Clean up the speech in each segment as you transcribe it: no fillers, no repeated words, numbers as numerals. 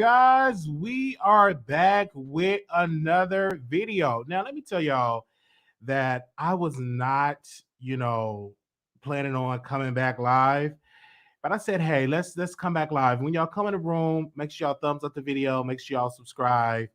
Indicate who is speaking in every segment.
Speaker 1: guys? We are back with another video. Now, let me tell y'all that I was not, planning on coming back live. But I said, hey, let's come back live. When y'all come in the room, make sure y'all thumbs up the video, make sure y'all subscribe.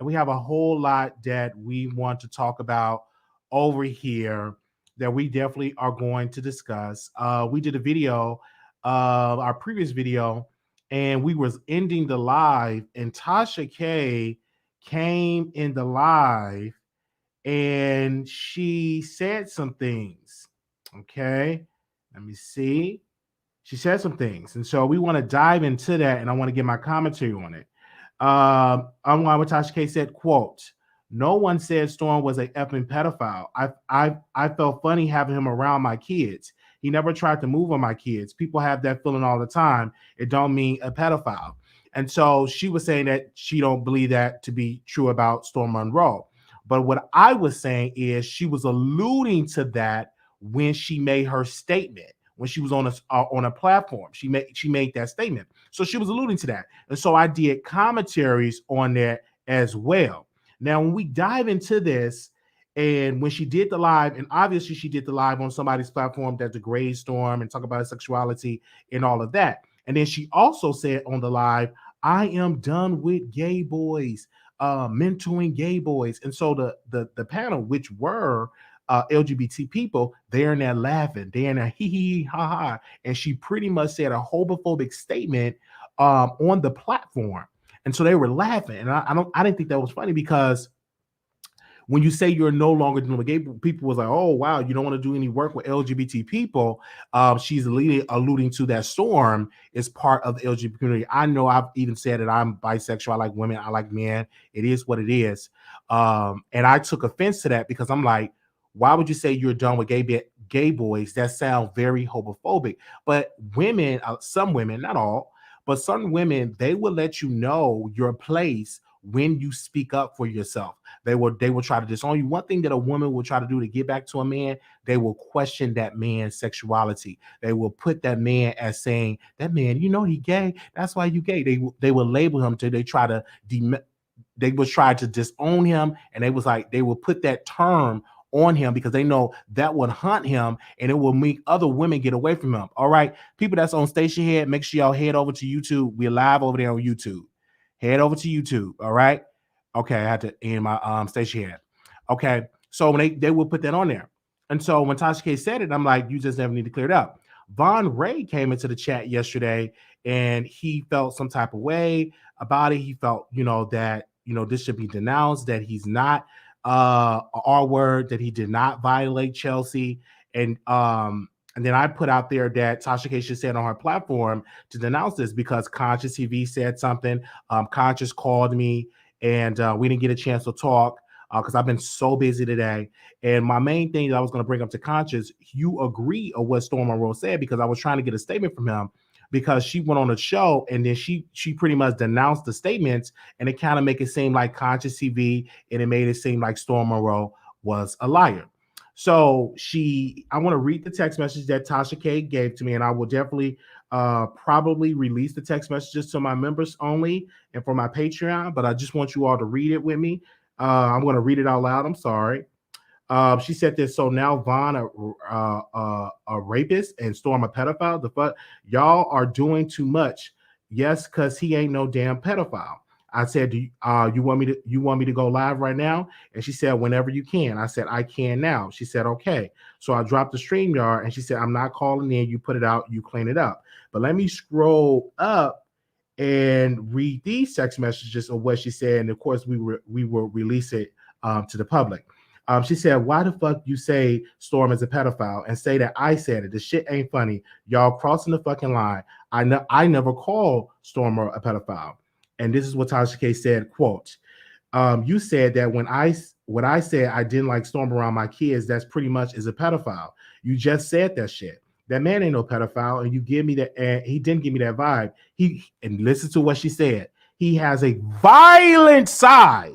Speaker 1: And we have a whole lot that we want to talk about over here that we definitely are going to discuss. We did a video, our previous video, and we was ending the live, and Tasha K came in the live and she said some things. Okay, let me see. She said some things, and so we want to dive into that, and I want to get my commentary on it. On what Tasha K said, quote, "No one said Storm was a effing pedophile. I felt funny having him around my kids. He never tried to move on my kids. People have that feeling all the time. It don't mean a pedophile." And so she was saying that she don't believe that to be true about Storm Monroe. But what I was saying is she was alluding to that when she made her statement. When she was on a platform, she made that statement. So she was alluding to that, and so I did commentaries on that as well. Now, when we dive into this, and when she did the live, and obviously she did the live on somebody's platform that degrades Storm and talk about sexuality and all of that, and then she also said on the live, "I am done with gay boys, mentoring gay boys," and so the panel, which were LGBT people, they're in there laughing, they're in there hee hee ha ha, and she pretty much said a homophobic statement on the platform, and so they were laughing, and I didn't think that was funny because when you say you're no longer doing with gay people, was like, oh wow, you don't want to do any work with LGBT people. She's alluding to that Storm is part of the LGBT community. I know I've even said that I'm bisexual. I like women. I like men. It is what it is. And I took offense to that because I'm like, why would you say you're done with gay boys? That sounds very homophobic. But women, some women, not all, but some women, they will let you know your place when you speak up for yourself. They will try to disown you. One thing that a woman will try to do to get back to a man, they will question that man's sexuality. They will put that man as saying, that man, he gay. That's why you gay. They will label him till they try to they will try to disown him, and they will put that term on him because they know that would hunt him and it will make other women get away from him. All right, people that's on Station Head, make sure y'all head over to YouTube. We're live over there on YouTube. Head over to YouTube. All right. Okay, I had to end my Station Head. Okay, so when they will put that on there, and so when Tasha K said it, I'm like, you just never need to clear it up. Von Ray came into the chat yesterday, and he felt some type of way about it. He felt, that this should be denounced. That he's not R word, that he did not violate Chelsea, and then I put out there that Tasha K should say it on her platform to denounce this because Conscious TV said something. Conscious called me, and we didn't get a chance to talk because I've been so busy today. And my main thing that I was going to bring up to Conscious, you agree of what Storm Monroe said, because I was trying to get a statement from him, because she went on a show and then she pretty much denounced the statements, and it kind of make it seem like Conscious TV, and it made it seem like Storm Monroe was a liar. So I want to read the text message that Tasha K gave to me, and I will definitely probably release the text messages to my members only and for my Patreon, but I just want you all to read it with me. I'm going to read it out loud. I'm sorry. She said this. So now Von a rapist and Storm a pedophile. The fuck, y'all are doing too much. Yes, because he ain't no damn pedophile. I said, you want me to go live right now? And she said, whenever you can. I said, I can now. She said, okay. So I dropped the StreamYard, and she said, I'm not calling in. You put it out, you clean it up. But let me scroll up and read these text messages of what she said. And of course, we will release it to the public. She said, why the fuck you say Storm is a pedophile and say that I said it? The shit ain't funny. Y'all crossing the fucking line. I never called Storm a pedophile. And this is what Tasha K said, quote, you said that when I said I didn't like Storm around my kids, that's pretty much is a pedophile. You just said that shit. That man ain't no pedophile, and you give me that, and he didn't give me that vibe. And listen to what she said. He has a violent side,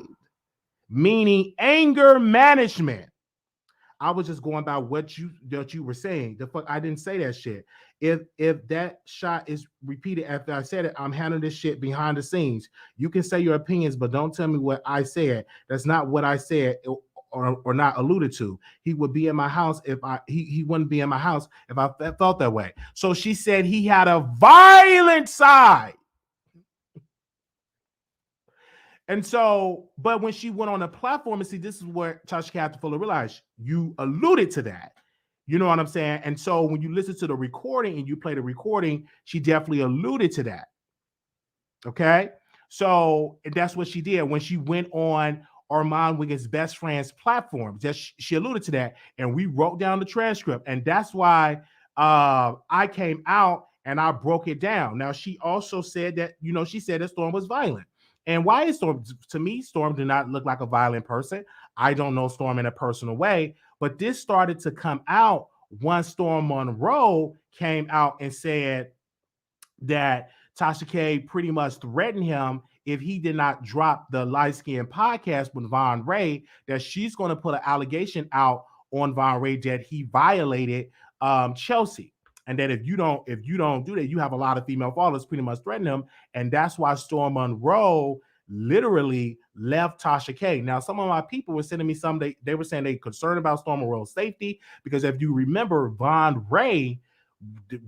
Speaker 1: meaning anger management. I was just going by what you were saying. The fuck, I didn't say that shit. If that shot is repeated after I said it, I'm handling this shit behind the scenes. You can say your opinions, but don't tell me what I said. That's not what I said or not alluded to. He would be in my house if he wouldn't be in my house if I felt that way. So she said he had a violent side. And so, but when she went on the platform, and see, this is where Tasha K had to fully realize you alluded to that. You know what I'm saying? And so when you listen to the recording and you play the recording, she definitely alluded to that. Okay. So that's what she did when she went on Armon Wiggins' best friend's platform. Just she alluded to that, and we wrote down the transcript, and that's why I came out and I broke it down. Now she also said that she said that Storm was violent, and why is Storm? To me, Storm did not look like a violent person. I don't know Storm in a personal way, but this started to come out once Storm Monroe came out and said that Tasha K pretty much threatened him if he did not drop the Light Skin podcast with Von Ray, that she's going to put an allegation out on Von Ray that he violated Chelsea. And that if you don't do that, you have a lot of female followers pretty much threaten him. And that's why Storm Monroe literally left Tasha K. Now, some of my people were sending me some, they were saying they concerned about Storm Monroe's safety, because if you remember, Von Ray,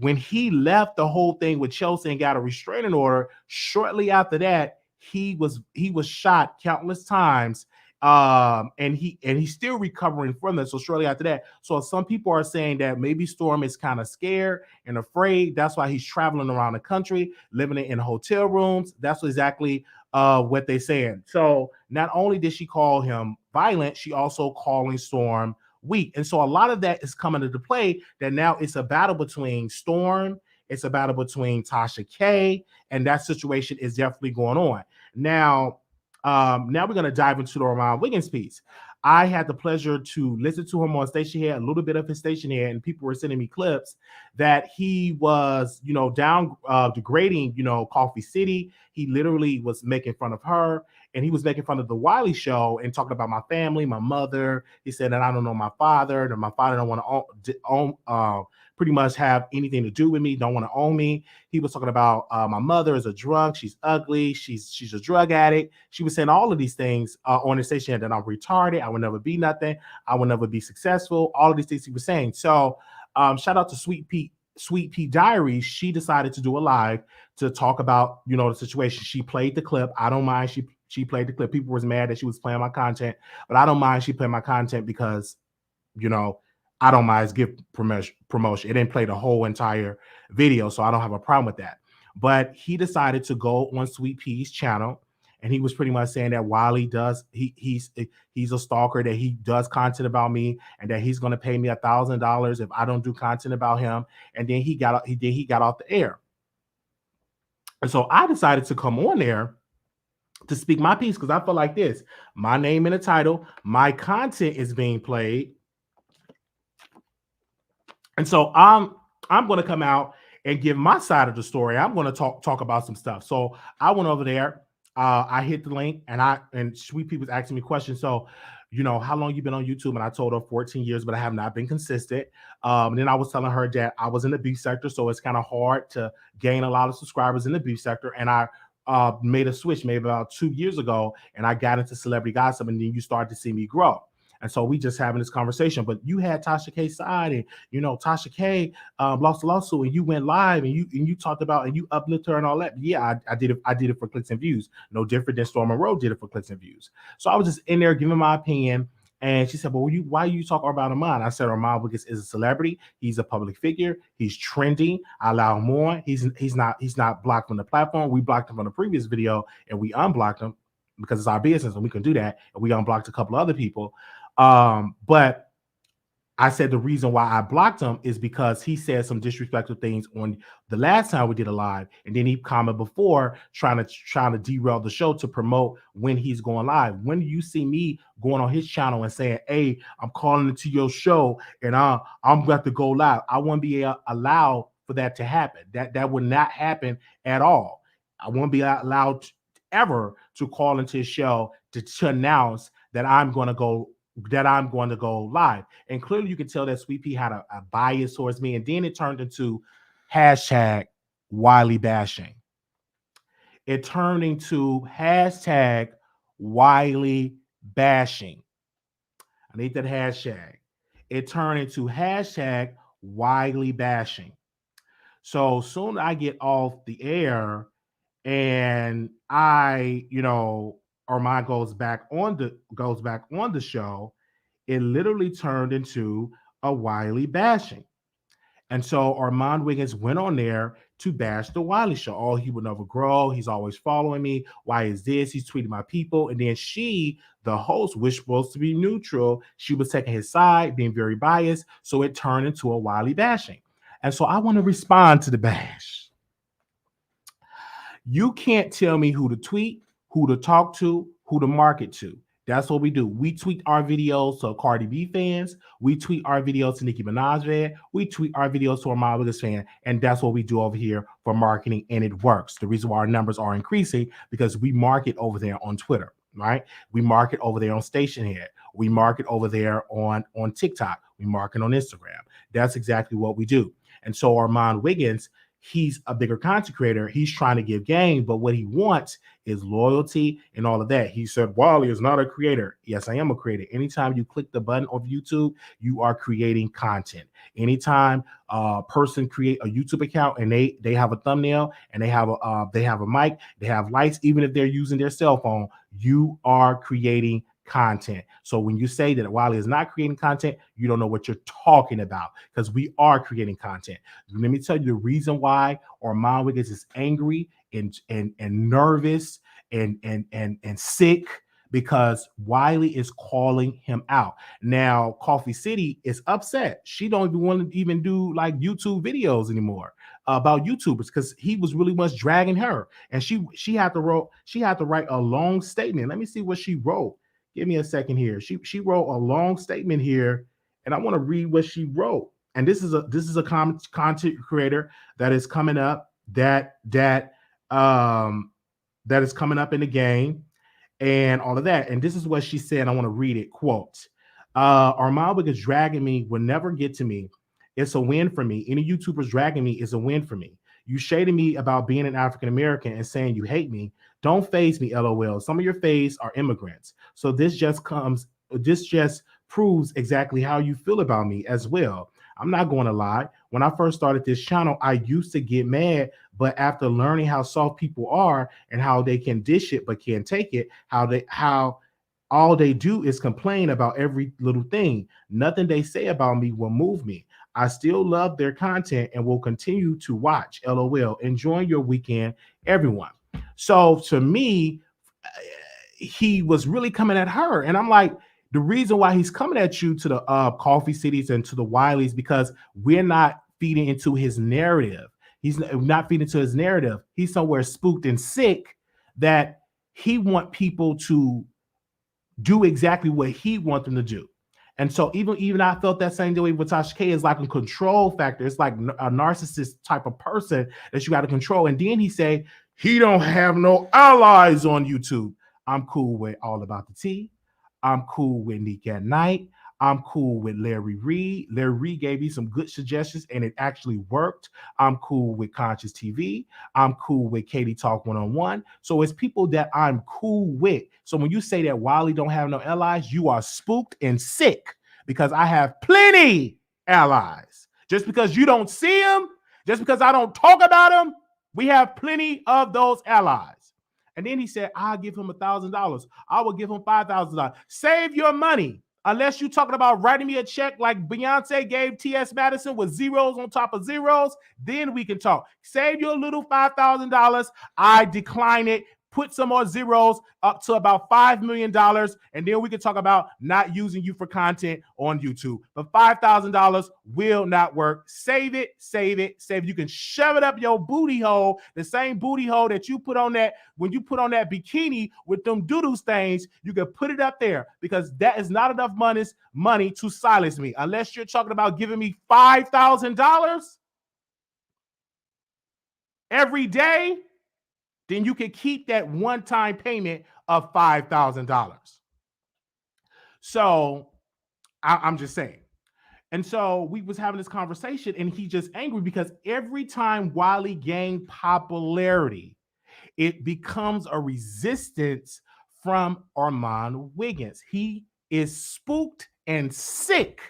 Speaker 1: when he left the whole thing with Chelsea and got a restraining order, shortly after that, he was shot countless times. And he's still recovering from that. So shortly after that, so some people are saying that maybe Storm is kind of scared and afraid. That's why he's traveling around the country, living in hotel rooms. That's exactly what they're saying. So not only did she call him violent, she also calling Storm weak. And so a lot of that is coming into play, that now it's a battle between Storm, it's a battle between Tasha K, and that situation is definitely going on. Now we're going to dive into the Armon Wiggins piece. I had the pleasure to listen to him on Station Head, a little bit of his Station Head, and people were sending me clips that he was, down degrading, Coffee City. He literally was making fun of her, and he was making fun of the Wiley Show and talking about my family, my mother. He said that I don't know my father, that my father don't want to own pretty much have anything to do with me, don't want to own me. He was talking about my mother is a drunk, she's ugly, she's a drug addict. She was saying all of these things on the station, that I'm retarded, I will never be nothing, I will never be successful. All of these things he was saying. So shout out to Sweet Pea Diaries. She decided to do a live to talk about the situation. She played the clip. I don't mind. She played the clip. People was mad that she was playing my content, but I don't mind she played my content because I don't mind give promotion. It didn't play the whole entire video, so I don't have a problem with that. But he decided to go on Sweet Pea's channel, and he was pretty much saying that Wiley does he's a stalker, that he does content about me, and that he's going to pay me $1,000 if I don't do content about him. And then he got off the air, and so I decided to come on there to speak my piece, because I feel like this: my name in the title, my content is being played. And so I'm going to come out and give my side of the story. I'm going to talk about some stuff. So I went over there. I hit the link, and Sweet Pea was asking me questions. So, how long you been on YouTube? And I told her 14 years, but I have not been consistent. And then I was telling her that I was in the beef sector, so it's kind of hard to gain a lot of subscribers in the beef sector. And I made a switch maybe about 2 years ago, and I got into celebrity gossip, and then you started to see me grow. And so we just having this conversation, but you had Tasha K's side, and Tasha K lost a lawsuit, and you went live, and you talked about, and you uplifted her and all that. Yeah, I did it. I did it for clicks and views. No different than Storm Monroe did it for clicks and views. So I was just in there giving my opinion, and she said, "Well, why you talk about Armon?" I said, "Armon Wiggins is a celebrity. He's a public figure. He's trending. I allow him on. He's not blocked from the platform. We blocked him from the previous video, and we unblocked him because it's our business, and we can do that. And we unblocked a couple other people." But I said the reason why I blocked him is because he said some disrespectful things on the last time we did a live, and then he commented before trying to derail the show to promote when he's going live. When do you see me going on his channel and saying, "Hey, I'm calling into your show, and I'm about to go live"? I wouldn't be allowed for that to happen. That would not happen at all. I won't be allowed ever to call into his show to announce that I'm going to go that I'm going to go live. And clearly you can tell that Sweet Pea had a bias towards me. And then it turned into hashtag Wiley bashing. It turned into hashtag Wiley bashing. I need that hashtag. It turned into hashtag Wiley bashing. So soon I get off the air and Armon goes back on the show, it literally turned into a Wiley bashing. And so Armon Wiggins went on there to bash the Wiley Show. Oh, he would never grow. He's always following me. Why is this? He's tweeting my people. And then she, the host, was supposed to be neutral. She was taking his side, being very biased. So it turned into a Wiley bashing. And so I want to respond to the bash. You can't tell me who to tweet, who to talk to, who to market to. That's what we do. We tweet our videos to Cardi B fans. We tweet our videos to Nicki Minaj fan. We tweet our videos to Armon Wiggins fan. And that's what we do over here for marketing. And it works. The reason why our numbers are increasing because we market over there on Twitter, right? We market over there on Stationhead. We market over there on TikTok. We market on Instagram. That's exactly what we do. And so Armon Wiggins, he's a bigger content creator. He's trying to give game, but what he wants is loyalty and all of that. He said, Wiley is not a creator. Yes, I am a creator. Anytime you click the button of YouTube, you are creating content. Anytime a person create a YouTube account and they have a thumbnail and they have a mic, they have lights, even if they're using their cell phone, you are creating content. So when you say that Wiley is not creating content, you don't know what you're talking about because we are creating content. Let me tell you the reason why Armon Wiggins is angry and nervous and sick because Wiley is calling him out. Now, Coffee City is upset. She don't even want to even do like YouTube videos anymore about YouTubers because he was really much dragging her, and she had to write a long statement. Let me see what she wrote. Give me a second here. She wrote a long statement here, and I want to read what she wrote. And this is a content creator that is coming up that is coming up in the game and all of that. And this is what she said. I want to read it. Quote, Armon Wiggins dragging me will never get to me. It's a win for me. Any YouTubers dragging me is a win for me. You shaded me about being an African American and saying you hate me. Don't phase me, LOL. Some of your faves are immigrants. So this just proves exactly how you feel about me as well. I'm not going to lie. When I first started this channel, I used to get mad, but after learning how soft people are and how they can dish it but can't take it, how all they do is complain about every little thing. Nothing they say about me will move me. I still love their content and will continue to watch. LOL. Enjoying your weekend, everyone. So to me, he was really coming at her. And I'm like, the reason why he's coming at you to the Coffee Cities and to the Wileys because we're not feeding into his narrative. He's not feeding into his narrative. He's somewhere spooked and sick that he want people to do exactly what he wants them to do. And so even I felt that same way with Tasha K is like a control factor. It's like a narcissist type of person that you got to control. And then he say, he don't have no allies on YouTube. I'm cool with All About the Tea. I'm cool with Nick at Night. I'm cool with Larry Reed. Larry Reed gave me some good suggestions and it actually worked. I'm cool with Conscious TV. I'm cool with Katie Talk 101. So it's people that I'm cool with. So when you say that Wiley don't have no allies, you are spooked and sick because I have plenty allies. Just because you don't see them, just because I don't talk about them, we have plenty of those allies. And then he said, I'll give him $1,000. I will give him $5,000. Save your money. Unless you're talking about writing me a check like Beyonce gave T.S. Madison with zeros on top of zeros, then we can talk. Save your little $5,000. I decline it. Put some more zeros up to about $5 million, and then we can talk about not using you for content on YouTube. But $5,000 will not work. Save it, save it, save it. You can shove it up your booty hole, the same booty hole that you put on that when you put on that bikini with them doo-doo stains. You can put it up there because that is not enough money to silence me. Unless you're talking about giving me $5,000 every day, then you can keep that one-time payment of $5,000. So I'm just saying. And so we was having this conversation, and he just angry because every time Wiley gained popularity, it becomes a resistance from Armon Wiggins. He is spooked and sick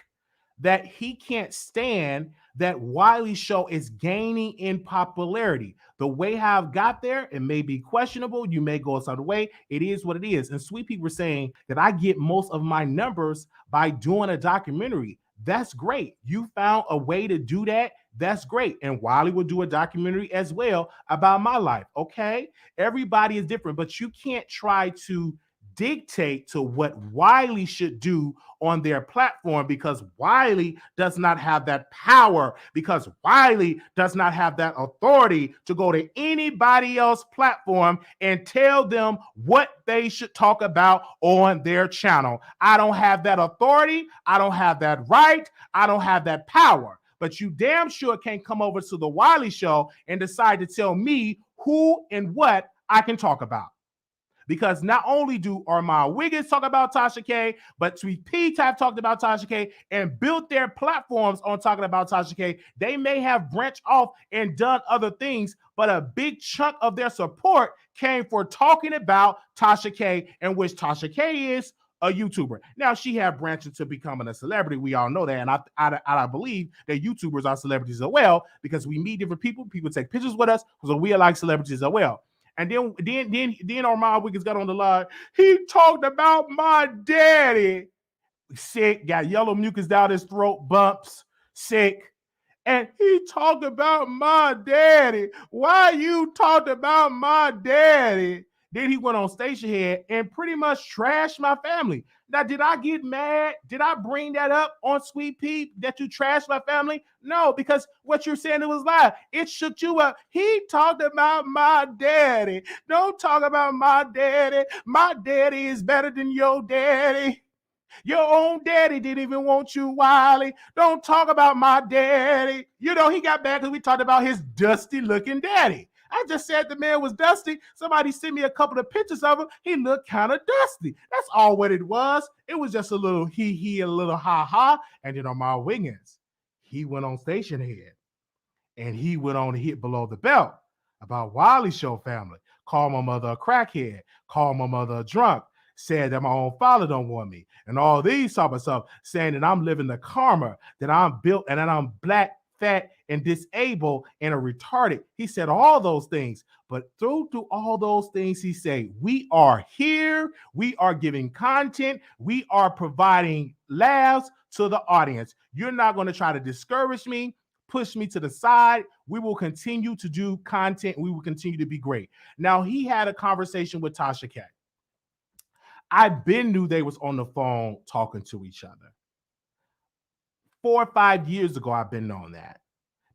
Speaker 1: that he can't stand that Wiley Show is gaining in popularity. The way how I've got there, it may be questionable. You may go some other way. It is what it is. And Sweet Pea were saying that I get most of my numbers by doing a documentary. That's great. You found a way to do that. That's great. And Wiley will do a documentary as well about my life. Okay. Everybody is different, but you can't try to dictate to what Wiley should do on their platform, because Wiley does not have that power, because Wiley does not have that authority to go to anybody else's platform and tell them what they should talk about on their channel. I don't have that authority. I don't have that right. I don't have that power. But you damn sure can't come over to the Wiley Show and decide to tell me who and what I can talk about. Because not only do Armon Wiggins talk about Tasha K, but Sweet Pea have talked about Tasha K and built their platforms on talking about Tasha K. They may have branched off and done other things, but a big chunk of their support came for talking about Tasha K, and which Tasha K is a YouTuber. Now, she had branched into becoming a celebrity. We all know that. And I believe that YouTubers are celebrities as well, because we meet different people. People take pictures with us, so we are like celebrities as well. And then Armon Wiggins got on the line. He talked about my daddy. Sick, got yellow mucus down his throat, bumps, sick. And he talked about my daddy. Why you talked about my daddy? Then he went on Station Head and pretty much trashed my family. Now, did I get mad? Did I bring that up on Sweet Pea that you trashed my family? No, because what you're saying, it was live. It shook you up. He talked about my daddy. Don't talk about my daddy. My daddy is better than your daddy. Your own daddy didn't even want you, Wiley. Don't talk about my daddy. You know, he got mad because we talked about his dusty looking daddy. I just said the man was dusty. Somebody sent me a couple of pictures of him. He looked kind of dusty. That's all what it was. It was just a little he, a little ha. And then Armon Wiggins, he went on Station Head and he went on to hit below the belt about Wiley Show family. Called my mother a crackhead. Called my mother a drunk. Said that my own father don't want me. And all these type of stuff, saying that I'm living the karma, that I'm built and that I'm black, fat, and disabled and a retarded. He said all those things, but through all those things, he said, we are here, we are giving content, we are providing laughs to the audience. You're not going to try to discourage me, push me to the side. We will continue to do content. We will continue to be great. Now, he had a conversation with Tasha K. I been knew they was on the phone talking to each other. 4 or 5 years ago, I've been knowing that.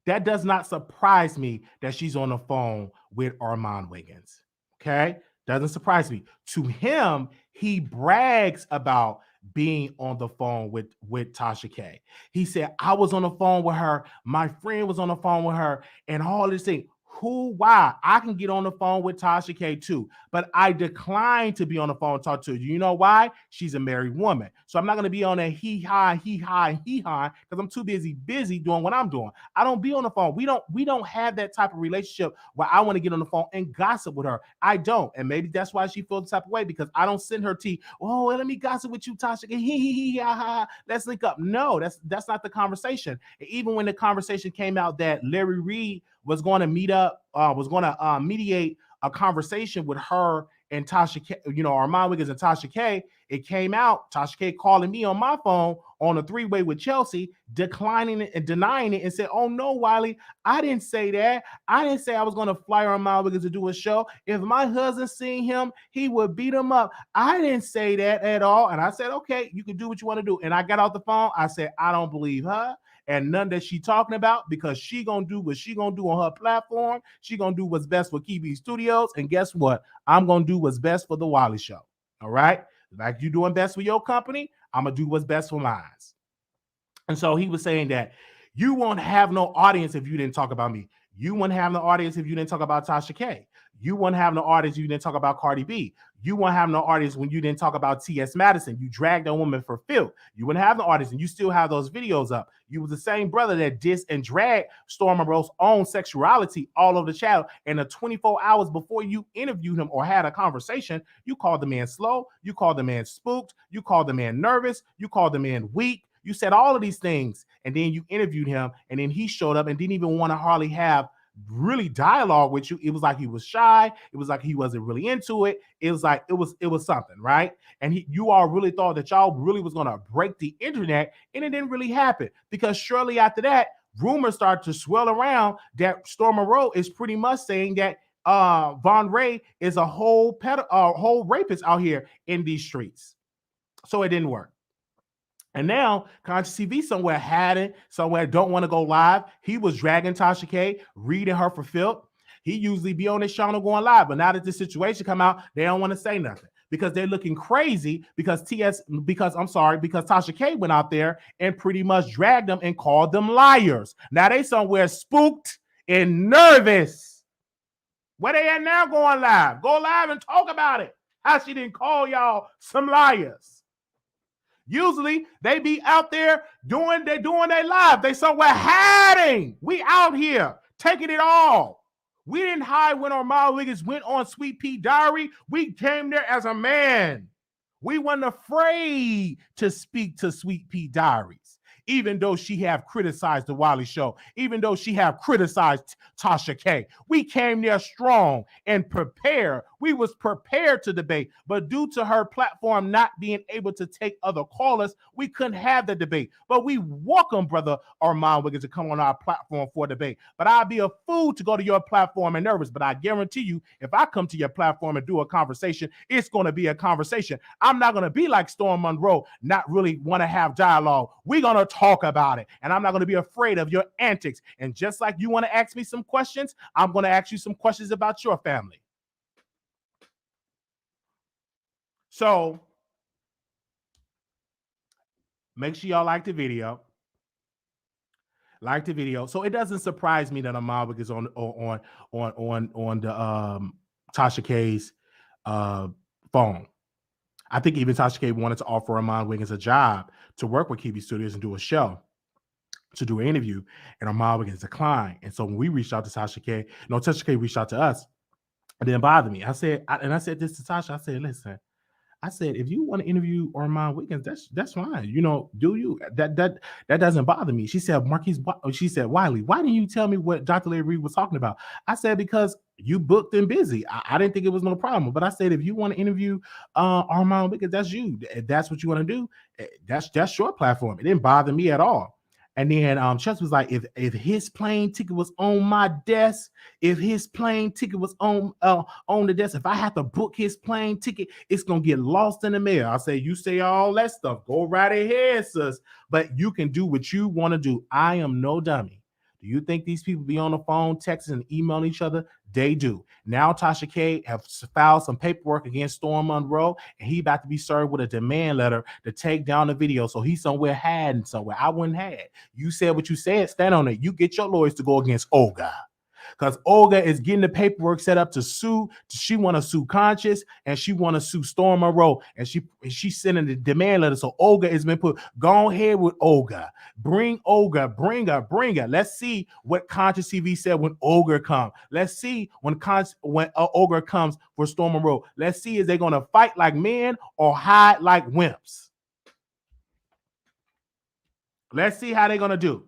Speaker 1: That does not surprise me that she's on the phone with Armon Wiggins. Okay? Doesn't surprise me. To him, he brags about being on the phone with Tasha K. He said, I was on the phone with her. My friend was on the phone with her, and all this thing. Who, why? I can get on the phone with Tasha K too, but I decline to be on the phone and talk to her. You know why? She's a married woman. So I'm not going to be on a he-hi, because I'm too busy doing what I'm doing. I don't be on the phone. We don't have that type of relationship where I want to get on the phone and gossip with her. I don't. And maybe that's why she feels the type of way, because I don't send her tea. Oh, let me gossip with you, Tasha K. Let's link up. No, that's not the conversation. And even when the conversation came out that Larry Reed was going to mediate a conversation with her and Tasha K, Armon Wiggins and Tasha K, it came out, Tasha K calling me on my phone on a three-way with Chelsea, declining it and denying it, and said, oh no, Wiley, I didn't say that. I didn't say I was going to fly Armon Wiggins to do a show. If my husband seen him, he would beat him up. I didn't say that at all. And I said, okay, you can do what you want to do. And I got off the phone. I said, I don't believe her and none that she talking about, because she gonna do what she gonna do on her platform. She gonna do what's best for KB Studios, and guess what? I'm gonna do what's best for the Wiley Show. All right, like you doing best for your company, I'm gonna do what's best for mine. And so he was saying that you won't have no audience if you didn't talk about me. You wouldn't have no audience if you didn't talk about Tasha K. You wouldn't have no audience if you didn't talk about Cardi B. You wouldn't have no audience when you didn't talk about T.S. Madison. You dragged a woman for filth. You wouldn't have no audience, and you still have those videos up. You was the same brother that dissed and dragged Storm Monroe's own sexuality all over the channel. And the 24 hours before you interviewed him or had a conversation, you called the man slow. You called the man spooked. You called the man nervous. You called the man weak. You said all of these things, and then you interviewed him, and then he showed up and didn't even want to hardly have really dialogue with you. It was like he was shy. It was like he wasn't really into it. It was like it was something, right? And you all really thought that y'all really was gonna break the internet, and it didn't really happen, because shortly after that, rumors started to swirl around that Storm Monroe is pretty much saying that Von Ray is a whole rapist out here in these streets. So it didn't work. And now Conscious TV somewhere had it, somewhere don't want to go live. He was dragging Tasha K, reading her for filth. He usually be on his channel going live, but now that this situation come out, they don't want to say nothing because they're looking crazy because Tasha K went out there and pretty much dragged them and called them liars. Now they somewhere spooked and nervous. Where they at now going live? Go live and talk about it. How she didn't call y'all some liars. Usually they be out there doing their live. They somewhere hiding. We out here taking it all. We didn't hide when Armon Wiggins went on Sweet Pea Diary. We came there as a man. We weren't afraid to speak to Sweet Pea Diaries. Even though she have criticized the Wiley Show, even though she have criticized Tasha K, we came there strong and prepared. We was prepared to debate, but due to her platform not being able to take other callers, we couldn't have the debate. But we welcome Brother Armon Wiggins to come on our platform for debate. But I'd be a fool to go to your platform and nervous. But I guarantee you, if I come to your platform and do a conversation, it's going to be a conversation. I'm not going to be like Storm Monroe, not really want to have dialogue. We're going to talk about it, and I'm not going to be afraid of your antics. And just like you want to ask me some questions, I'm going to ask you some questions about your family. So make sure y'all like the video. Like the video. So it doesn't surprise me that Armon Wiggins is on the Tasha K's phone. I think even Tasha K wanted to offer Armon Wiggins a job to work with Kiwi Studios and do a show, to do an interview, and Armon Wiggins declined. And so when we reached out to Tasha K reached out to us. It didn't bother me. I said this to Tasha. I said, listen, I said, if you want to interview Armon Wiggins, that's fine. You know, do you? That doesn't bother me. She said, Wiley, why didn't you tell me what Dr. Larry Reed was talking about? I said, because you booked and busy. I didn't think it was no problem. But I said, if you want to interview Armon Wiggins, that's you. If that's what you want to do, that's your platform. It didn't bother me at all. And then Chess was like, if his plane ticket was on my desk, if his plane ticket was on the desk, if I have to book his plane ticket, it's gonna get lost in the mail. I say, you say all that stuff, go right ahead, sis. But you can do what you want to do. I am no dummy. Do you think these people be on the phone, texting and emailing each other? They do. Now Tasha K have filed some paperwork against Storm Monroe, and he about to be served with a demand letter to take down the video. So he's somewhere hiding somewhere. I wouldn't have. You said what you said. Stand on it. You get your lawyers to go against Olga. Because Olga is getting the paperwork set up to sue. She want to sue Conscious, and she want to sue Storm Monroe, and she's sending the demand letter. So Olga has been put. Go ahead with Olga. Bring Olga. Bring her. Let's see what Conscious TV said when Olga comes. Let's see when Olga comes for Storm Monroe. Let's see, is they going to fight like men or hide like wimps? Let's see how they're going to do.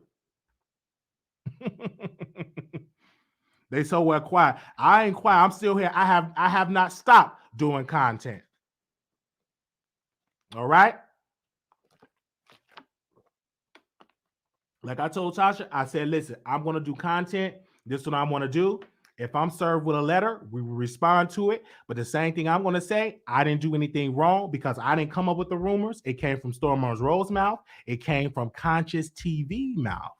Speaker 1: They so well quiet. I ain't quiet. I'm still here. I have not stopped doing content. All right. Like I told Tasha, I said, listen, I'm going to do content. This is what I want to do. If I'm served with a letter, we will respond to it. But the same thing I'm going to say, I didn't do anything wrong because I didn't come up with the rumors. It came from Storm Monroe's mouth. It came from Conscious TV mouth.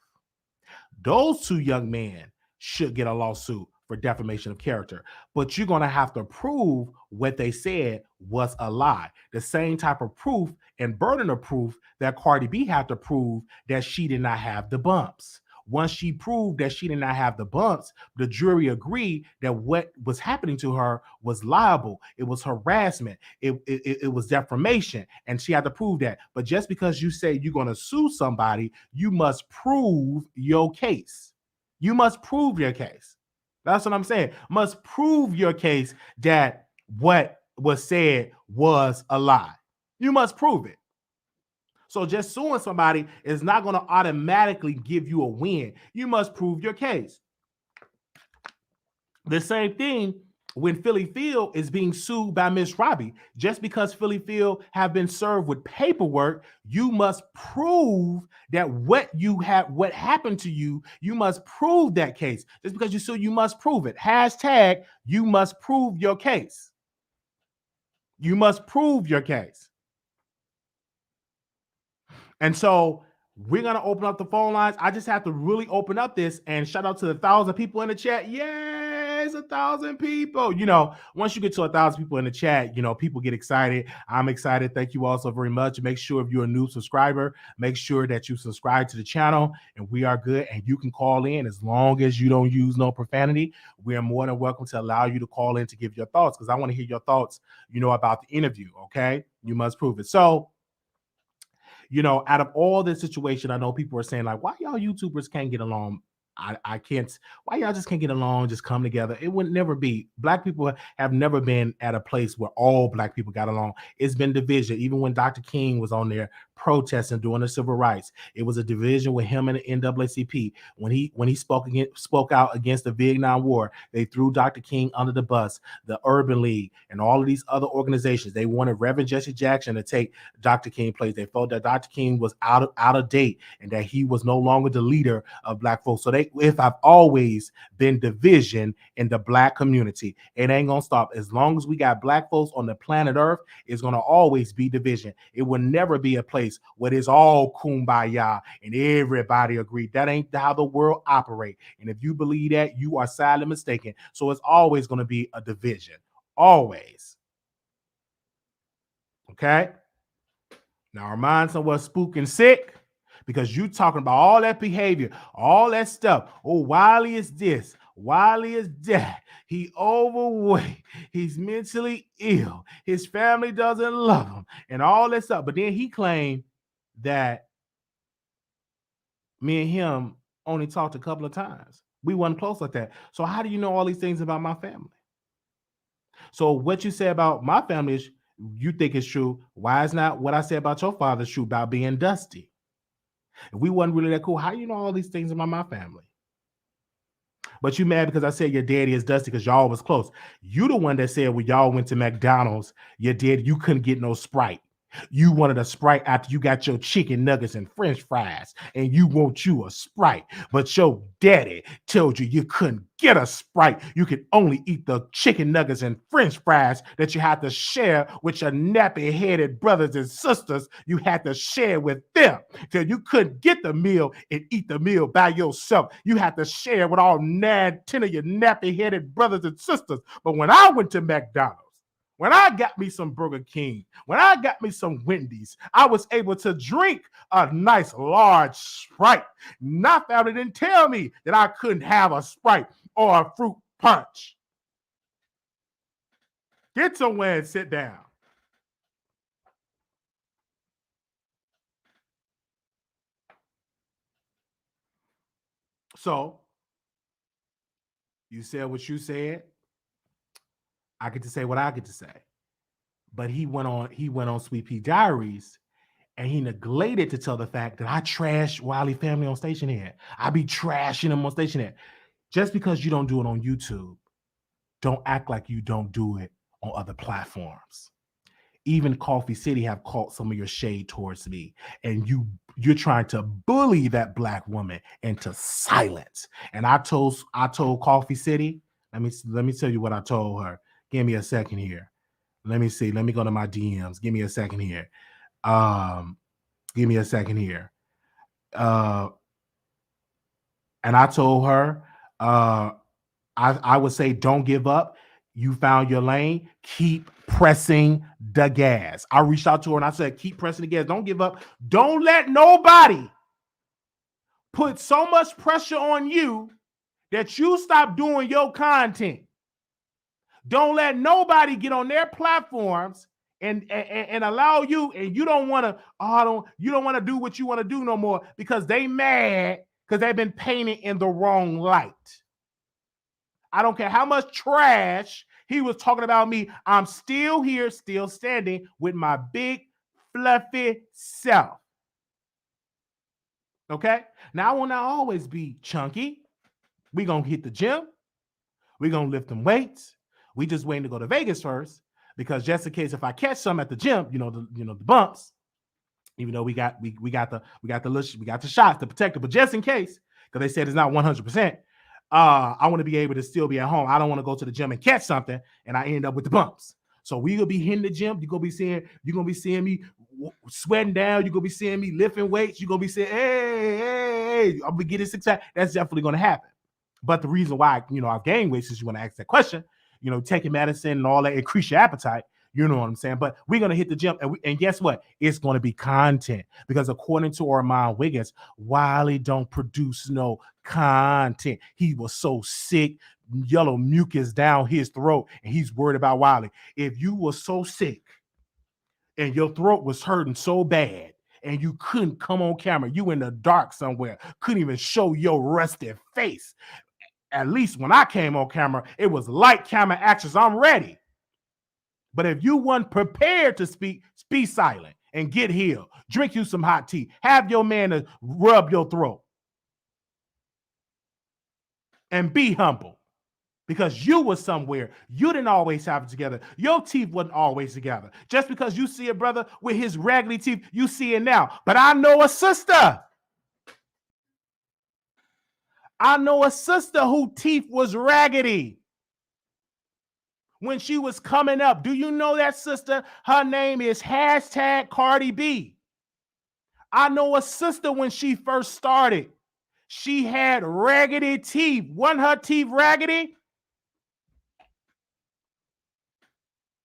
Speaker 1: Those two young men should get a lawsuit for defamation of character, but you're going to have to prove what they said was a lie. The same type of proof and burden of proof that Cardi B had to prove that she did not have the bumps, once she proved that she did not have the bumps, the jury agreed that what was happening to her was liable. It was harassment. It was defamation, and she had to prove that. But just because you say you're going to sue somebody, you must prove your case. You must prove your case. That's what I'm saying. Must prove your case that what was said was a lie. You must prove it. So just suing somebody is not going to automatically give you a win. You must prove your case. The same thing when Philly Field is being sued by Miss Robbie. Just because Philly Field have been served with paperwork, you must prove that what happened to you, you must prove that case. Just because you sue, you must prove it. Hashtag, you must prove your case. You must prove your case. And so we're going to open up the phone lines. I just have to really open up this, and shout out to the 1,000 people in the chat. Yes, 1,000 people. You know, once you get to 1,000 people in the chat, you know, people get excited. I'm excited. Thank you all so very much. Make sure if you're a new subscriber, make sure that you subscribe to the channel, and we are good. And you can call in as long as you don't use no profanity. We are more than welcome to allow you to call in to give your thoughts, because I want to hear your thoughts, you know, about the interview. Okay. You must prove it. So, you know, out of all this situation, I know people are saying, like, why y'all YouTubers can't get along? I can't. Why y'all just can't get along, just come together? It would never be. Black people have never been at a place where all Black people got along. It's been division. Even when Dr. King was on there protesting, doing the civil rights, it was a division with him and the NAACP. When he spoke out against the Vietnam War, they threw Dr. King under the bus. The Urban League and all of these other organizations, they wanted Reverend Jesse Jackson to take Dr. King's place. They felt that Dr. King was out of date and that he was no longer the leader of Black folks. So I've always been division in the Black community. It ain't gonna stop. As long as we got Black folks on the planet Earth, it's gonna always be division. It will never be a place where it's all kumbaya and everybody agree. That ain't how the world operate. And if you believe that, you are sadly mistaken. So it's always gonna be a division. Always. Okay? Now Armon somewhat spook and sick, because you talking about all that behavior, all that stuff. Oh, Wiley is this, Wiley is that. He overweight. He's mentally ill. His family doesn't love him and all that stuff. But then he claimed that me and him only talked a couple of times. We weren't close like that. So how do you know all these things about my family? So what you say about my family is, you think it's true. Why is not what I say about your father true about being dusty? If we wasn't really that cool, how do you know all these things about my family? But you mad because I said your daddy is dusty because y'all was close. You the one that said when y'all went to McDonald's, your daddy, you couldn't get no Sprite. You wanted a Sprite after you got your chicken nuggets and French fries, and you want you a Sprite. But your daddy told you you couldn't get a Sprite. You could only eat the chicken nuggets and French fries that you had to share with your nappy-headed brothers and sisters. You had to share with them. Till you couldn't get the meal and eat the meal by yourself. You had to share with all 9-10 of your nappy-headed brothers and sisters. But when I went to McDonald's, when I got me some Burger King, when I got me some Wendy's, I was able to drink a nice large Sprite. My family didn't tell me that I couldn't have a Sprite or a fruit punch. Get somewhere and sit down. So, you said what you said. I get to say what I get to say. But he went on Sweet Pea Diaries, and he neglected to tell the fact that I trash Wiley family on Station Head. I be trashing them on Station Head. Just because you don't do it on YouTube, don't act like you don't do it on other platforms. Even Coffee City have caught some of your shade towards me, and you're trying to bully that Black woman into silence. And I told Coffee City, let me tell you what I told her. Give me a second here. Let me see. Let me go to my DMs. Give me a second here. Give me a second here. And I told her, I would say, don't give up. You found your lane. Keep pressing the gas. I reached out to her and I said, keep pressing the gas. Don't give up. Don't let nobody put so much pressure on you that you stop doing your content. Don't let nobody get on their platforms and allow you, and you don't want to, you don't want to do what you want to do no more because they mad because they've been painted in the wrong light. I don't care how much trash he was talking about me. I'm still here, still standing with my big, fluffy self. Okay? Now, I will not always be chunky. We're going to hit the gym. We're going to lift them weights. We just waiting to go to Vegas first because just in case if I catch some at the gym, the bumps, even though we got the shots to protect it, but just in case, because they said it's not 100%, I want to be able to still be at home. I don't want to go to the gym and catch something and I end up with the bumps. So we gonna be hitting the gym. You're gonna be seeing me sweating down. You're gonna be seeing me lifting weights. You're gonna be saying, hey, I'll be getting 6 packs. That's definitely gonna happen. But the reason why I've gained weight is you want to ask that question. Taking medicine and all that increase your appetite. You know what I'm saying? But we're going to hit the gym. And guess what? It's going to be content. Because according to Armon Wiggins, Wiley don't produce no content. He was so sick, yellow mucus down his throat, and he's worried about Wiley. If you were so sick and your throat was hurting so bad and you couldn't come on camera, you in the dark somewhere, couldn't even show your rusted face. At least when I came on camera, it was light camera actions. I'm ready. But if you weren't prepared to speak, be silent and get healed. Drink you some hot tea. Have your man to rub your throat. And be humble. Because you were somewhere. You didn't always have it together. Your teeth wasn't always together. Just because you see a brother with his raggedy teeth, you see it now. But I know a sister. I know a sister whose teeth was raggedy when she was coming up. Do you know that sister? Her name is #Cardi B. I know a sister when she first started. She had raggedy teeth. Wasn't her teeth raggedy?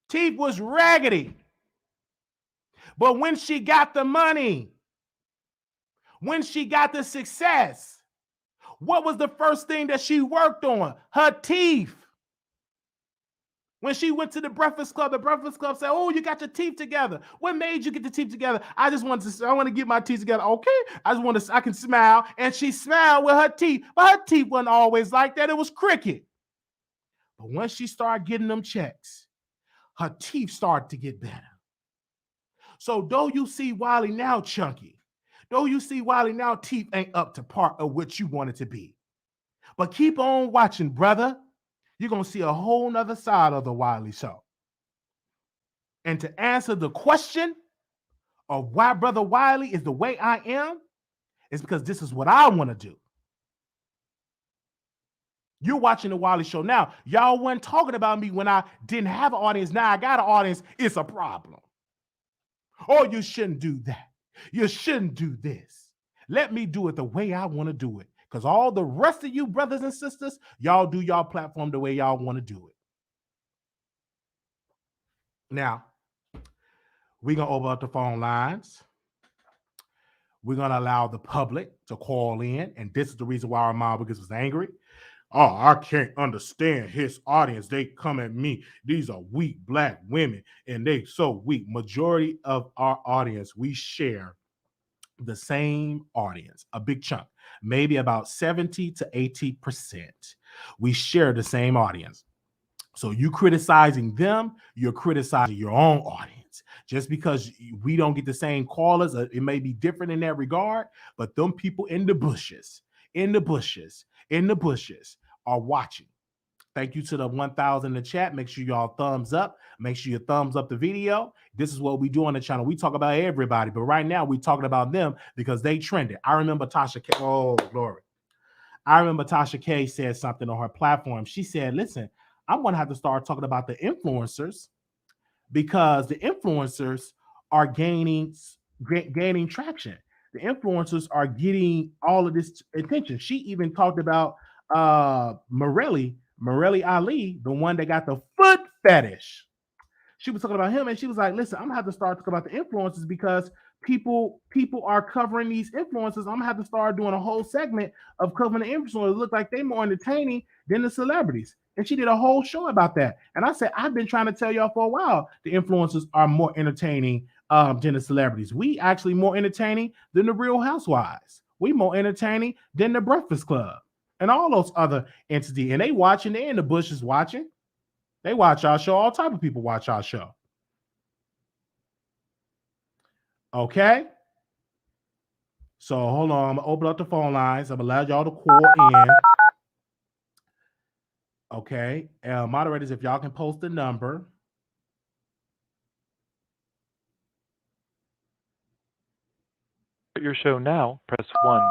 Speaker 1: Teeth was raggedy. But when she got the money, when she got the success, what was the first thing that she worked on? Her teeth. When she went to the Breakfast Club said, oh, you got your teeth together. What made you get the teeth together? I want to get my teeth together. Okay. I can smile. And she smiled with her teeth. But her teeth wasn't always like that. It was crooked. But once she started getting them checks, her teeth started to get better. So though you see Wiley now chunky, though you see Wiley now teeth ain't up to par of what you want it to be. But keep on watching, brother. You're going to see a whole nother side of the Wiley Show. And to answer the question of why Brother Wiley is the way I am, is because this is what I want to do. You're watching the Wiley Show now. Y'all weren't talking about me when I didn't have an audience. Now I got an audience. It's a problem. Oh, you shouldn't do that. You shouldn't do this. Let me do it the way I want to do it. Because all the rest of you brothers and sisters, y'all do y'all platform the way y'all want to do it. Now, we're going to open up the phone lines. We're going to allow the public to call in. And this is the reason why Armon Wiggins was angry. Oh, I can't understand his audience. They come at me. These are weak black women, and they so weak. Majority of our audience, we share the same audience, a big chunk, maybe about 70 to 80%. We share the same audience. So you criticizing them, you're criticizing your own audience. Just because we don't get the same callers, it may be different in that regard, but them people in the bushes are watching. Thank you to the 1,000 in the chat. Make sure y'all thumbs up. Make sure you thumbs up the video. This is what we do on the channel. We talk about everybody, but right now we're talking about them because they trended. I remember Tasha K. Oh, glory. I remember Tasha K said something on her platform. She said, listen, I'm going to have to start talking about the influencers because the influencers are gaining traction. The influencers are getting all of this attention. She even talked about Morelli Ali, the one that got the foot fetish. She was talking about him, and she was like, listen, I'm going to have to start talking about the influencers because people are covering these influencers. I'm gonna have to start doing a whole segment of covering the influencers. Look like they more entertaining than the celebrities. And she did a whole show about that. And I said, I've been trying to tell y'all for a while, the influencers are more entertaining than the celebrities. We actually more entertaining than the Real Housewives. We more entertaining than the Breakfast Club and all those other entities. And they watching, they in the bushes watching. They watch our show. All type of people watch our show. Okay. So hold on. I'm gonna open up the phone lines. I'm gonna allow y'all to call in. Okay. Moderators, if y'all can post the number.
Speaker 2: Your show now, press 1.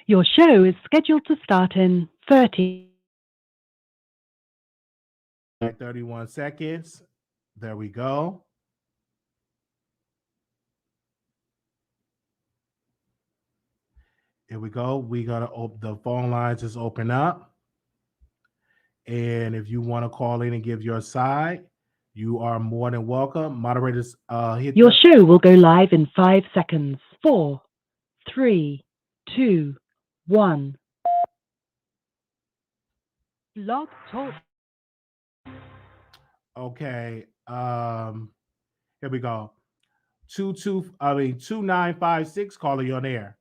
Speaker 3: Your show is scheduled to start in 30.
Speaker 1: 31 seconds. There we go. Here we go. We gotta open the phone lines just open up. And if you want to call in and give your side, you are more than welcome. Moderators, hit
Speaker 3: your show will go live in 5 seconds. 4, 3, 2, 1. Blog Talk.
Speaker 1: Okay. Here we go. 2956. Caller, you on air.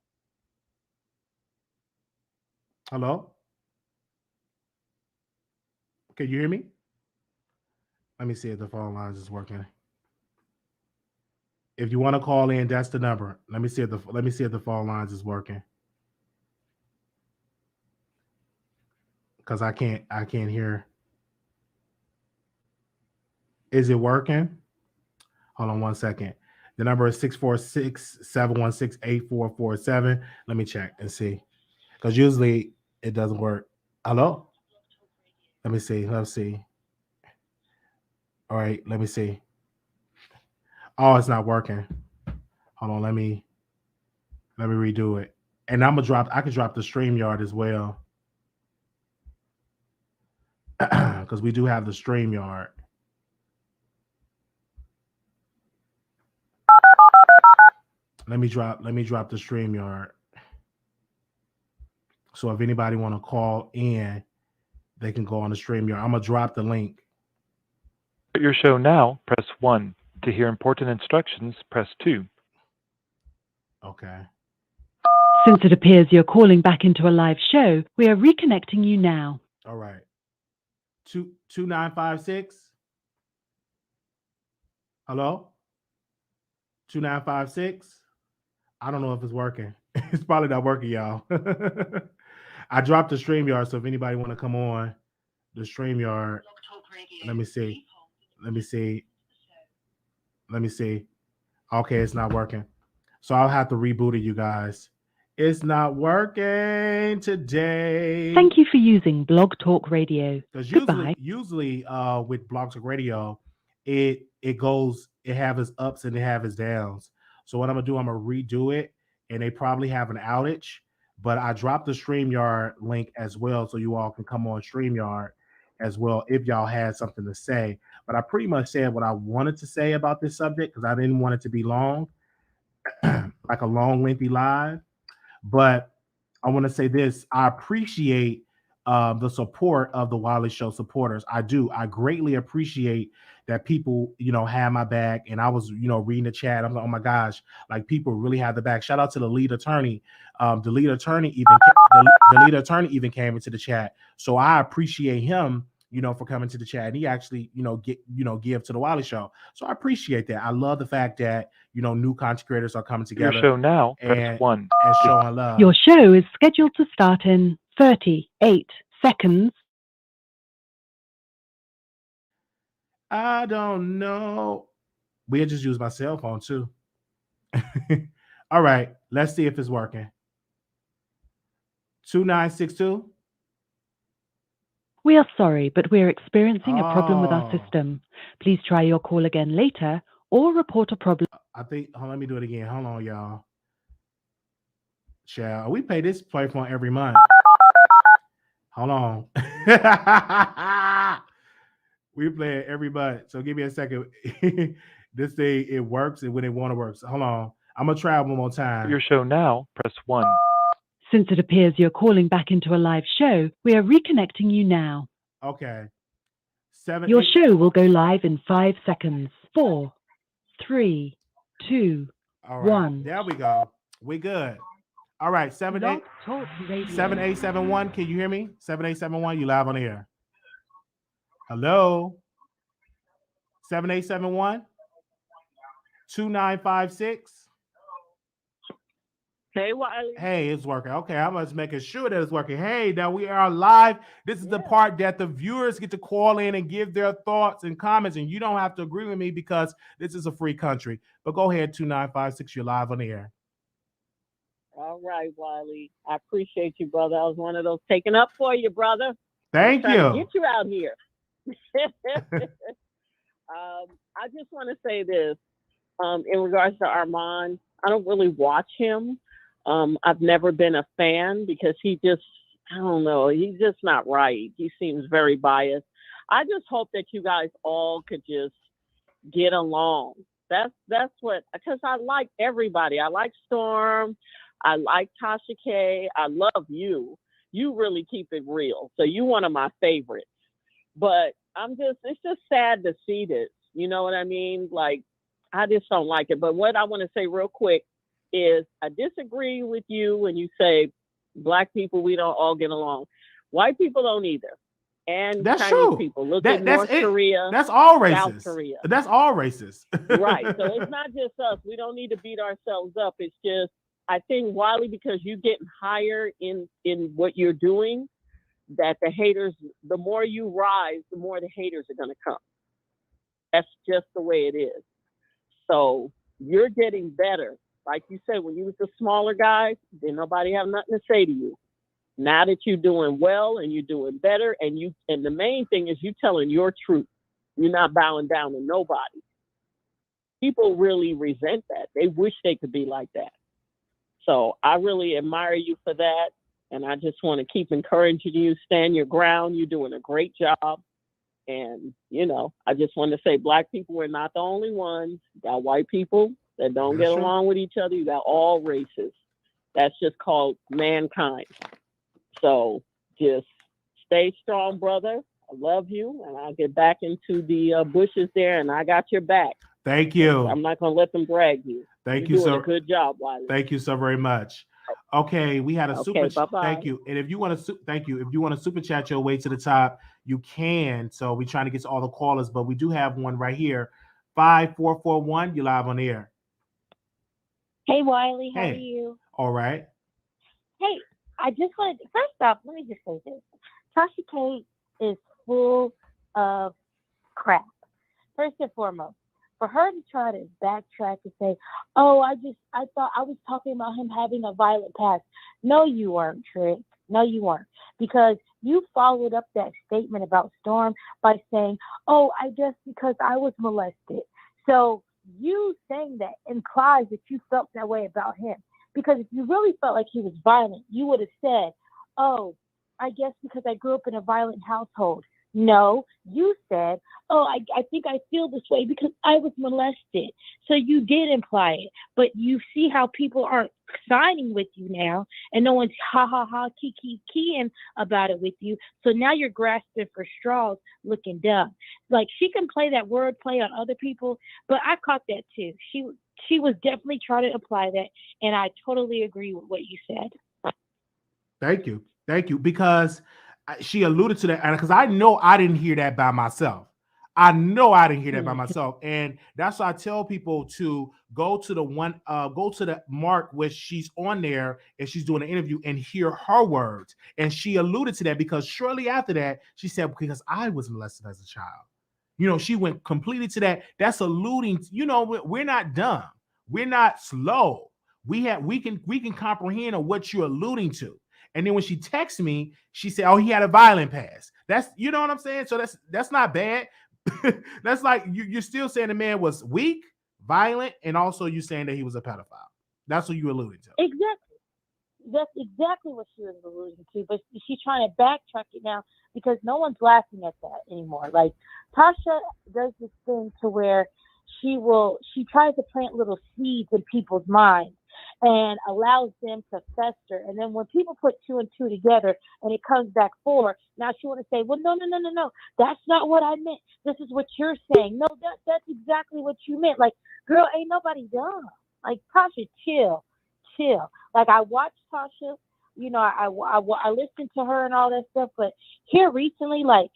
Speaker 1: Hello? Can you hear me? Let me see if the phone lines is working. If you want to call in, that's the number. Let me see if the phone lines is working. Because I can't hear. Is it working? Hold on 1 second. The number is 646-716-8447. Let me check and see. Because usually it doesn't work. Hello? Let me see. Let's see. All right, let me see. Oh, it's not working. Hold on, let me redo it. And I can drop the StreamYard as well. Because we do have the StreamYard. Let me drop the StreamYard. So if anybody want to call in, they can go on the StreamYard. I'm gonna drop the link.
Speaker 2: Your show now, press 1. To hear important instructions, press 2.
Speaker 1: Okay.
Speaker 3: Since it appears you're calling back into a live show, we are reconnecting you now.
Speaker 1: All right. 2956. Hello? 2956. I don't know if it's working. It's probably not working, y'all. I dropped the StreamYard, so if anybody want to come on the StreamYard, let me see. Okay, it's not working. So I'll have to reboot it, you guys. It's not working today.
Speaker 3: Thank you for using Blog Talk Radio.
Speaker 1: Because
Speaker 3: Goodbye.
Speaker 1: usually with Blog Talk Radio, it have its ups and it have its downs. So what I'm gonna do, I'm gonna redo it, and they probably have an outage. But I dropped the StreamYard link as well, so you all can come on StreamYard as well if y'all had something to say. But I pretty much said what I wanted to say about this subject because I didn't want it to be long, like a long, lengthy live. But I want to say this: I appreciate the support of the Wiley Show supporters. I do. I greatly appreciate that people, have my back. And I was, reading the chat. I'm like, oh my gosh, like people really have the back. Shout out to the lead attorney. The lead attorney even came into the chat. So I appreciate him, for coming to the chat. And he actually, give to the Wiley Show. So I appreciate that. I love the fact that, new content creators are coming together.
Speaker 2: Your show now, press 1.
Speaker 1: And showing love.
Speaker 3: Your show is scheduled to start in 38 seconds.
Speaker 1: I don't know. We'll just use my cell phone too. All right, let's see if it's working. 2962.
Speaker 3: We are sorry, but we're experiencing a problem with our system. Please try your call again later or report a problem.
Speaker 1: Let me do it again. Hold on, y'all. We pay this platform every month. Hold on. We play it every month. So give me a second. This thing, it works, and when it want to work. So hold on. I'm gonna try one more
Speaker 2: For
Speaker 1: time.
Speaker 2: your show now, press 1.
Speaker 3: Since it appears you're calling back into a live show, we are reconnecting you now.
Speaker 1: Okay. 7
Speaker 3: Your
Speaker 1: 8.
Speaker 3: show will go live in 5 seconds. 4, 3, 2,
Speaker 1: All right.
Speaker 3: 1.
Speaker 1: There we go. We good. All right. 7 8
Speaker 3: Blog Talk Radio.
Speaker 1: 7871. Can you hear me? 7871. You live on the air. Hello. 7871 2956.
Speaker 4: Hey, Wiley.
Speaker 1: Hey, it's working. Okay, I'm just making sure that it's working. Hey, now we are live. This is the part that the viewers get to call in and give their thoughts and comments, and you don't have to agree with me because this is a free country. But go ahead, 2956. You're live on the air.
Speaker 4: All right, Wiley. I appreciate you, brother. I was one of those taking up for you, brother.
Speaker 1: Thank
Speaker 4: Trying to
Speaker 1: you.
Speaker 4: get you out here. I just want to say this in regards to Armon. I don't really watch him. I've never been a fan because he just, I don't know, he's just not right. He seems very biased. I just hope that you guys all could just get along. That's what, because I like everybody. I like Storm. I like Tasha K. I love you. You really keep it real. So you one of my favorites. But it's just sad to see this. You know what I mean? Like, I just don't like it. But what I want to say real quick is I disagree with you when you say Black people, we don't all get along. White people don't either. And
Speaker 1: That's
Speaker 4: Chinese
Speaker 1: true.
Speaker 4: people. Look
Speaker 1: That's
Speaker 4: at North
Speaker 1: it.
Speaker 4: Korea.
Speaker 1: That's all
Speaker 4: South
Speaker 1: racist.
Speaker 4: Korea.
Speaker 1: That's all racist.
Speaker 4: Right. So it's not just us. We don't need to beat ourselves up. It's just, I think, Wiley, because you're getting higher in what you're doing, that the haters, the more you rise, the more the haters are going to come. That's just the way it is. So you're getting better. Like you said, when you was the smaller guys, didn't nobody have nothing to say to you. Now that you're doing well and you're doing better, and the main thing is you telling your truth. You're not bowing down to nobody. People really resent that. They wish they could be like that. So I really admire you for that. And I just want to keep encouraging you, stand your ground. You're doing a great job. And, I just want to say Black people are not the only ones. You got white people that don't get along with each other. You got all races. That's just called mankind. So just stay strong, brother. I love you. And I'll get back into the bushes there, and I got your back.
Speaker 1: Thank you.
Speaker 4: I'm not going to let them drag you.
Speaker 1: Thank
Speaker 4: You're
Speaker 1: you
Speaker 4: doing
Speaker 1: so
Speaker 4: a good job, Wiley.
Speaker 1: Thank you so very much. Okay, we had a super.
Speaker 4: Bye-bye.
Speaker 1: Thank you. And if you want to, thank you. If you want to super chat your way to the top, you can. So we're trying to get to all the callers, but we do have one right here. 5441. You're live on the air.
Speaker 5: Hey, Wiley, how are you?
Speaker 1: All right.
Speaker 5: Hey, I just wanted to, first off, let me just say this. Tasha K is full of crap. First and foremost, for her to try to backtrack and say, oh, I thought I was talking about him having a violent past. No, you weren't, Trick. No, you weren't. Because you followed up that statement about Storm by saying, oh, I guess because I was molested. So you saying that implies that you felt that way about him. Because if you really felt like he was violent, you would have said, oh, I guess because I grew up in a violent household. No, you said, oh, I think I feel this way because I was molested. So you did imply it. But you see how people aren't signing with you now, and no one's keying about it with you. So now you're grasping for straws, looking dumb. Like, she can play that word play on other people, but I caught that too. She was definitely trying to apply that, and I totally agree with what you said.
Speaker 1: Thank you. Because she alluded to that, and because I know I didn't hear that by myself. And that's why I tell people to go to the mark where she's on there and she's doing an interview and hear her words. And she alluded to that because shortly after that, she said, because I was molested as a child. She went completely to that. That's alluding, we're not dumb. We're not slow. We can comprehend what you're alluding to. And then when she texted me, she said, oh, he had a violent past. That's, you know what I'm saying? So that's not bad. That's like you're still saying the man was weak, violent, and also you saying that he was a pedophile. That's what you alluded to.
Speaker 5: Exactly. That's exactly what she was alluding to. But she's trying to backtrack it now because no one's laughing at that anymore. Like, Tasha does this thing to where she tries to plant little seeds in people's minds and allows them to fester. And then when people put two and two together and it comes back four, now she want to say, well, no. That's not what I meant. This is what you're saying. No, that's exactly what you meant. Like, girl, ain't nobody dumb. Like, Tasha, chill. Like, I watched Tasha, I listened to her and all that stuff, but here recently, like,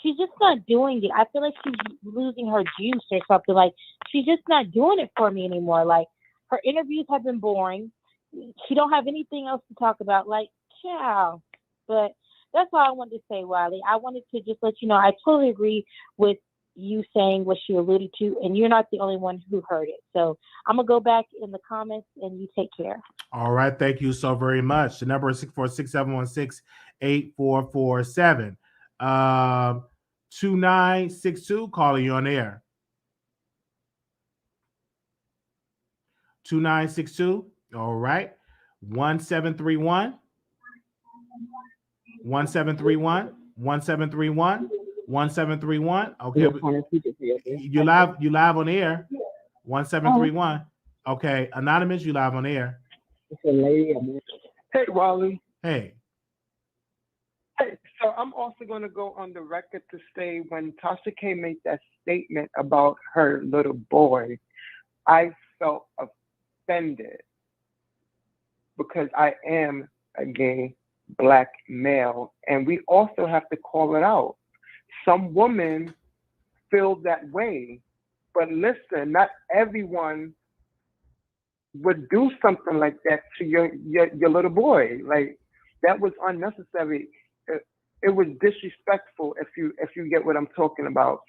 Speaker 5: she's just not doing it. I feel like she's losing her juice or something. Like, she's just not doing it for me anymore. Like, her interviews have been boring. She don't have anything else to talk about. Like, ciao. But that's all I wanted to say, Wiley. I wanted to just let you know I totally agree with you saying what she alluded to, and you're not the only one who heard it. So I'm going to go back in the comments, and you take care.
Speaker 1: All right. Thank you so very much. The number is 646-716-8447. 2962, calling you on air. 2962. All right. 1731. 1731. 1731. 1731. Okay. You live on air. 1731. Okay. Anonymous, you live on air.
Speaker 6: Hey, Wally.
Speaker 1: Hey.
Speaker 6: Hey, so I'm also going to go on the record to say when Tasha K made that statement about her little boy, I felt offended because I am a gay Black male, and we also have to call it out. Some women feel that way, but listen, not everyone would do something like that to your little boy. Like, that was unnecessary. It was disrespectful, if you get what I'm talking about.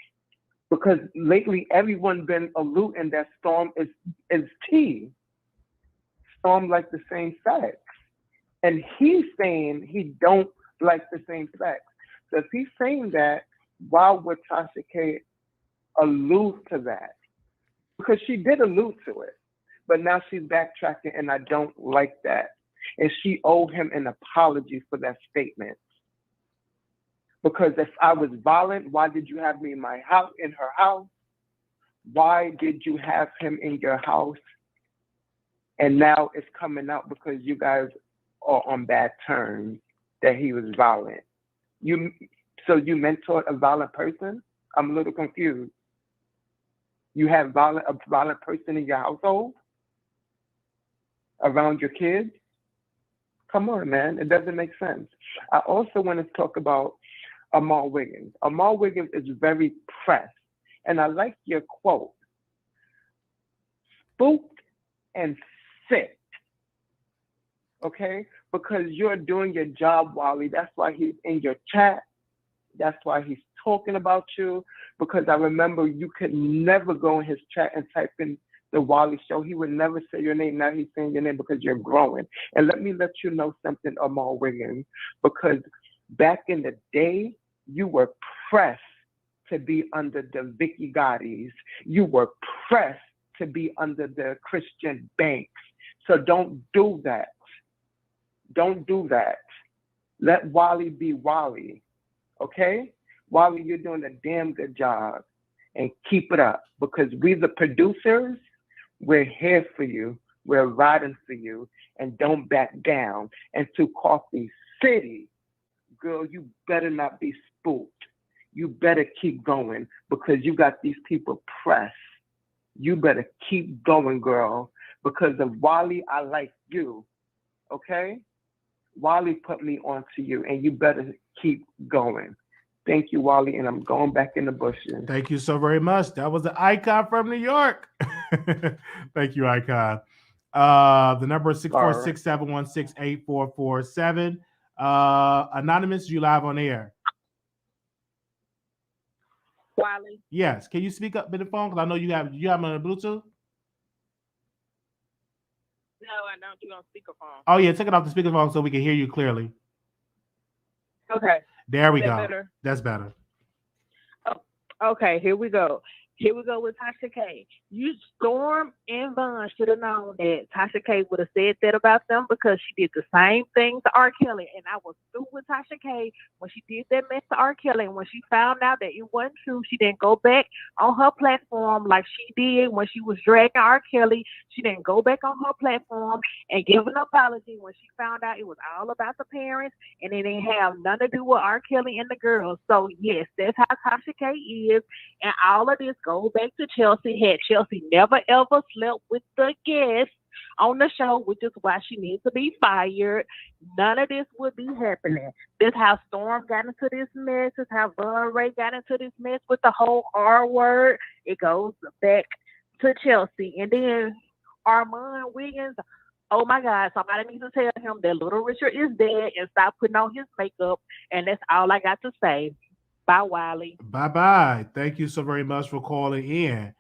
Speaker 6: Because lately everyone been alluding that Storm is T. Storm like the same sex. And he's saying he don't like the same sex. So if he's saying that, why would Tasha K allude to that? Because she did allude to it. But now she's backtracking, and I don't like that. And she owed him an apology for that statement. Because if I was violent, why did you have me in my house, in her house? Why did you have him in your house? And now it's coming out because you guys are on bad terms that he was violent. So you mentored a violent person? I'm a little confused. You have a violent person in your household? Around your kids? Come on, man. It doesn't make sense. I also want to talk about Armon Wiggins. Armon Wiggins is very pressed. And I like your quote. Spooked and sick. Okay? Because you're doing your job, Wally. That's why he's in your chat. That's why he's talking about you. Because I remember you could never go in his chat and type in the Wiley Show. He would never say your name. Now he's saying your name because you're growing. And let me let you know something, Armon Wiggins. Because back in the day, you were pressed to be under the Vicky Gottis. You were pressed to be under the Christian Banks. So don't do that. Don't do that. Let Wally be Wally. Okay? Wally, you're doing a damn good job. And keep it up. Because we, the producers, we're here for you. We're riding for you. And don't back down. And to Coffee City, girl, you better not be spooked. You better keep going because you got these people pressed. You better keep going, girl. Because of Wally, I like you. Okay? Wally put me onto you, and you better keep going. Thank you, Wally, and I'm going back in the bushes.
Speaker 1: Thank you so very much. That was the icon from New York. Thank you, icon. The number is 646-716-8447. Anonymous, you live on air.
Speaker 4: Wiley.
Speaker 1: Yes. Can you speak up in the phone? Because I know you have them on the Bluetooth.
Speaker 4: No, I don't. You're on speakerphone.
Speaker 1: Oh yeah, take it off the speakerphone so we can hear you clearly.
Speaker 4: Okay.
Speaker 1: There we
Speaker 4: Is that
Speaker 1: go.
Speaker 4: better?
Speaker 1: That's better.
Speaker 4: Oh, okay, here we go.
Speaker 7: Here we go with Tasha K. You, Storm and Von should have known that Tasha K would have said that about them because she did the same thing to R. Kelly. And I was through with Tasha K when she did that mess to R. Kelly. And when she found out that it wasn't true, she didn't go back on her platform like she did when she was dragging R. Kelly. She didn't go back on her platform and give an apology when she found out it was all about the parents and it didn't have nothing to do with R. Kelly and the girls. So, yes, that's how Tasha K is. And all of this goes back to Chelsea. Had Chelsea never ever slept with the guest on the show, which is why she needs to be fired, none of this would be happening. This how Storm got into this mess. This how Von Ray got into this mess with the whole R word. It goes back to Chelsea. And then Armon Wiggins, oh my God, somebody needs to tell him that Little Richard is dead and stop putting on his makeup. And that's all I got to say. Bye, Wiley.
Speaker 1: Bye-bye. Thank you so very much for calling in.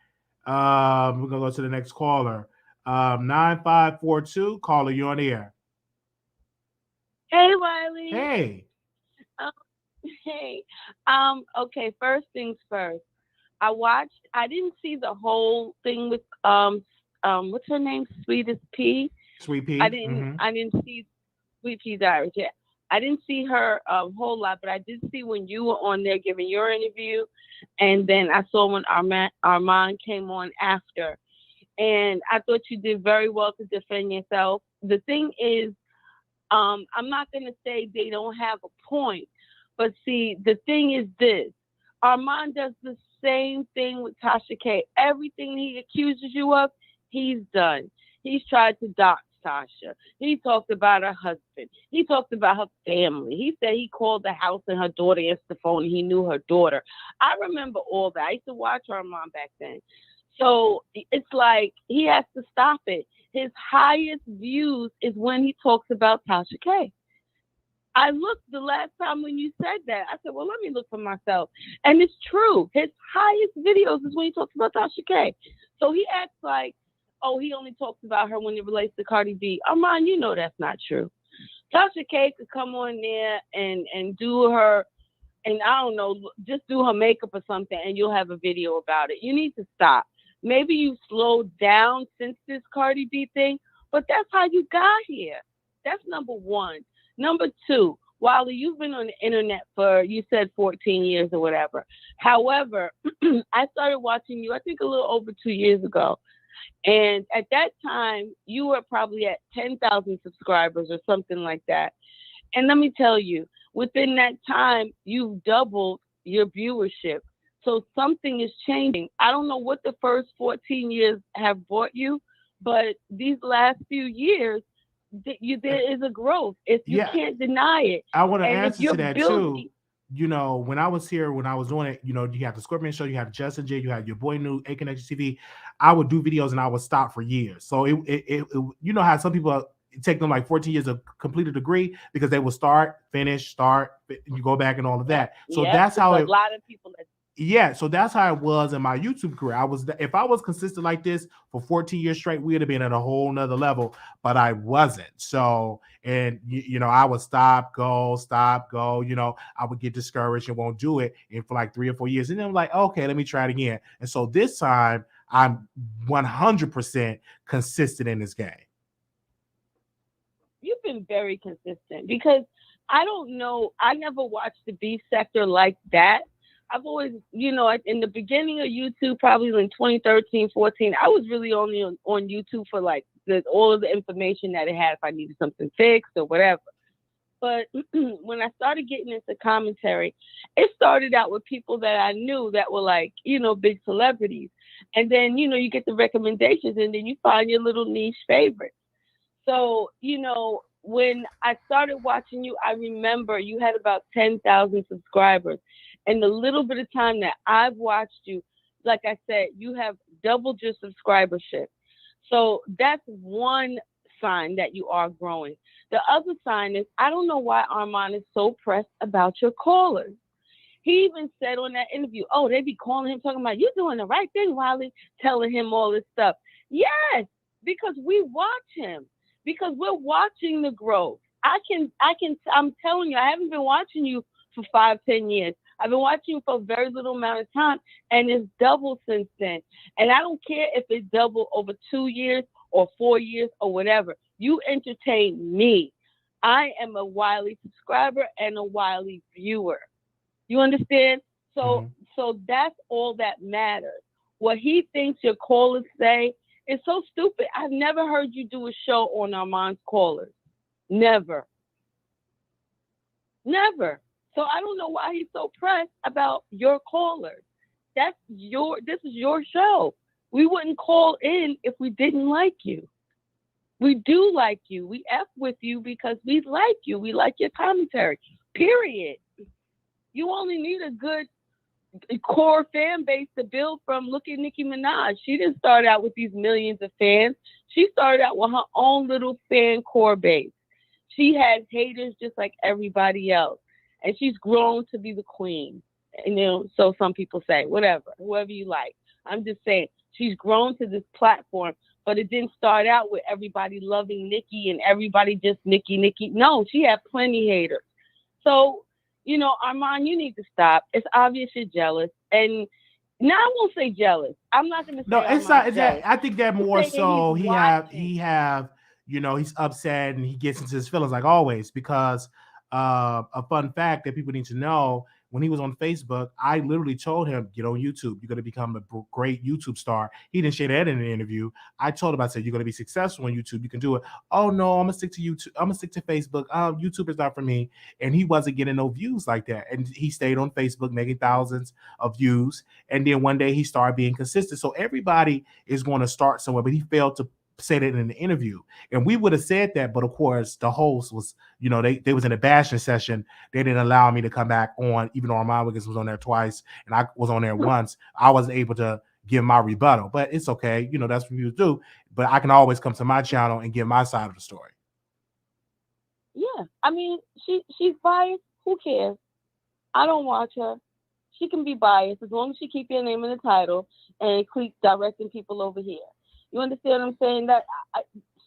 Speaker 1: We're going to go to the next caller. 9542, caller, you on the air.
Speaker 8: Hey, Wiley.
Speaker 1: Hey.
Speaker 8: Hey. Okay, first things first. I didn't see the whole thing with what's her name? Sweetest Pea.
Speaker 1: Sweet Pea.
Speaker 8: I didn't see Sweet Pea Diaries yet. I didn't see her a whole lot, but I did see when you were on there giving your interview, and then I saw when Armon came on after, and I thought you did very well to defend yourself. The thing is, I'm not going to say they don't have a point, but see, the thing is this: Armon does the same thing with Tasha K. Everything he accuses you of, he's done. He's tried to dox Tasha. He talked about her husband. He talked about her family. He said he called the house and her daughter answered the phone and he knew her daughter. I remember all that. I used to watch Armon back then. So it's like he has to stop it. His highest views is when he talks about Tasha K. I looked the last time when you said that. I said, well, let me look for myself. And it's true. His highest videos is when he talks about Tasha K. So he acts like, oh, he only talks about her when it relates to Cardi B. Armon, you know that's not true. Tasha K could come on there and do her, and I don't know, just do her makeup or something, and you'll have a video about it. You need to stop. Maybe you slowed down since this Cardi B thing, but that's how you got here. That's number one. Number two, Wiley, you've been on the internet for, you said 14 years or whatever. However, I started watching you, I think a little over 2 years ago. And at that time, you were probably at 10,000 subscribers or something like that. And let me tell you, within that time, you've doubled your viewership. So something is changing. I don't know what the first 14 years have brought you, but these last few years, there is a growth. You can't deny it.
Speaker 1: I want to answer to that
Speaker 8: building,
Speaker 1: too. You know, when I was here, when I was doing it, you know, you had the Scorpion Show, you had Justin J, you had your boy New, A Connection TV. I would do videos and I would stop for years. So it you know how some people take them like 14 years to complete a degree because they will start, finish, you go back and all of that. So that's how
Speaker 8: a lot of people.
Speaker 1: So that's how it was in my YouTube career. If I was consistent like this for 14 years straight, we would have been at a whole nother level, but I wasn't. So, and you know, I would stop, go, you know, I would get discouraged and won't do it. And for like 3 or 4 years, and then I'm like, okay, let me try it again. And so this time I'm 100% consistent in this game.
Speaker 8: You've been very consistent because I don't know, I never watched the beef sector like that. I've always, you know, in the beginning of YouTube, probably in 2013, 14, I was really only on YouTube for like all of the information that it had if I needed something fixed or whatever. But when I started getting into commentary, it started out with people that I knew that were like, you know, big celebrities. And then, you know, you get the recommendations and then you find your little niche favorites. So, you know, when I started watching you, I remember you had about 10,000 subscribers. And the little bit of time that I've watched you, like I said, you have doubled your subscribership. So that's one sign that you are growing. The other sign is, I don't know why Armon is so pressed about your callers. He even said on that interview, oh, they be calling him, talking about, you're doing the right thing, Wiley, telling him all this stuff. Yes, because we watch him, because we're watching the growth. I'm telling you, I haven't been watching you for 5-10 years. I've been watching you for a very little amount of time, and it's doubled since then. And I don't care if it's doubled over 2 years or 4 years or whatever. You entertain me. I am a Wiley subscriber and a Wiley viewer. You understand? So that's all that matters. What he thinks your callers say is so stupid. I've never heard you do a show on Armon's callers. Never. Never. So I don't know why he's so pressed about your callers. This is your show. We wouldn't call in if we didn't like you. We do like you. We F with you because we like you. We like your commentary. Period. You only need a good core fan base to build from. Look at Nicki Minaj. She didn't start out with these millions of fans. She started out with her own little fan core base. She had haters just like everybody else. And she's grown to be the queen. And, you know, so some people say, whatever, whoever you like. I'm just saying, she's grown to this platform, but it didn't start out with everybody loving Nicki and everybody just Nicki. No, she had plenty haters. So, you know, Armon, you need to stop. It's obvious you're jealous. And now I won't say jealous. I'm not going to say
Speaker 1: no. It's not. It's that, I think that more so he have. You know, he's upset and he gets into his feelings like always because a fun fact that people need to know, when he was on Facebook, I literally told him, get on YouTube. You're going to become a great YouTube star. He didn't share that in the interview. I told him, I said, you're going to be successful on YouTube. You can do it. Oh, no, I'm going to stick to YouTube. I'm going to stick to Facebook. YouTube is not for me. And he wasn't getting no views like that. And he stayed on Facebook, making thousands of views. And then one day he started being consistent. So everybody is going to start somewhere, but he failed to say that in the interview. And we would have said that, but of course the host was, you know, they was in a bashing session. They didn't allow me to come back on, even though Armon Wiggins was on there twice and I was on there once. I wasn't able to give my rebuttal, but it's okay. You know, that's what you do. But I can always come to my channel and give my side of the story.
Speaker 8: Yeah. I mean, she's biased. Who cares? I don't watch her. She can be biased as long as she keep your name in the title and keep directing people over here. You understand what I'm saying? That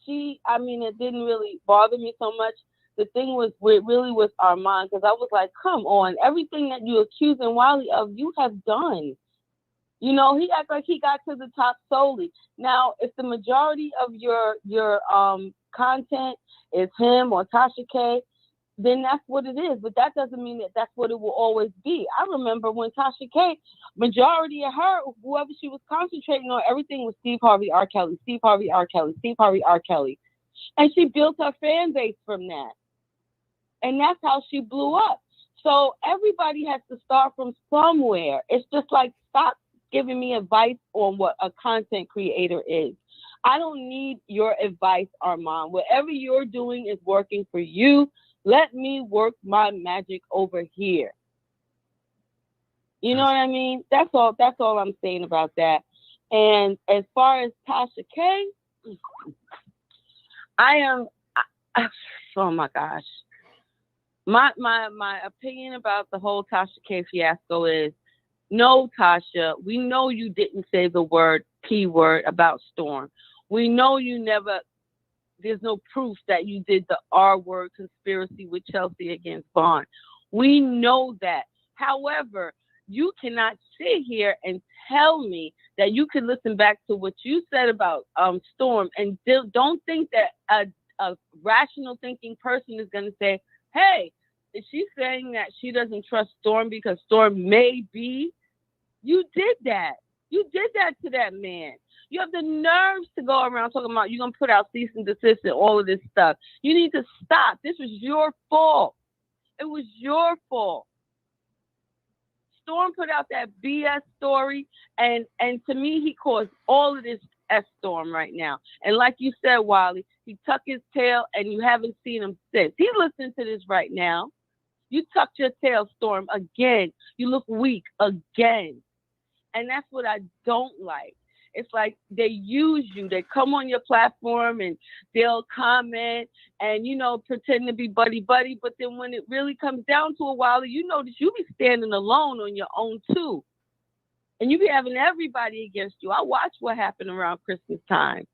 Speaker 8: it didn't really bother me so much. The thing was, it really was Armon, because I was like, come on, everything that you accusing Wiley of, you have done. You know, he acted like he got to the top solely. Now, if the majority of your content is him or Tasha K, then that's what it is. But that doesn't mean that that's what it will always be. I remember when Tasha K, majority of her, whoever she was concentrating on, everything was Steve Harvey, R. Kelly, Steve Harvey, R. Kelly, Steve Harvey, R. Kelly. And she built her fan base from that. And that's how she blew up. So everybody has to start from somewhere. It's just like, stop giving me advice on what a content creator is. I don't need your advice, Armon. Whatever you're doing is working for you. Let me work my magic over here. You know what I mean? That's all I'm saying about that. And as far as Tasha K, oh my gosh. My opinion about the whole Tasha K fiasco is, no, Tasha, we know you didn't say the P word about Storm. We know you never, there's no proof that you did the R word conspiracy with Chelsea against Bond. We know that. However, you cannot sit here and tell me that you can listen back to what you said about Storm and don't think that a rational thinking person is going to say, hey, is she saying that she doesn't trust Storm because Storm may be? You did that. You did that to that man. You have the nerves to go around talking about you're going to put out cease and desist and all of this stuff. You need to stop. This was your fault. It was your fault. Storm put out that BS story, and to me, he caused all of this S-Storm right now. And like you said, Wiley, he tucked his tail, and you haven't seen him since. He's listening to this right now. You tucked your tail, Storm, again. You look weak again. And that's what I don't like. It's like they use you. They come on your platform and they'll comment and, you know, pretend to be buddy-buddy. But then when it really comes down to it, Wiley, you notice you be standing alone on your own, too. And you be having everybody against you. I watched what happened around Christmas time.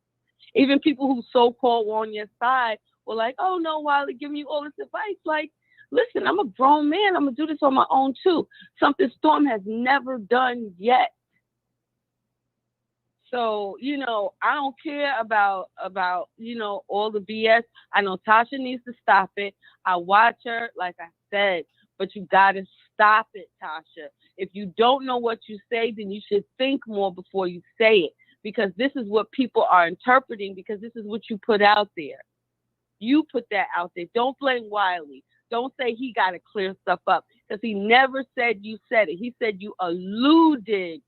Speaker 8: Even people who so-called were on your side were like, oh, no, Wiley, giving you all this advice. Like, Listen, I'm a grown man. I'm going to do this on my own too. Something Storm has never done yet. So, I don't care about, all the BS. I know Tasha needs to stop it. I watch her, like I said, but you got to stop it, Tasha. If you don't know what you say, then you should think more before you say it, because this is what people are interpreting, because this is what you put out there. You put that out there. Don't blame Wiley. Don't say he got to clear stuff up, because he never said you said it. He said you alluded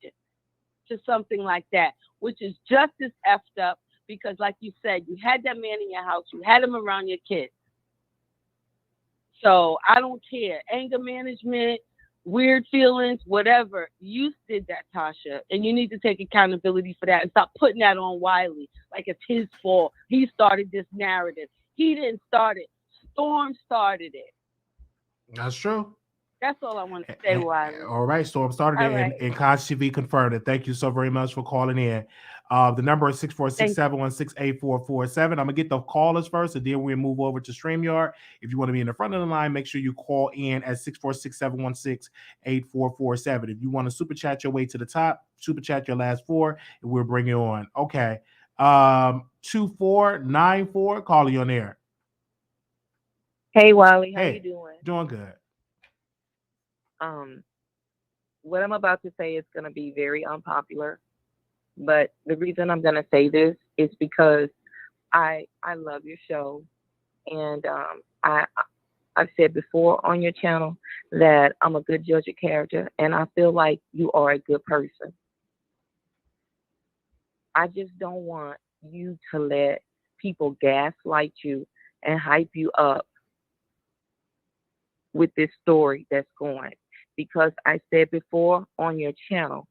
Speaker 8: to something like that, which is just as effed up, because like you said, you had that man in your house, you had him around your kids. So I don't care. Anger management, weird feelings, whatever. You did that, Tasha, and you need to take accountability for that and stop putting that on Wiley like it's his fault. He started this narrative. He didn't start it. Storm started it.
Speaker 1: That's true.
Speaker 8: That's all I want to say, Wiley.
Speaker 1: All right, Storm started it, and Conch TV confirmed it. Thank you so very much for calling in. The number is 646-716-8447. I'm going to get the callers first, and then we'll move over to StreamYard. If you want to be in the front of the line, make sure you call in at 646-716-8447. If you want to super chat your way to the top, super chat your last four, and we'll bring you on. Okay. 2494, calling you on air.
Speaker 9: Hey, Wiley, how you doing?
Speaker 1: Doing good.
Speaker 9: What I'm about to say is going to be very unpopular, but the reason I'm going to say this is because I love your show, and I've said before on your channel that I'm a good judge of character, and I feel like you are a good person. I just don't want you to let people gaslight you and hype you up with this story that's going. Because I said before on your channel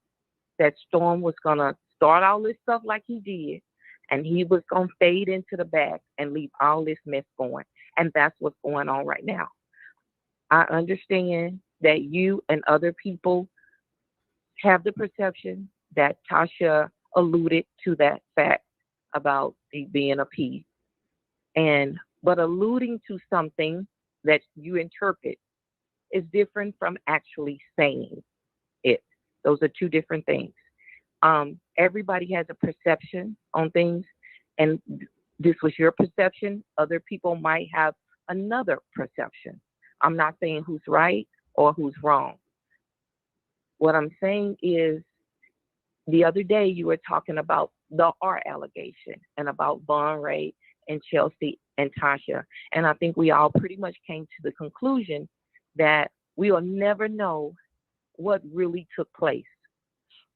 Speaker 9: that Storm was going to start all this stuff like he did, and he was going to fade into the back and leave all this mess going. And that's what's going on right now. I understand that you and other people have the perception that Tasha alluded to that fact about the being a P. But alluding to something that you interpret is different from actually saying it. Those are two different things. Everybody has a perception on things, and this was your perception. Other people might have another perception. I'm not saying who's right or who's wrong. What I'm saying is, the other day you were talking about the R allegation and about Monroe and Chelsea and Tasha, and I think we all pretty much came to the conclusion that we will never know what really took place.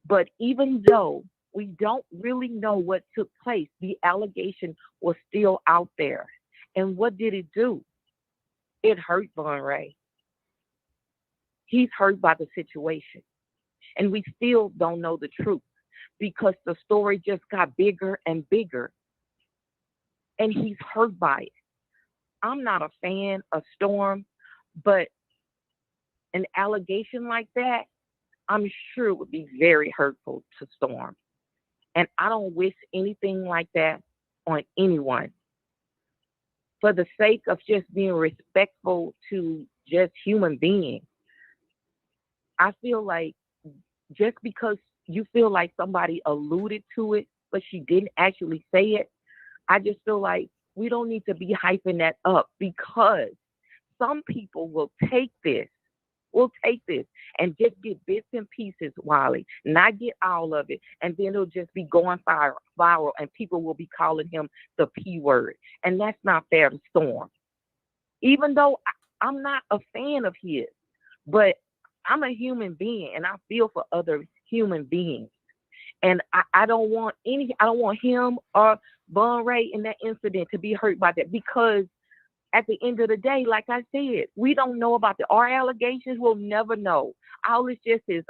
Speaker 9: But even though we don't really know what took place, the allegation was still out there. And what did it do? It hurt Monroe. He's hurt by the situation. And we still don't know the truth because the story just got bigger and bigger. And he's hurt by it. I'm not a fan of Storm, but an allegation like that, I'm sure it would be very hurtful to Storm. And I don't wish anything like that on anyone. For the sake of just being respectful to just human beings, I feel like just because you feel like somebody alluded to it, but she didn't actually say it, I just feel like we don't need to be hyping that up, because some people will take this and just get bits and pieces, Wiley, not get all of it, and then it'll just be going viral, and people will be calling him the P word, and that's not fair to Storm. Even though I'm not a fan of his, but I'm a human being, and I feel for other human beings, and I don't want him or Monroe in that incident to be hurt by that, because at the end of the day, like I said, we don't know about the R allegations. We'll never know. All this just is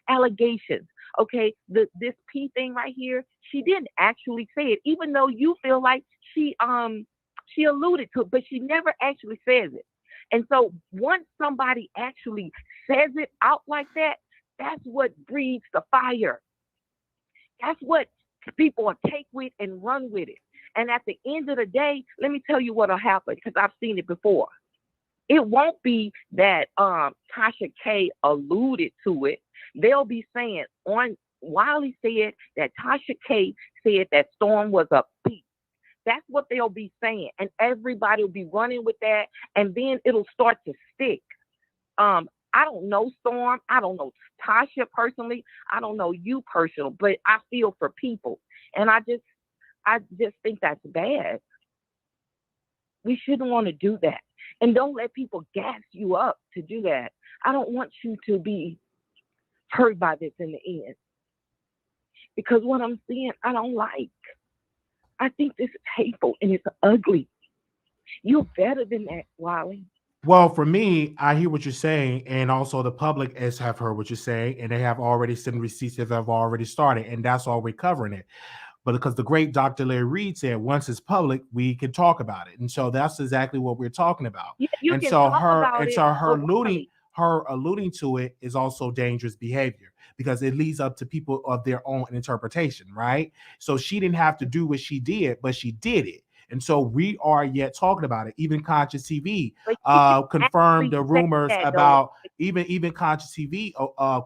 Speaker 9: allegations. Okay, this P thing right here, she didn't actually say it, even though you feel like she alluded to it, but she never actually says it. And so once somebody actually says it out like that, that's what breeds the fire. That's what people will take with and run with it. And at the end of the day, let me tell you what'll happen, because I've seen it before. It won't be that Tasha K alluded to it. They'll be saying on Wiley said that Tasha K said that Storm was a beast. That's what they'll be saying, and everybody will be running with that, and then it'll start to stick. I don't know Storm. I don't know Tasha personally. I don't know you personally, but I feel for people, and I just think that's bad. We shouldn't want to do that, and don't let people gas you up to do that. I don't want you to be hurt by this in the end, because what I'm seeing, I don't like. I think this is hateful and it's ugly. You're better than that, Wiley.
Speaker 1: Well, for me, I hear what you're saying, and also the public has have heard what you're saying, and they have already sent receipts that have already started, and that's all we're covering it. But because the great Dr. Larry Reed said, once it's public, we can talk about it, and so that's exactly what we're talking about.
Speaker 9: Yeah, you
Speaker 1: And
Speaker 9: can
Speaker 1: so
Speaker 9: talk about it,
Speaker 1: her alluding to it is also dangerous behavior because it leads up to people of their own interpretation, right? So she didn't have to do what she did, but she did it. And so we are yet talking about it. Even Conscious TV confirmed the rumors about even Conscious TV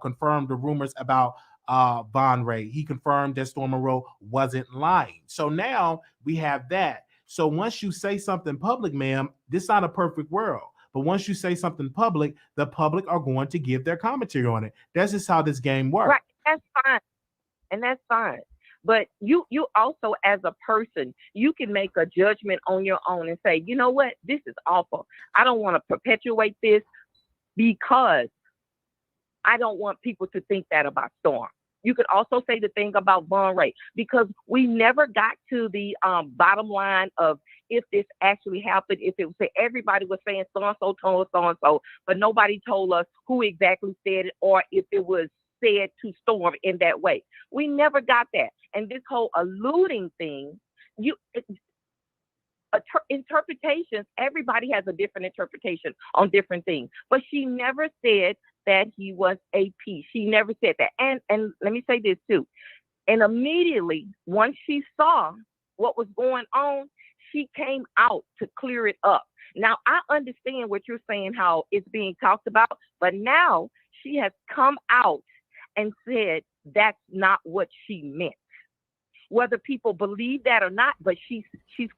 Speaker 1: confirmed the rumors about Von Ray. He confirmed that Storm Monroe wasn't lying. So now we have that. So once you say something public, ma'am, this is not a perfect world. But once you say something public, the public are going to give their commentary on it. That's just how this game works.
Speaker 9: Right. That's fine. And that's fine. But you also, as a person, you can make a judgment on your own and say, you know what, this is awful. I don't want to perpetuate this because I don't want people to think that about Storm. You could also say the thing about Von Ray, because we never got to the bottom line of if this actually happened. If it was everybody was saying so-and-so told so-and-so, but nobody told us who exactly said it or if it was said to Storm in that way. We never got that. And this whole alluding thing, interpretations, everybody has a different interpretation on different things. But she never said that he was a piece. She never said that. And let me say this too. And immediately, once she saw what was going on, she came out to clear it up. Now, I understand what you're saying, how it's being talked about, but now she has come out and said that's not what she meant. Whether people believe that or not, but she's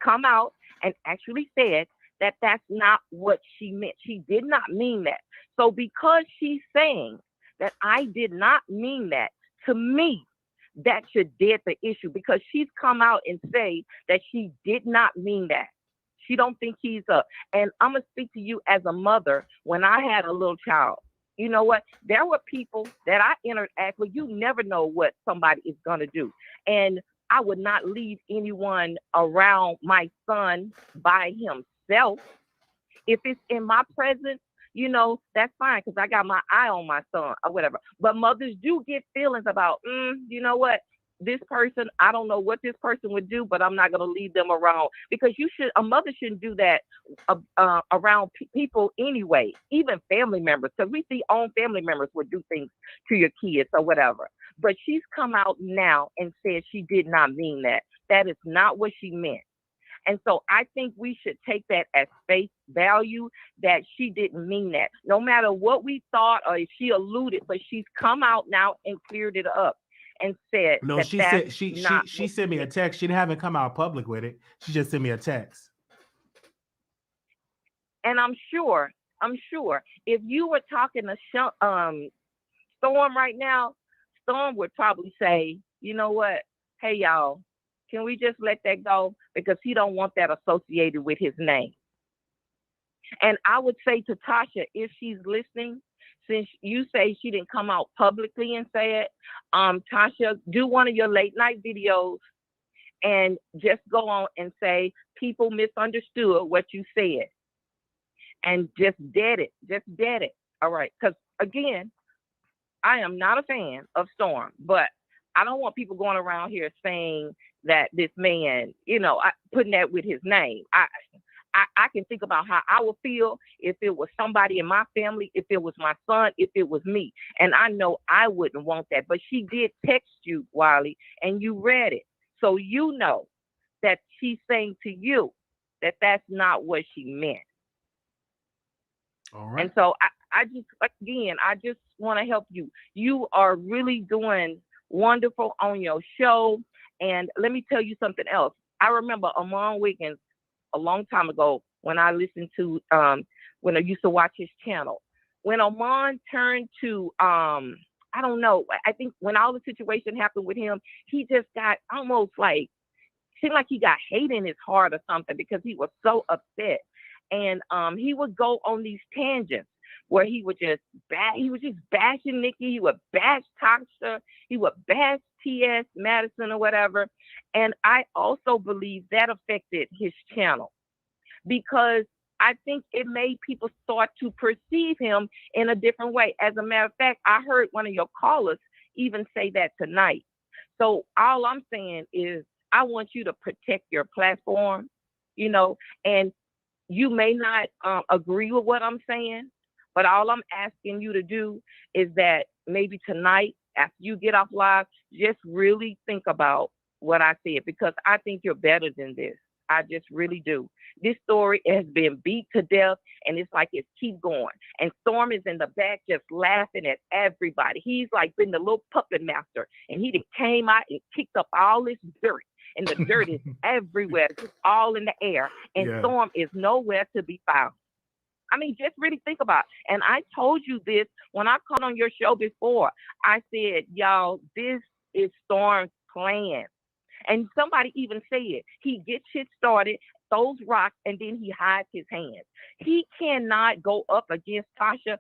Speaker 9: come out and actually said that that's not what she meant. She did not mean that. So because she's saying that I did not mean that, to me, that should dead the issue, because she's come out and say that she did not mean that. She don't think he's a, and I'm going to speak to you as a mother. When I had a little child, you know what? There were people that I interact with. You never know what somebody is going to do. And I would not leave anyone around my son by himself. If it's in my presence, you know, that's fine, because I got my eye on my son or whatever. But mothers do get feelings about, you know what? This person, I don't know what this person would do, but I'm not going to leave them around, because a mother shouldn't do that around people anyway, even family members, because we see own family members would do things to your kids or whatever. But she's come out now and said she did not mean that. That is not what she meant. And so I think we should take that as face value, that she didn't mean that. No matter what we thought or if she alluded, but she's come out now and cleared it up and said
Speaker 1: no,
Speaker 9: that
Speaker 1: she said she sent me a text. She haven't come out public with it. She just sent me a text.
Speaker 9: And I'm sure if you were talking to Storm right now, Storm would probably say, you know what? Hey, y'all, can we just let that go? Because he don't want that associated with his name. And I would say to Tasha, if she's listening, since you say she didn't come out publicly and say it, Tasha, do one of your late night videos and just go on and say, people misunderstood what you said. And just dead it. All right. Because again, I am not a fan of Storm, but I don't want people going around here saying that this man, you know, putting that with his name. I can think about how I would feel if it was somebody in my family, if it was my son, if it was me. And I know I wouldn't want that. But she did text you, Wiley, and you read it. So you know that she's saying to you that that's not what she meant.
Speaker 1: All right.
Speaker 9: And so I just, again, I just want to help you. You are really doing wonderful on your show. And let me tell you something else. I remember Armon Wiggins a long time ago when I listened to, when I used to watch his channel. When Armon turned to, I don't know, I think when all the situation happened with him, he just got almost like, seemed like he got hate in his heart or something because he was so upset. And he would go on these tangents where he was just bashing Nikki, he would bash Tasha, he would bash T.S. Madison or whatever. And I also believe that affected his channel because I think it made people start to perceive him in a different way. As a matter of fact, I heard one of your callers even say that tonight. So all I'm saying is I want you to protect your platform, and you may not agree with what I'm saying, but all I'm asking you to do is that maybe tonight, after you get off live, just really think about what I said, because I think you're better than this. I just really do. This story has been beat to death, and it's like it keep going. And Storm is in the back just laughing at everybody. He's like been the little puppet master, and he came out and kicked up all this dirt. And the dirt is everywhere, just all in the air. And Storm is nowhere to be found. I mean, just really think about it. And I told you this when I called on your show before. I said, y'all, this is Storm's plan. And somebody even said he gets shit started, throws rocks, and then he hides his hands. He cannot go up against Tasha.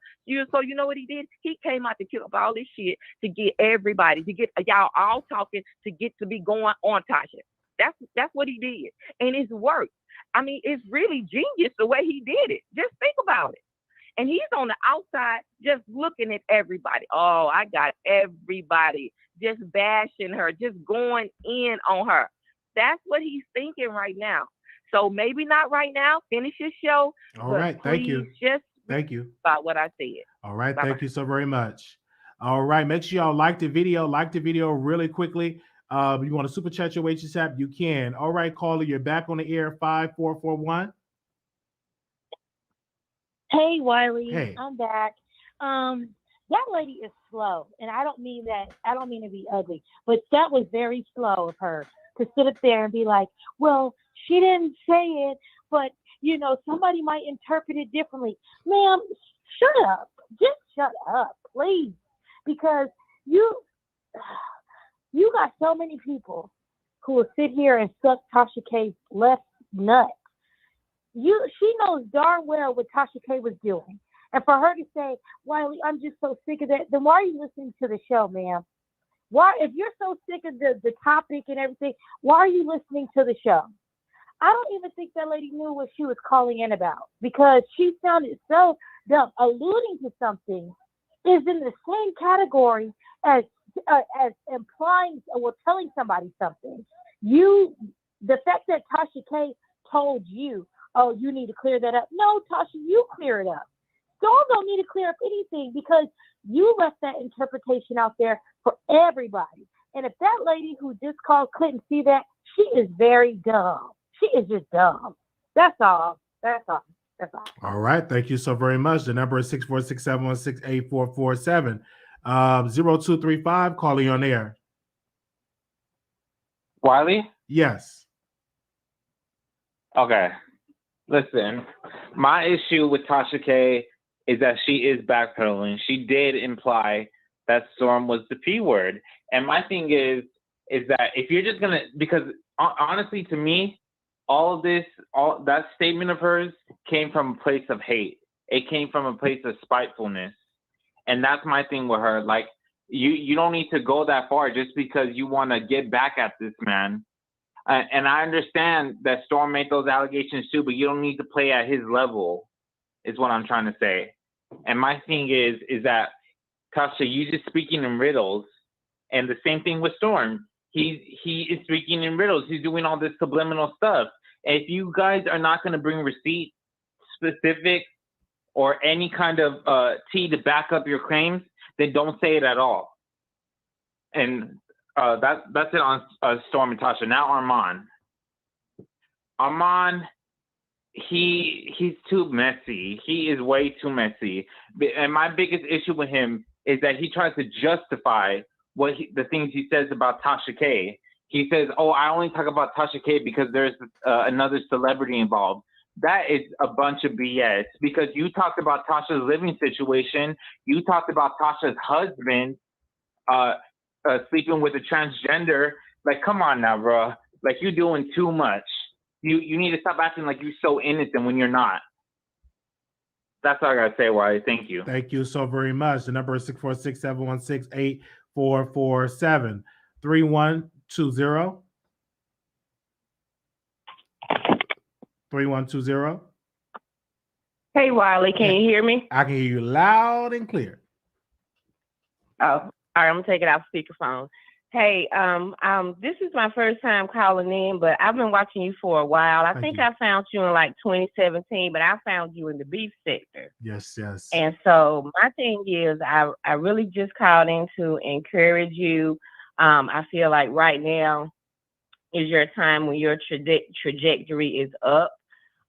Speaker 9: So you know what he did? He came out to kill up all this shit to get everybody, to get y'all all talking, to get to be going on Tasha. That's what he did. And it's worked. I mean, it's really genius the way he did it. Just think about it. And he's on the outside just looking at everybody. Oh, I got everybody just bashing her, just going in on her. That's what he's thinking right now. So maybe not right now. Finish your show.
Speaker 1: All right. Thank you.
Speaker 9: Thank you. About what I said.
Speaker 1: All right.
Speaker 9: Bye-bye.
Speaker 1: Thank you so very much. All right. Make sure y'all like the video. Like the video really quickly. If you want to super chat your HSAP, you can. All right, caller, you're back on the air. 5441.
Speaker 5: Hey, Wiley.
Speaker 1: Hey.
Speaker 5: I'm back. That lady is slow, and I don't mean to be ugly, but that was very slow of her to sit up there and be like, well, she didn't say it, but somebody might interpret it differently. Ma'am, shut up. Just shut up, please, because you got so many people who will sit here and suck Tasha K's left nut. She knows darn well what Tasha K was doing. And for her to say, Wiley, I'm just so sick of that, then why are you listening to the show, ma'am? Why, if you're so sick of the topic and everything, why are you listening to the show? I don't even think that lady knew what she was calling in about, because she sounded so dumb. Alluding to something is in the same category as implying or telling somebody something. The fact that Tasha K told you, oh, you need to clear that up. No, Tasha, you clear it up. Storm don't need to clear up anything, because you left that interpretation out there for everybody. And if that lady who just called couldn't see that, she is very dumb. She is just dumb. That's all.
Speaker 1: All right. Thank you so very much. The number is 646-716-8447. 0235, calling on air.
Speaker 10: Wiley?
Speaker 1: Yes.
Speaker 10: Okay. Listen, my issue with Tasha K is that she is backpedaling. She did imply that Storm was the P word. And my thing is that if you're just going to, because honestly, to me, that statement of hers came from a place of hate. It came from a place of spitefulness. And that's my thing with her. Like, you don't need to go that far just because you want to get back at this man. And I understand that Storm made those allegations too, but you don't need to play at his level, is what I'm trying to say. And my thing is that, Tasha, you just speaking in riddles, and the same thing with Storm. He is speaking in riddles. He's doing all this subliminal stuff. And if you guys are not going to bring receipts, specific, or any kind of tea to back up your claims, then don't say it at all. And that's it on Storm and Tasha. Now Armon. Armon, he's too messy. He is way too messy. And my biggest issue with him is that he tries to justify the things he says about Tasha K. He says, "Oh, I only talk about Tasha K because there's another celebrity involved." That is a bunch of BS, because you talked about Tasha's living situation. You talked about Tasha's husband sleeping with a transgender. Like, come on now, bro. Like, you're doing too much. You need to stop acting like you're so innocent when you're not. That's all I gotta say, Wiley. Thank you.
Speaker 1: Thank you so very much. The number is 646-716-8447. 3120. 3120.
Speaker 11: Hey, Wiley, can you hear me?
Speaker 1: I can hear you loud and clear.
Speaker 11: Oh, all right, I'm gonna take it off speakerphone. Hey, this is my first time calling in, but I've been watching you for a while. I think I found you in like 2017, but I found you in the beef sector.
Speaker 1: Yes.
Speaker 11: And so my thing is, I really just called in to encourage you. I feel like right now is your time when your trajectory is up.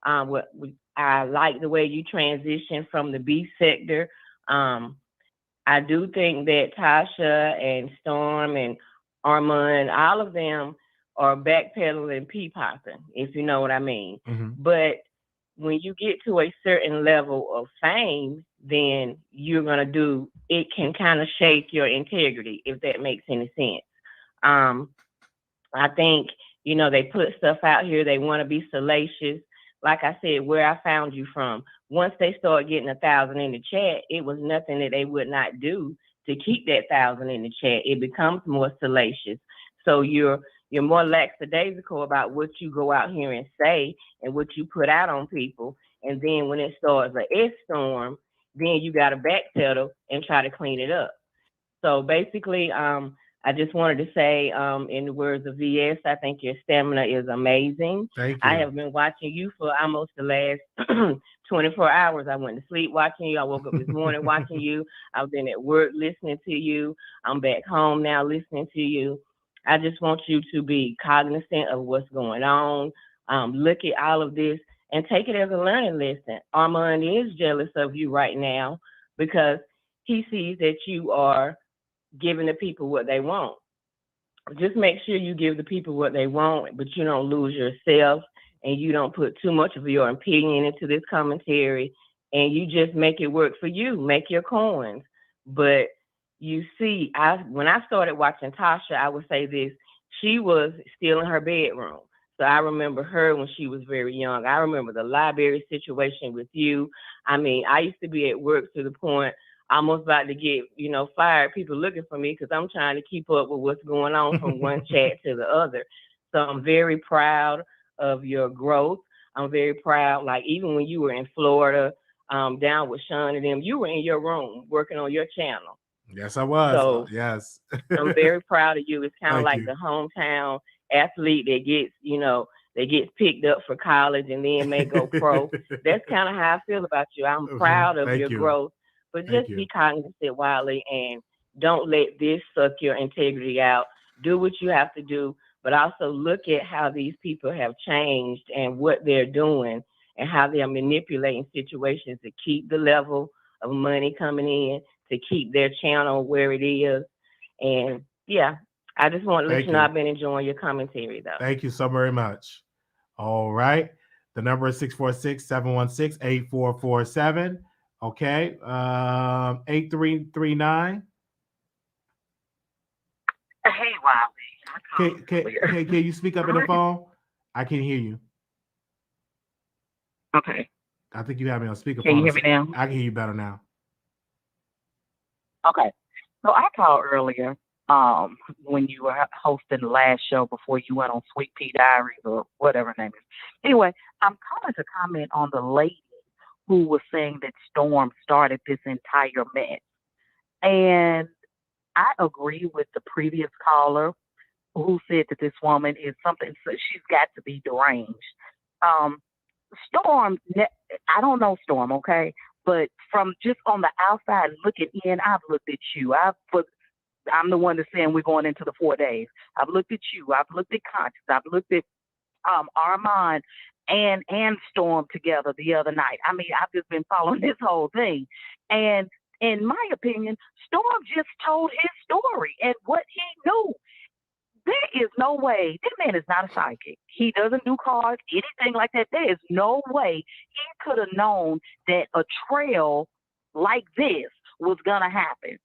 Speaker 11: I like the way you transition from the beef sector. I do think that Tasha and Storm and Armon, all of them are backpedaling and pea-popping, if you know what I mean.
Speaker 1: Mm-hmm.
Speaker 11: But when you get to a certain level of fame, then you're going to do, it can kind of shake your integrity, if that makes any sense. I think, they put stuff out here. They want to be salacious. Like I said, where I found you from, once they start getting 1,000 in the chat, it was nothing that they would not do to keep that 1,000 in the chat. It becomes more salacious. So you're more lackadaisical about what you go out here and say and what you put out on people. And then when it starts an S-storm, then you got to backpedal and try to clean it up. So basically, I just wanted to say, in the words of VS, I think your stamina is amazing.
Speaker 1: Thank you.
Speaker 11: I have been watching you for almost the last 24 hours. I went to sleep watching you. I woke up this morning watching you. I've been at work listening to you. I'm back home now listening to you. I just want you to be cognizant of what's going on. Look at all of this and take it as a learning lesson. Armon is jealous of you right now because he sees that you are giving the people what they want. Just make sure you give the people what they want, but you don't lose yourself and you don't put too much of your opinion into this commentary, and you just make it work for you, make your coins. But you see, when I started watching Tasha, I would say this, she was still in her bedroom. So I remember her when she was very young. I remember the library situation with you. I mean, I used to be at work to the point almost about to get, fired. People looking for me because I'm trying to keep up with what's going on from one chat to the other. So I'm very proud of your growth. I'm very proud. Like even when you were in Florida, down with Sean and them, you were in your room working on your channel.
Speaker 1: Yes, I was.
Speaker 11: So
Speaker 1: yes.
Speaker 11: I'm very proud of you. It's kind of like
Speaker 1: you.
Speaker 11: the hometown athlete that gets, that gets picked up for college and then may go pro. That's kind of how I feel about you. I'm proud of your growth. But just be cognizant, Wiley, and don't let this suck your integrity out. Do what you have to do, but also look at how these people have changed and what they're doing and how they're manipulating situations to keep the level of money coming in, to keep their channel where it is. And yeah, I just want to let you know I've been enjoying your commentary, though.
Speaker 1: Thank you so very much. All right. The number is 646-716-8447. Okay, 8339.
Speaker 12: Hey, Wiley.
Speaker 1: Can you speak up in the phone? I can hear you.
Speaker 12: Okay.
Speaker 1: I think you have me on speakerphone.
Speaker 12: Can you hear me now?
Speaker 1: I can hear you better now.
Speaker 12: Okay. So I called earlier when you were hosting the last show before you went on Sweet Pea Diaries or whatever her name is. Anyway, I'm calling to comment on the lady who was saying that Storm started this entire mess. And I agree with the previous caller who said that this woman is something, so she's got to be deranged. Storm, I don't know Storm, okay? But from just on the outside looking in, I've looked at you. I'm the one that's saying we're going into the 4 days. I've looked at you. I've looked at Conscious. I've looked at Armon. and Storm together the other night. I mean, I've just been following this whole thing. And in my opinion, Storm just told his story and what he knew. There is no way. This man is not a psychic. He doesn't do cards, anything like that. There is no way he could have known that a trail like this was gonna happen.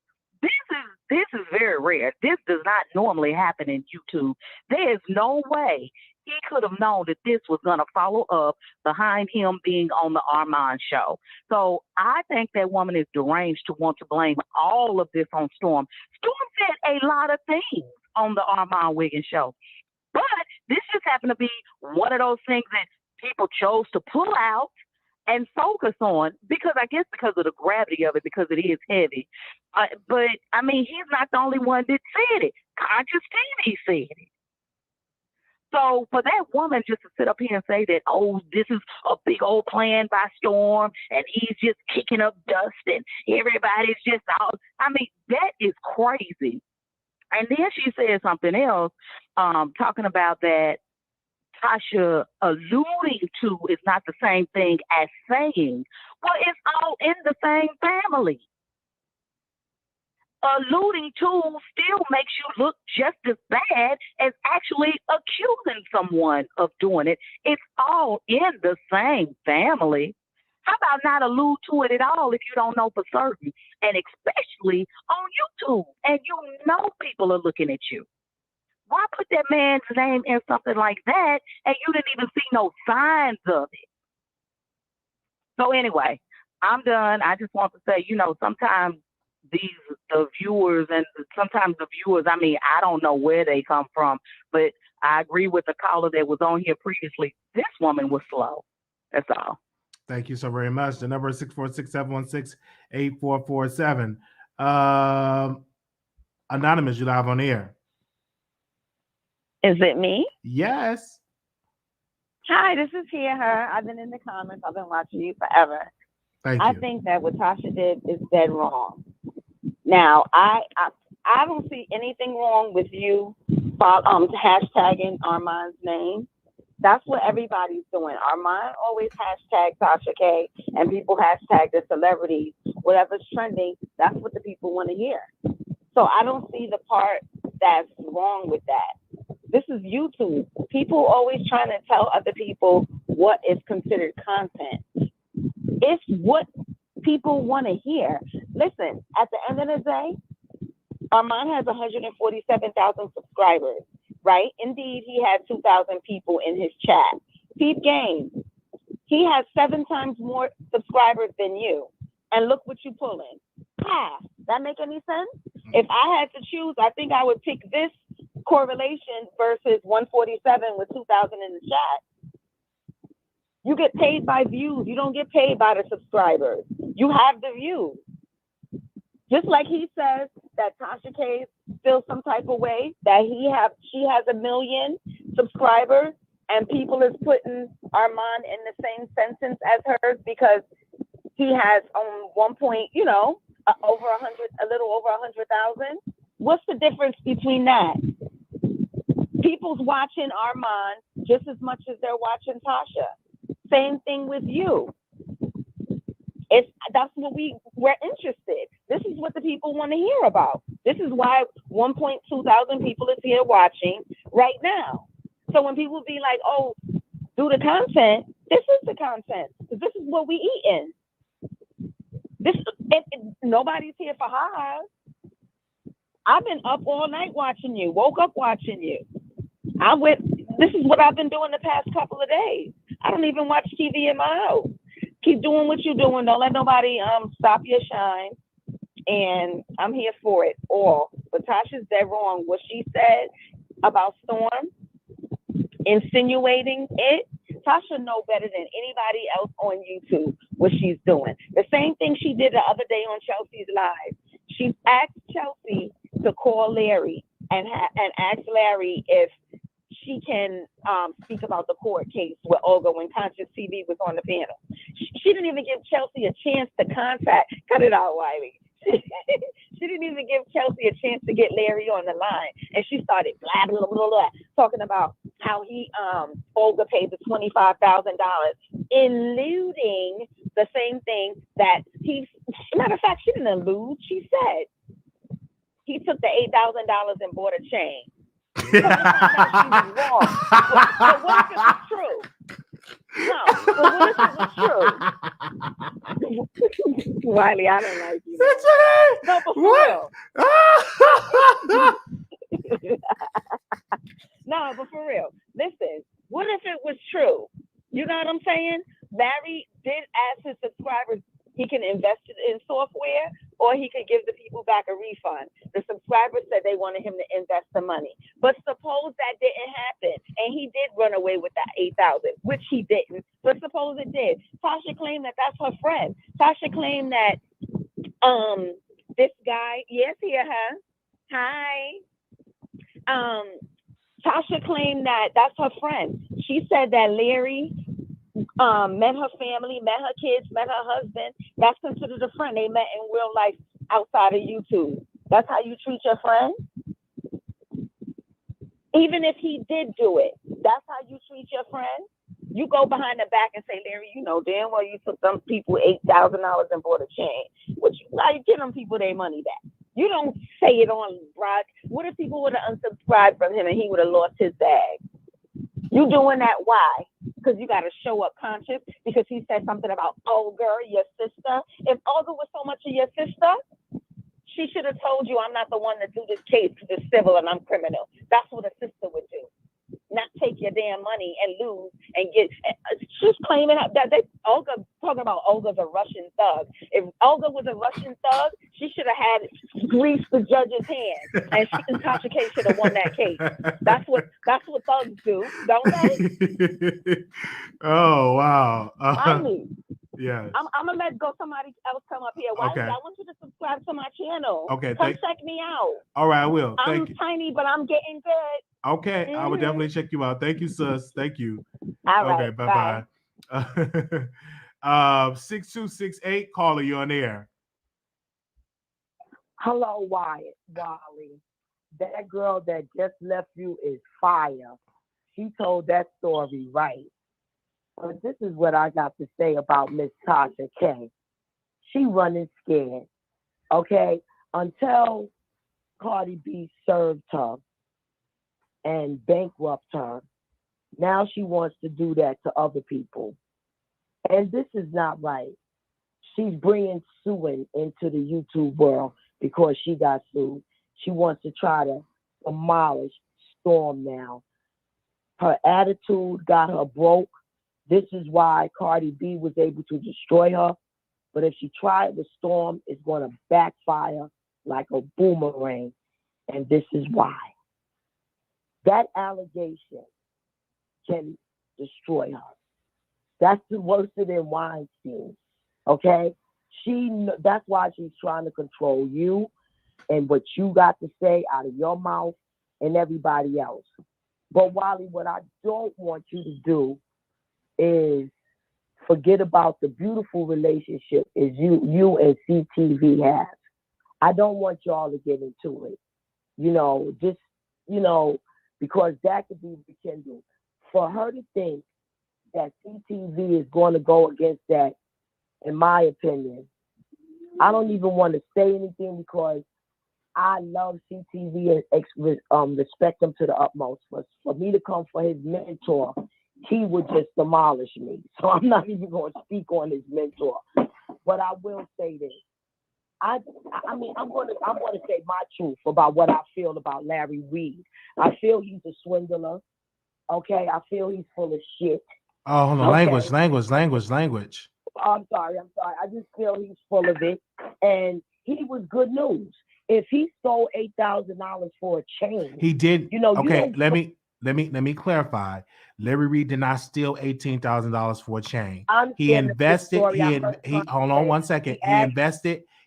Speaker 12: This is very rare. This does not normally happen in YouTube. There is no way he could have known that this was going to follow up behind him being on the Armon show. So I think that woman is deranged to want to blame all of this on Storm. Storm said a lot of things on the Armon Wiggins show. But this just happened to be one of those things that people chose to pull out and focus on because of the gravity of it, because it is heavy. But I mean, he's not the only one that said it. Conscious TV said it. So for that woman just to sit up here and say that, oh, this is a big old plan by Storm and he's just kicking up dust and everybody's just out. I mean, that is crazy. And then she said something else, talking about that Tasha alluding to is not the same thing as saying. Well, it's all in the same family. Alluding to still makes you look just as bad as actually accusing someone of doing it. It's all in the same family. How about not allude to it at all if you don't know for certain? And especially on YouTube, and you know people are looking at you. Why put that man's name in something like that and you didn't even see no signs of it? So anyway, I'm done. I just want to say, sometimes the viewers, I mean, I don't know where they come from, but I agree with the caller that was on here previously. This woman was slow. That's all.
Speaker 1: Thank you so very much. The number is 646-716-8447. Anonymous, you live on the air.
Speaker 13: Is it me?
Speaker 1: Yes.
Speaker 13: Hi, this is her. I've been in the comments. I've been watching you forever. I think that what Tasha did is dead wrong. Now, I don't see anything wrong with you hashtagging Armon's name. That's what everybody's doing. Armon always hashtag Tasha K, and people hashtag the celebrities. Whatever's trending, that's what the people want to hear. So I don't see the part that's wrong with that. This is YouTube. People always trying to tell other people what is considered content. It's what people want to hear. Listen, at the end of the day, Armon has 147,000 subscribers, right? Indeed, he had 2,000 people in his chat. Peep game. He has 7 times more subscribers than you. And look what you pulling. Half. That make any sense? If I had to choose, I think I would pick this correlation versus 147 with 2,000 in the chat. You get paid by views. You don't get paid by the subscribers. You have the views. Just like he says that Tasha K feels some type of way that she has 1 million subscribers and people is putting Armon in the same sentence as hers because he has one point, over 100, a little over 100,000. What's the difference between that? People's watching Armon just as much as they're watching Tasha. Same thing with you. That's what we're interested. This is what the people want to hear about. This is why 1.2 thousand people is here watching right now. So when people be like, "Oh, do the content," this is the content because this is what we eating. Nobody's here for highs. I've been up all night watching you. Woke up watching you. This is what I've been doing the past couple of days. I don't even watch TV in my house. Keep doing what you're doing. Don't let nobody stop your shine. And I'm here for it all. But Tasha's dead wrong. What she said about Storm, insinuating it, Tasha know better than anybody else on YouTube what she's doing. The same thing she did the other day on Chelsea's Live. She asked Chelsea to call Larry and ask Larry if she can speak about the court case with Olga when Conscious TV was on the panel. She didn't even give Chelsea a chance to contact. Cut it out, Wiley. She didn't even give Chelsea a chance to get Larry on the line. And she started blah, blah, blah, blah, talking about how he Olga paid the $25,000, eluding the same thing that matter of fact, she didn't allude. She said he took the $8,000 and bought a chain. Come to find out she was wrong. But what if it was true? No, but what if it was true? Wiley, I don't like you. No, but for real. No, but for real. Listen, what if it was true? You know what I'm saying? Larry did ask his subscribers he can invest it in software or he could give the people back a refund. The subscribers said they wanted him to invest the money. But suppose that didn't happen and he did run away with that $8,000, which he didn't. But suppose it did. Tasha claimed that that's her friend. Tasha claimed that this guy, yes, here, huh? Hi. Tasha claimed that that's her friend. She said that Larry met her family, met her kids, met her husband. That's considered a friend. They met in real life outside of YouTube. That's how you treat your friend? Even if he did do it, that's how you treat your friend? You go behind the back and say, Larry, you know damn well you took some people $8,000 and bought a chain. How you get them people their money back? You don't say it on Brock. What if people would have unsubscribed from him and he would have lost his bag? You doing that? Why? Because you got to show up conscious because he said something about Olga, your sister. If Olga was so much of your sister, she should have told you I'm not the one to do this case because it's civil and I'm criminal. That's what a sister would do. Not take your damn money and lose and get. She's claiming that Olga talking about Olga's a Russian thug. If Olga was a Russian thug, she should have had greased the judge's hand, and she and Tasha K should have won that case. That's what thugs do, don't they?
Speaker 1: Oh wow!
Speaker 13: Yeah. I'm gonna let somebody else come up here. Why? Okay. I want you to subscribe to my channel.
Speaker 1: Okay.
Speaker 13: Come check me out.
Speaker 1: All right, I will.
Speaker 13: I'm tiny, but I'm getting good.
Speaker 1: Okay, I will definitely check you out. Thank you, sis. Thank you.
Speaker 13: All right.
Speaker 1: Okay, bye. 6268 caller, you're on air.
Speaker 14: Hello, Wiley. That girl that just left you is fire. She told that story right. But this is what I got to say about Miss Tasha K. She running scared. Okay? Until Cardi B served her and bankrupt her, now she wants to do that to other people. And this is not right. She's bringing suing into the YouTube world because she got sued. She wants to try to demolish Storm now. Her attitude got her broke. This is why Cardi B was able to destroy her. But if she tried with Storm, it's going to backfire like a boomerang. And this is why. That allegation can destroy her. That's worse than Weinstein, okay? That's why she's trying to control you and what you got to say out of your mouth and everybody else. But Wiley, what I don't want you to do is forget about the beautiful relationship is you and CTV have. I don't want y'all to get into it. Because that could be rekindled. For her to think that CTV is going to go against that, in my opinion, I don't even want to say anything because I love CTV and respect him to the utmost. For me to come for his mentor, he would just demolish me. So I'm not even going to speak on his mentor. But I will say this. I'm going to say my truth about what I feel about Larry Reid. I feel he's a swindler. Okay, I feel he's full of shit.
Speaker 1: Oh, hold on.
Speaker 14: Okay?
Speaker 1: Language.
Speaker 14: I'm sorry. I just feel he's full of it. And he was good news. If he stole $8,000 for a chain,
Speaker 1: he did. Okay, let me clarify. Larry Reid did not steal $18,000 for a chain. He invested. Hold on 1 second.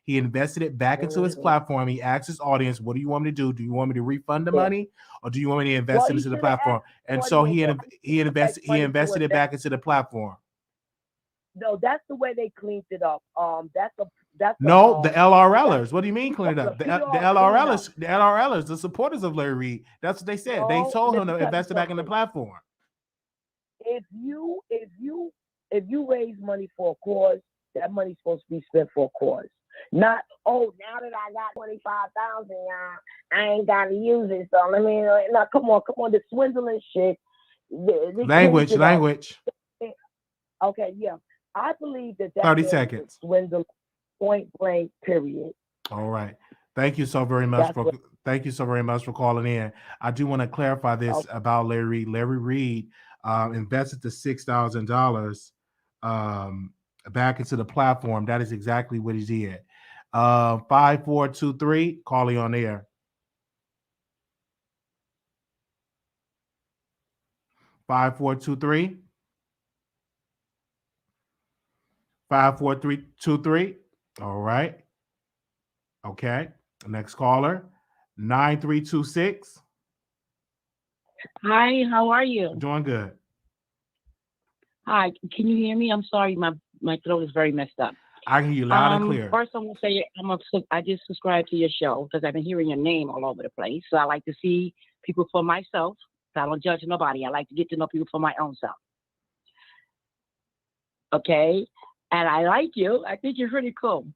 Speaker 1: He invested it back into his platform. He asked his audience, "What do you want me to do? Do you want me to refund the money, or do you want me to invest it into the platform?" And so he invested it back into the platform.
Speaker 14: No, that's the way they cleaned it up. That's
Speaker 1: No, the LRLers. What do you mean clean it
Speaker 14: the
Speaker 1: up? The
Speaker 14: PR cleanup.
Speaker 1: LRLers, the supporters of Larry Reed. That's what they said. They
Speaker 14: No,
Speaker 1: told
Speaker 14: let
Speaker 1: him
Speaker 14: me
Speaker 1: to
Speaker 14: tell you
Speaker 1: invest it back in the
Speaker 14: something.
Speaker 1: platform.
Speaker 14: If you raise money for a cause, that money's supposed to be spent for a cause. Not, oh, now that I got 25,000, I ain't gotta use it. So let me now come on, the swindling shit.
Speaker 1: Language.
Speaker 14: Okay, yeah. I believe that
Speaker 1: 30
Speaker 14: man
Speaker 1: seconds.
Speaker 14: swindle, point blank, period.
Speaker 1: All right. Thank you so very much for calling in. I do want to clarify this about Larry Reed. Larry Reed invested the $6,000 back into the platform. That is exactly what he did. 5423, calling on air. 5423. 54323. All right. Okay. Next caller, 9326.
Speaker 15: Hi, how are you?
Speaker 1: Doing good.
Speaker 15: Hi, can you hear me? I'm sorry, my throat is very messed up.
Speaker 1: I can hear you loud and clear.
Speaker 15: First, I'm gonna say I just subscribed to your show because I've been hearing your name all over the place. So I like to see people for myself. So I don't judge nobody. I like to get to know people for my own self. Okay, and I like you. I think you're pretty cool.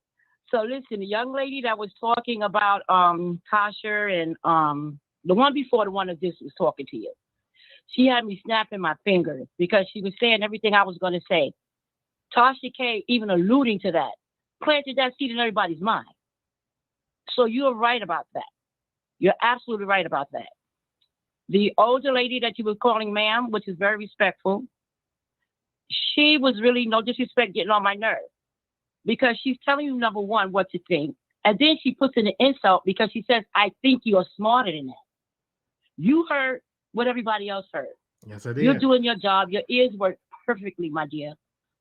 Speaker 15: So listen, the young lady that was talking about Tasha and the one before the one that just was talking to you, she had me snapping my fingers because she was saying everything I was going to say. Tasha K even alluding to that, planted that seed in everybody's mind. So you're right about that. You're absolutely right about that. The older lady that you were calling ma'am, which is very respectful, she was really, no disrespect, getting on my nerves because she's telling you, number one, what to think. And then she puts in an insult because she says, I think you're smarter than that. You heard what everybody else heard.
Speaker 1: Yes, I did.
Speaker 15: You're doing your job. Your ears work perfectly, my dear.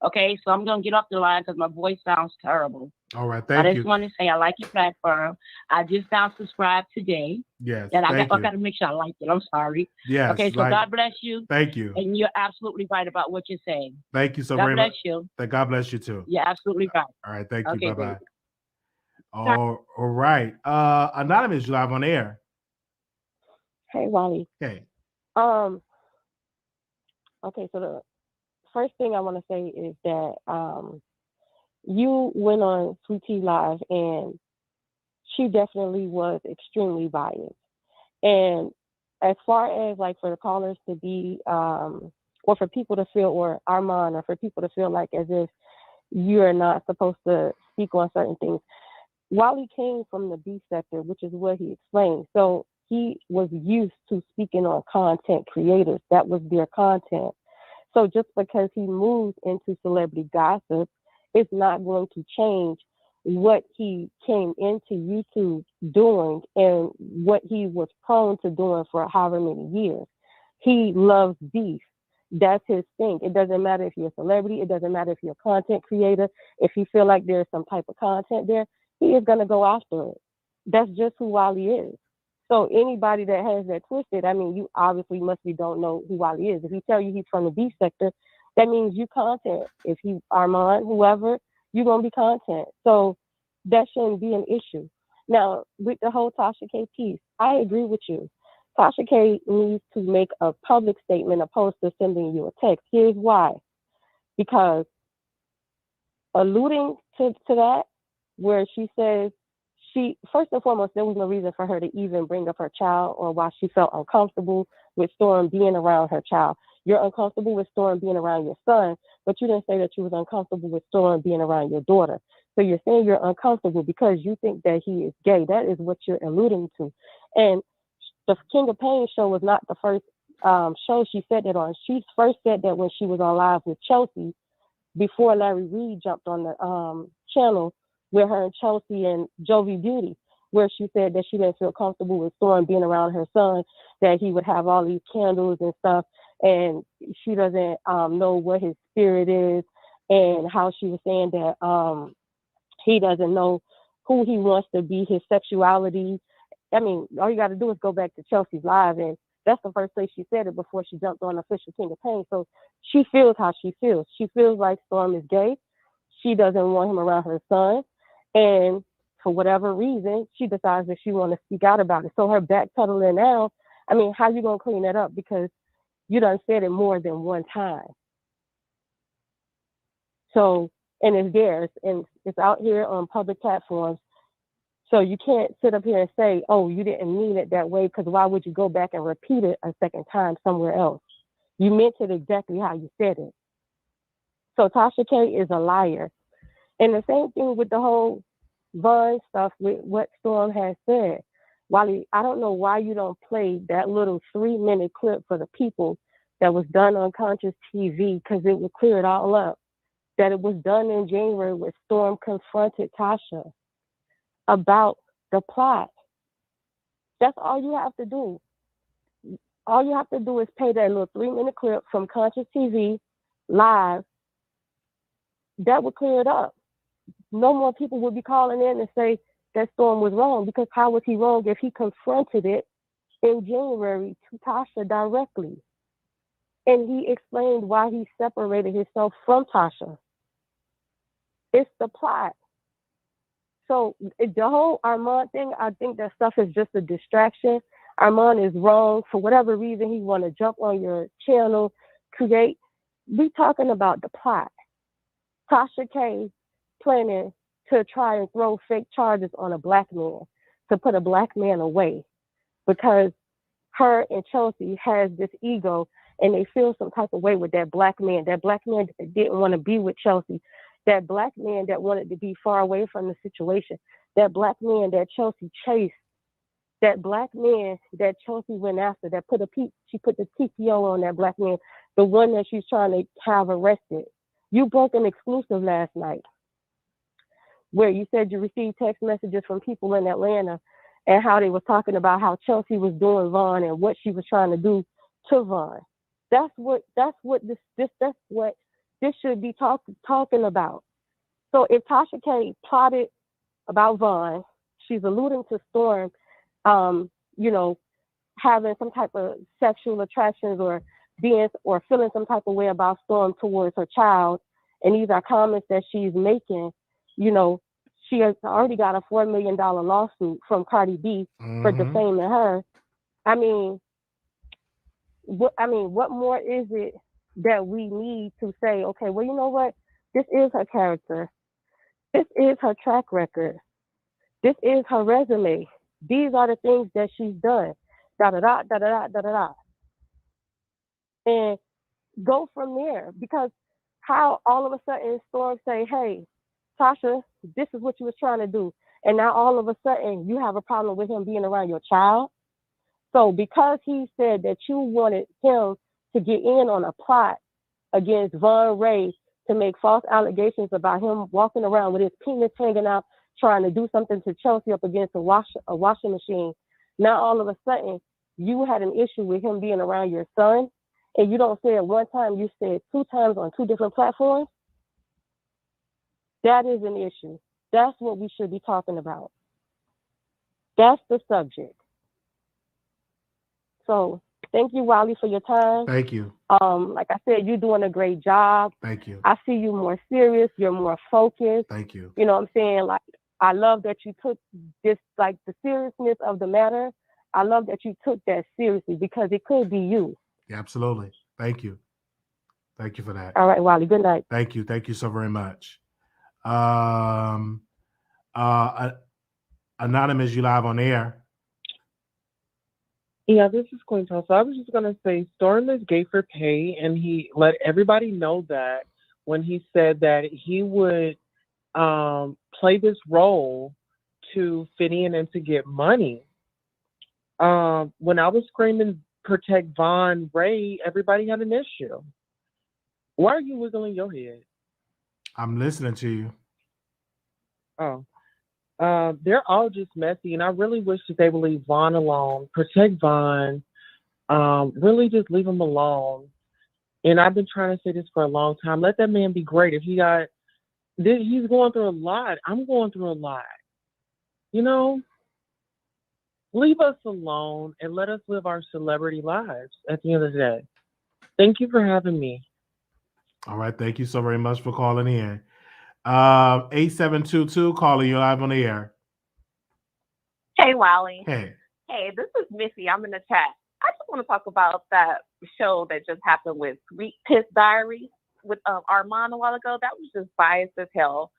Speaker 15: Okay, so I'm going to get off the line because my voice sounds terrible.
Speaker 1: All right, thank you.
Speaker 15: I just want to say I like your platform. I just now subscribed today.
Speaker 1: Yes,
Speaker 15: and I
Speaker 1: got
Speaker 15: to make sure I like it. I'm sorry.
Speaker 1: Yes.
Speaker 15: Okay, so God bless you.
Speaker 1: Thank you.
Speaker 15: And you're absolutely right about what you're saying.
Speaker 1: Thank you so very much.
Speaker 15: God bless you.
Speaker 1: God bless you too.
Speaker 15: You're absolutely right.
Speaker 1: All right, thank you.
Speaker 15: Okay,
Speaker 1: Bye-bye.
Speaker 15: baby.
Speaker 1: All right. Anonymous, you live on air.
Speaker 16: Hey, Wally.
Speaker 1: Hey.
Speaker 16: Okay, so the first thing I want to say is that you went on Sweet Tea Live and she definitely was extremely biased. And as far as like for the callers to be, or for people to feel, or Armon, or for people to feel like as if you're not supposed to speak on certain things, Wally came from the B sector, which is what he explained. So he was used to speaking on content creators. That was their content. So just because he moved into celebrity gossip, it's not going to change what he came into YouTube doing and what he was prone to doing for however many years. He loves beef. That's his thing. It doesn't matter if you're a celebrity. It doesn't matter if you're a content creator. If he feel like there's some type of content there, he is going to go after it. That's just who Wally is. So anybody that has that twisted, I mean, you obviously don't know who Wally is. If he tell you he's from the B sector, that means you content. If he Armon, whoever, you're going to be content. So that shouldn't be an issue. Now, with the whole Tasha K piece, I agree with you. Tasha K needs to make a public statement opposed to sending you a text. Here's why. Because alluding to that, where she says, first and foremost, there was no reason for her to even bring up her child or why she felt uncomfortable with Storm being around her child. You're uncomfortable with Storm being around your son, but you didn't say that you was uncomfortable with Storm being around your daughter. So you're saying you're uncomfortable because you think that he is gay. That is what you're alluding to. And the King of Pain show was not the first show she said that on. She first said that when she was on live with Chelsea before Larry Reed jumped on the channel with her and Chelsea and Jovi Beauty, where she said that she didn't feel comfortable with Storm being around her son, that he would have all these candles and stuff, and she doesn't know what his spirit is, and how she was saying that he doesn't know who he wants to be, his sexuality. I mean, all you got to do is go back to Chelsea's live, and That's the first place she said it before she jumped on Official King of Pain. So she feels how she feels. She feels like Storm is gay. She doesn't want him around her son. And for whatever reason, she decides that she wants to speak out about it. So her backpedaling now, I mean, how you going to clean that up? Because you done said it more than one time. So, and it's theirs, and it's out here on public platforms. So you can't sit up here and say, oh, you didn't mean it that way, because why would you go back and repeat it a second time somewhere else? You meant it exactly how you said it. So Tasha K is a liar. And the same thing with the whole Vaughn stuff with what Storm has said. Wiley, I don't know why you don't play that little 3-minute clip for the people that was done on Conscious TV, because it would clear it all up. That it was done in January where Storm confronted Tasha about the plot. That's all you have to do. All you have to do is play that little 3-minute clip from Conscious TV live. That would clear it up. No more people would be calling in and say that Storm was wrong, because how was he wrong if he confronted it in January to Tasha directly? And he explained why he separated himself from Tasha. It's the plot. So the whole Armon thing, I think that stuff is just a distraction. Armon is wrong. For whatever reason, he want to jump on your channel, create. We talking about the plot. Tasha K planning to try and throw fake charges on a black man, to put a black man away, because her and Chelsea has this ego and they feel some type of way with that black man that didn't want to be with Chelsea, that black man that wanted to be far away from the situation, that black man that Chelsea chased, that black man that Chelsea went after, that she put the TPO on that black man, the one that she's trying to have arrested. You broke an exclusive last night where you said you received text messages from people in Atlanta and how they were talking about how Chelsea was doing Vaughn and what she was trying to do to Vaughn. That's what this should be talking about. So if Tasha K plotted about Vaughn, she's alluding to Storm, having some type of sexual attractions or feeling some type of way about Storm towards her child. And these are comments that she's making. She has already got a $4 million lawsuit from Cardi B for defaming her. What more is it that we need to say, okay, well, you know what? This is her character. This is her track record. This is her resume. These are the things that she's done. Da-da-da, da-da-da, da-da-da. And go from there. Because how all of a sudden Storm say, hey, Tasha, this is what you was trying to do. And now all of a sudden you have a problem with him being around your child. So because he said that you wanted him to get in on a plot against Von Ray to make false allegations about him walking around with his penis hanging out, trying to do something to Chelsea up against a washing machine, now all of a sudden you had an issue with him being around your son, and you don't say it one time, you say it 2 times on 2 different platforms. That is an issue. That's what we should be talking about. That's the subject. So thank you, Wiley, for your time.
Speaker 1: Thank you.
Speaker 16: Like I said, you're doing a great job.
Speaker 1: Thank you.
Speaker 16: I see you more serious. You're more focused.
Speaker 1: Thank you.
Speaker 16: You know what I'm saying? Like, I love that you took this, like the seriousness of the matter. I love that you took that seriously, because it could be you.
Speaker 1: Yeah, absolutely. Thank you. Thank you for that.
Speaker 16: All right, Wiley. Good night.
Speaker 1: Thank you. Thank you so very much. Anonymous, you live on air.
Speaker 17: Yeah, this is Queen Tasha. I was just going to say Storm is gay for pay, and he let everybody know that when he said that he would play this role to fit in and to get money. When I was screaming, protect Von Ray, everybody had an issue. Why are you wiggling your head?
Speaker 1: I'm listening to you.
Speaker 17: Oh. They're all just messy, and I really wish that they would leave Vaughn alone, protect Vaughn, really just leave him alone. And I've been trying to say this for a long time. Let that man be great. If he's going through a lot. I'm going through a lot. leave us alone and let us live our celebrity lives at the end of the day. Thank you for having me.
Speaker 1: All right. Thank you so very much for calling in. 8722, calling you live on the air.
Speaker 18: Hey, Wiley.
Speaker 1: Hey.
Speaker 18: Hey, this is Missy. I'm in the chat. I just want to talk about that show that just happened with Sweet Piss Diary with Armon a while ago. That was just biased as hell.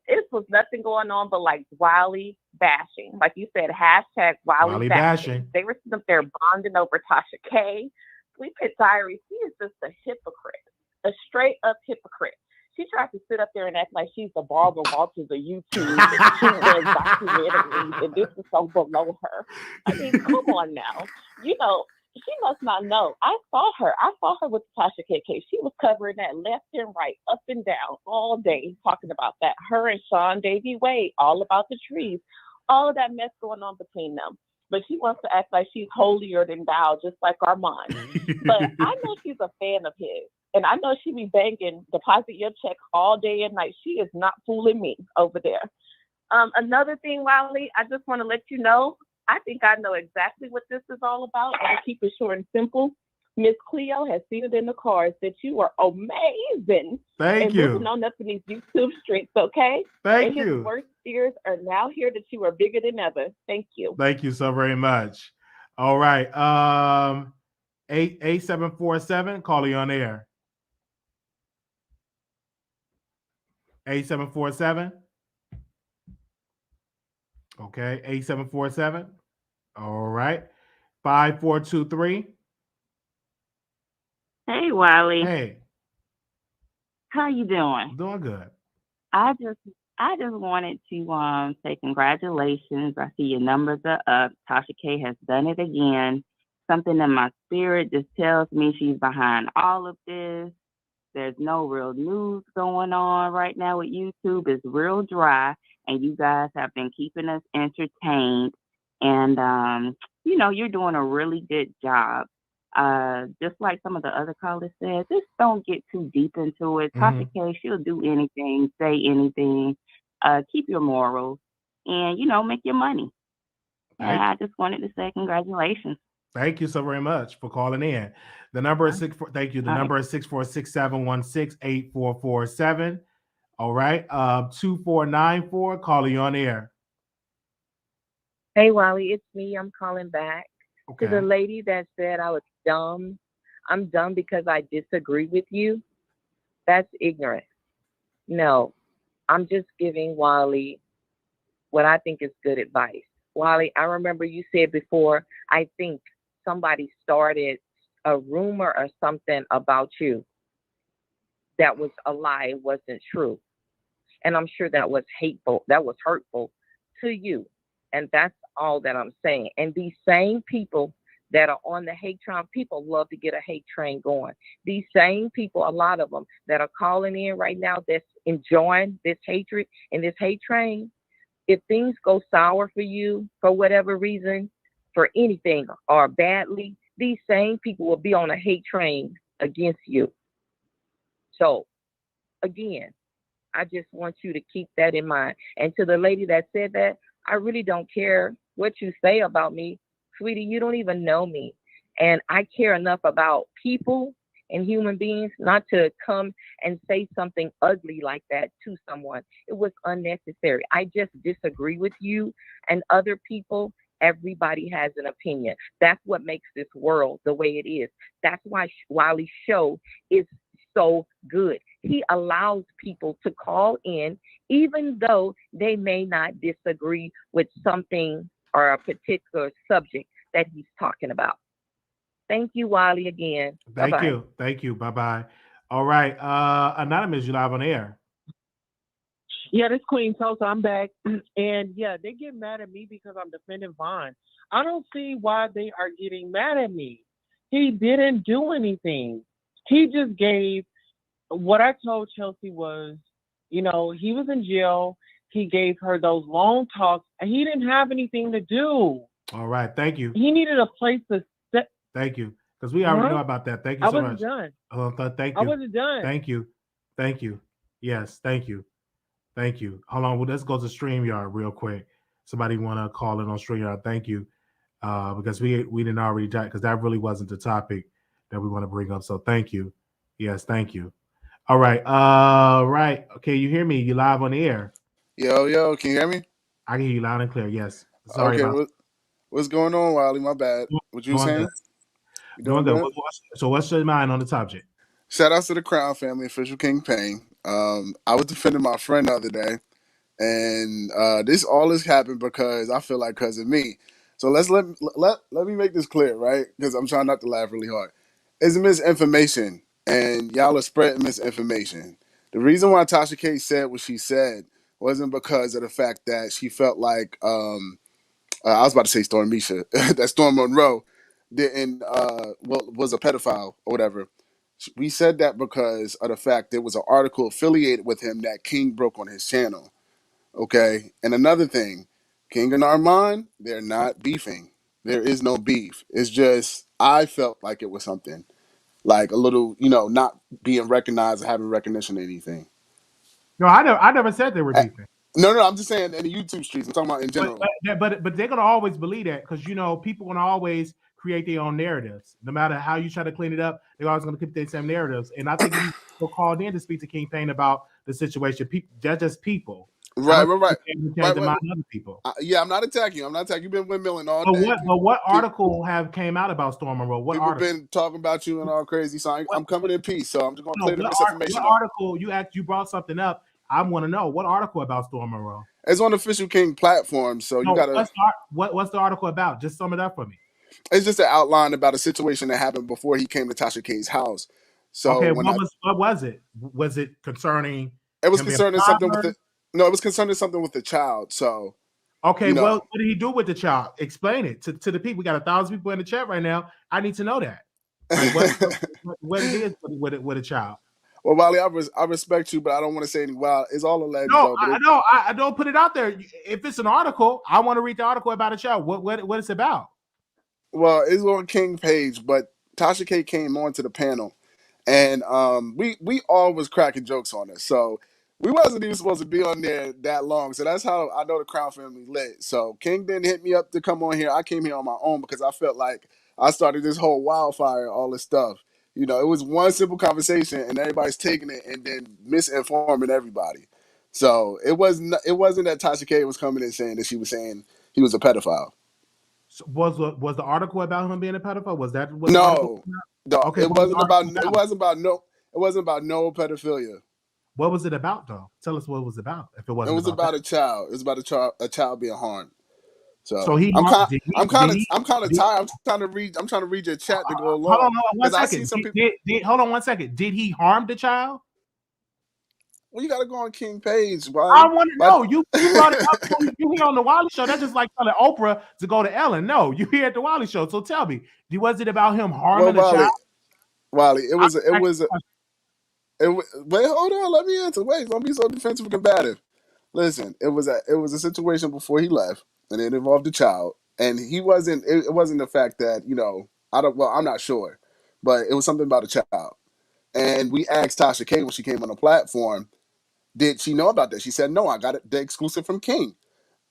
Speaker 18: It was nothing going on but like Wiley bashing. Like you said, hashtag Wiley bashing. They were sitting up there bonding over Tasha K. Sweet Piss Diary, she is just a hypocrite. A straight up hypocrite. She tries to sit up there and act like she's the Barbara Walters of YouTube. She does documentaries, and this is so below her. I mean, come on now. You know, she must not know. I saw her with Tasha K. She was covering that left and right, up and down, all day, talking about that. Her and Sean Davy Wade, all about the trees, all of that mess going on between them. But she wants to act like she's holier than thou, just like Armon. But I know she's a fan of his. And I know she be banging, deposit your check all day and night. She is not fooling me over there. Another thing, Wiley, I just want to let you know, I think I know exactly what this is all about. I'm going to keep it short and simple. Miss Cleo has seen it in the cars that you are amazing.
Speaker 1: Thank you.
Speaker 18: Moving on up in these YouTube streets, okay?
Speaker 1: Thank
Speaker 18: and
Speaker 1: you.
Speaker 18: His worst fears are now here that you are bigger than ever. Thank you.
Speaker 1: Thank you so very much. All right. 8747, calling you on air. 8747. Okay, 8747. All right. 5423.
Speaker 19: Hey, Wiley.
Speaker 1: Hey.
Speaker 19: How you doing?
Speaker 1: Doing good.
Speaker 19: I just wanted to say congratulations. I see your numbers are up. Tasha K has done it again. Something in my spirit just tells me she's behind all of this. There's no real news going on right now with YouTube. It's real dry, and you guys have been keeping us entertained. And, you know, you're doing a really good job. Just like some of the other callers said, just don't get too deep into it. Tasha K, she'll do anything, say anything. Keep your morals and, you know, make your money. And I just wanted to say congratulations.
Speaker 1: Thank you so very much for calling in. The number is thank you. The number is 646-716-8447. All right. 2494, calling you on the air.
Speaker 9: Hey, Wiley, it's me. I'm calling back.
Speaker 1: Okay.
Speaker 9: To the lady that said I was dumb. I'm dumb because I disagree with you. That's ignorant. No, I'm just giving Wiley what I think is good advice. Wiley, I remember you said before, I think somebody started a rumor or something about you that was a lie, wasn't true. And I'm sure that was hateful, that was hurtful to you. And that's all that I'm saying. And these same people that are on the hate train, people love to get a hate train going. These same people, a lot of them that are calling in right now that's enjoying this hatred and this hate train, if things go sour for you for whatever reason, for anything or badly, these same people will be on a hate train against you. So again, I just want you to keep that in mind. And to the lady that said that, I really don't care what you say about me. Sweetie, you don't even know me. And I care enough about people and human beings not to come and say something ugly like that to someone. It was unnecessary. I just disagree with you and other people. Everybody has an opinion. That's what makes this world the way it is. That's why Wiley Show is so good. He allows people to call in, even though they may not disagree with something or a particular subject that he's talking about. Thank you, Wiley, again.
Speaker 1: Thank
Speaker 9: Bye-bye.
Speaker 1: you. Thank you. Bye-bye. All right. Anonymous, you live on air.
Speaker 17: Yeah, this Queen Tulsa. I'm back. And yeah, they get mad at me because I'm defending Vaughn. I don't see why they are getting mad at me. He didn't do anything. He just gave what I told Chelsea was, you know, he was in jail. He gave her those long talks, and he didn't have anything to do.
Speaker 1: All right. Thank you.
Speaker 17: He needed a place to sit.
Speaker 1: Thank you. Because we already know about that. Thank you so much.
Speaker 17: Done.
Speaker 1: Thank you.
Speaker 17: I wasn't done.
Speaker 1: Thank you. Thank you. Yes. Thank you. Thank you. Hold on. Well, let's go to StreamYard real quick somebody want to call in on StreamYard, thank you. Because we didn't already die, because that really wasn't the topic that we want to bring up. So thank you. Yes, thank you. All right. Right. Okay, you hear me? You live on the air.
Speaker 20: Yo, can you hear me?
Speaker 1: I can hear you loud and clear. Yes. Sorry
Speaker 20: Okay,
Speaker 1: about
Speaker 20: what's going on, Wiley? My bad. What you saying? You
Speaker 1: doing good. So what's your mind on the subject?
Speaker 20: Shout out to the Crown family, official King Payne. I was defending my friend the other day, and this happened because I feel like because of me. So let me make this clear, right? Because I'm trying not to laugh really hard. It's misinformation, and y'all are spreading misinformation. The reason why Tasha K said what she said wasn't because of the fact that she felt like I was about to say Storm Misha, that Storm Monroe didn't was a pedophile or whatever. We said that because of the fact there was an article affiliated with him that King broke on his channel. Okay, and another thing, King and Armon, they're not beefing. There is no beef. It's just I felt like it was something like a little, not being recognized or having recognition or anything.
Speaker 1: No, I never said they were beefing.
Speaker 20: No, I'm just saying in the YouTube streets. I'm talking about in general.
Speaker 1: But they're gonna always believe that because people gonna always create their own narratives. No matter how you try to clean it up, they're always gonna keep their same narratives. And I think people called in to speak to King Payne about the situation. They're just people.
Speaker 20: Right.
Speaker 1: Other people.
Speaker 20: Yeah, I'm not attacking you. You've been windmilling all day.
Speaker 1: But what article came out about Storm Monroe? What
Speaker 20: people
Speaker 1: article?
Speaker 20: Been talking about you and all crazy. So I'm coming in peace. So I'm just gonna clear the misinformation.
Speaker 1: What article you brought something up? I want to know what article about Storm Monroe.
Speaker 20: It's on the Official King platform, so you gotta.
Speaker 1: What's the article about? Just sum it up for me.
Speaker 20: It's just an outline about a situation that happened before he came to Tasha K's house. So
Speaker 1: okay, what was it? Was it concerning?
Speaker 20: It was concerning something with the. No, it was concerning something with the child. So.
Speaker 1: Okay, well, what did he do with the child? Explain it to the people. We got 1,000 people in the chat right now. I need to know that. Like what it is with a child.
Speaker 20: Well, Wiley, I respect you, but I don't want to say any wild. It's all alleged.
Speaker 1: No, I don't put it out there. If it's an article, I want to read the article about a child. What it's about.
Speaker 20: Well, it's on King page, but Tasha K came onto the panel, and we all was cracking jokes on it. So we wasn't even supposed to be on there that long. So that's how I know the Crown family lit. So King didn't hit me up to come on here. I came here on my own because I felt like I started this whole wildfire, all this stuff. It was one simple conversation, and everybody's taking it and then misinforming everybody. So it wasn't that Tasha K was coming in saying that she was saying he was a pedophile.
Speaker 1: So was the article about him being a pedophile? Was that what
Speaker 20: no? Okay, it wasn't about no pedophilia.
Speaker 1: What was it about though? Tell us what it was about. If it wasn't,
Speaker 20: it was about a child. It was about a child being harmed. So
Speaker 1: I'm
Speaker 20: kind of tired. I'm trying to read your chat to go along.
Speaker 1: Hold on 1 second. Hold on 1 second. Did he harm the child?
Speaker 20: Well, you got to go on King page.
Speaker 1: I want to know. You brought it up. You here on the Wiley Show. That's just like telling Oprah to go to Ellen. No, you here at the Wiley Show. So tell me, was it about him harming the child?
Speaker 20: Wiley, wait, hold on. Let me answer. Wait, don't be so defensive and combative. Listen, it was a situation before he left, and it involved a child, and he wasn't. It wasn't the fact that I'm not sure, but it was something about a child. And we asked Tasha K when she came on the platform, did she know about that? She said no. I got it the exclusive from King,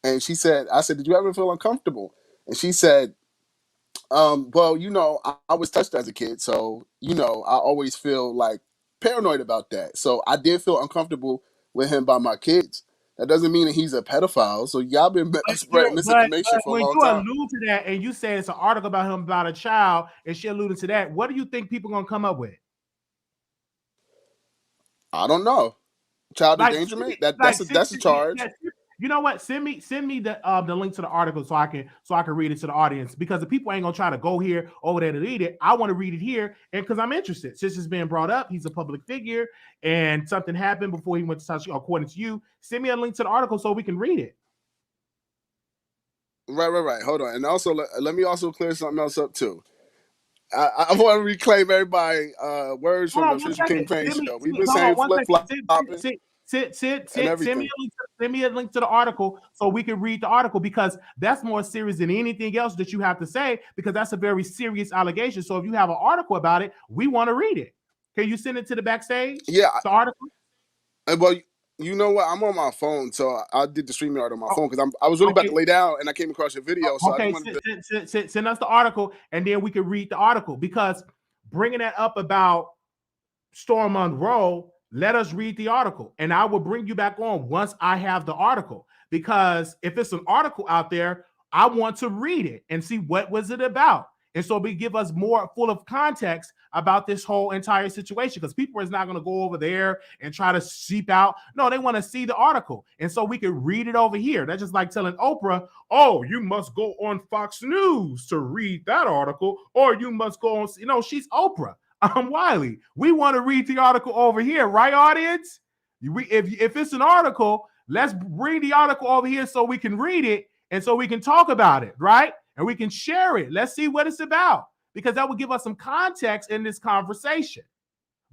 Speaker 20: and I said, did you ever feel uncomfortable? And she said, well, I was touched as a kid, so I always feel like paranoid about that. So I did feel uncomfortable with him by my kids. That doesn't mean that he's a pedophile. So y'all been spreading misinformation for a long time.
Speaker 1: When you allude to that and you say it's an article about him about a child, and she alluded to that, what do you think people gonna come up with?
Speaker 20: I don't know. Child endangerment. That's a charge.
Speaker 1: You know what? Send me the link to the article so I can read it to the audience, because the people ain't gonna try to go here over there to read it. I want to read it here, and because I'm interested. Since it's being brought up, he's a public figure, and something happened before he went to Tasha. According to you, send me a link to the article so we can read it.
Speaker 20: Right. Hold on, and also let me also clear something else up too. I want to reclaim everybody words from the Official King Payne show. We've been saying flip flopping.
Speaker 1: Send me a link to the article so we can read the article, because that's more serious than anything else that you have to say, because that's a very serious allegation. So if you have an article about it, we want to read it. Can you send it to the backstage?
Speaker 20: Yeah.
Speaker 1: The article?
Speaker 20: Well, You know what? I'm on my phone, so I did the StreamYard on my phone because I was really about to lay down and I came across your video, so I
Speaker 1: Okay,
Speaker 20: just wanted to.
Speaker 1: send us the article, and then we can read the article, because bringing that up about Storm Monroe, let us read the article, and I will bring you back on once I have the article, because if it's an article out there, I want to read it and see what was it about. And so we give us more full of context about this whole entire situation, because people is not going to go over there and try to seep out. No, they want to see the article. And so we can read it over here. That's just like telling Oprah, oh, you must go on Fox News to read that article, or you must go on, she's Oprah. I'm Wiley. We want to read the article over here, right, audience? If it's an article, let's bring the article over here so we can read it and so we can talk about it, right? And we can share it. Let's see what it's about, because that will give us some context in this conversation.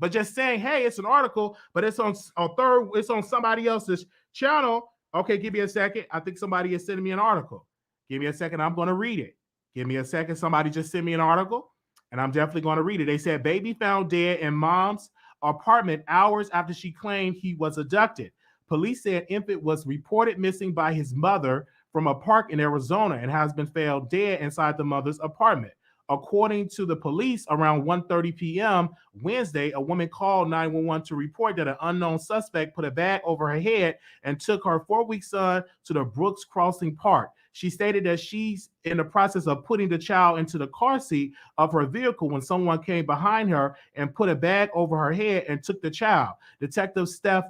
Speaker 1: But just saying, hey, it's an article, but it's on somebody else's channel. Okay, give me a second. I think somebody is sending me an article. Give me a second. I'm going to read it. Give me a second. Somebody just sent me an article, and I'm definitely going to read it. They said, baby found dead in mom's apartment hours after she claimed he was abducted. Police said infant was reported missing by his mother from a park in Arizona and has been found dead inside the mother's apartment. According to the police, around 1:30 p.m. Wednesday, a woman called 911 to report that an unknown suspect put a bag over her head and took her 4-week son to the Brooks Crossing Park. She stated that she's in the process of putting the child into the car seat of her vehicle when someone came behind her and put a bag over her head and took the child. Detective Steph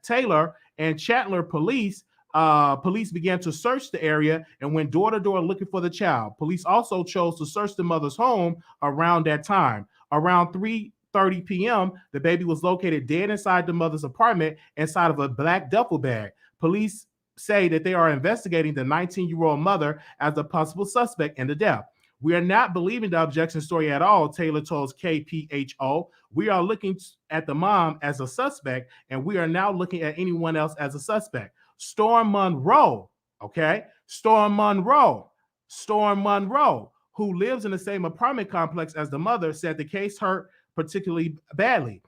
Speaker 1: Taylor and Chandler police began to search the area and went door to door looking for the child. Police also chose to search the mother's home around that time. Around 3:30 p.m., the baby was located dead inside the mother's apartment inside of a black duffel bag. Police say that they are investigating the 19-year-old mother as the possible suspect in the death. We are not believing the objection story at all, Taylor told KPHO. We are looking at the mom as a suspect, and we are now looking at anyone else as a suspect. Storm Monroe, Storm Monroe, who lives in the same apartment complex as the mother, said the case hurt particularly badly.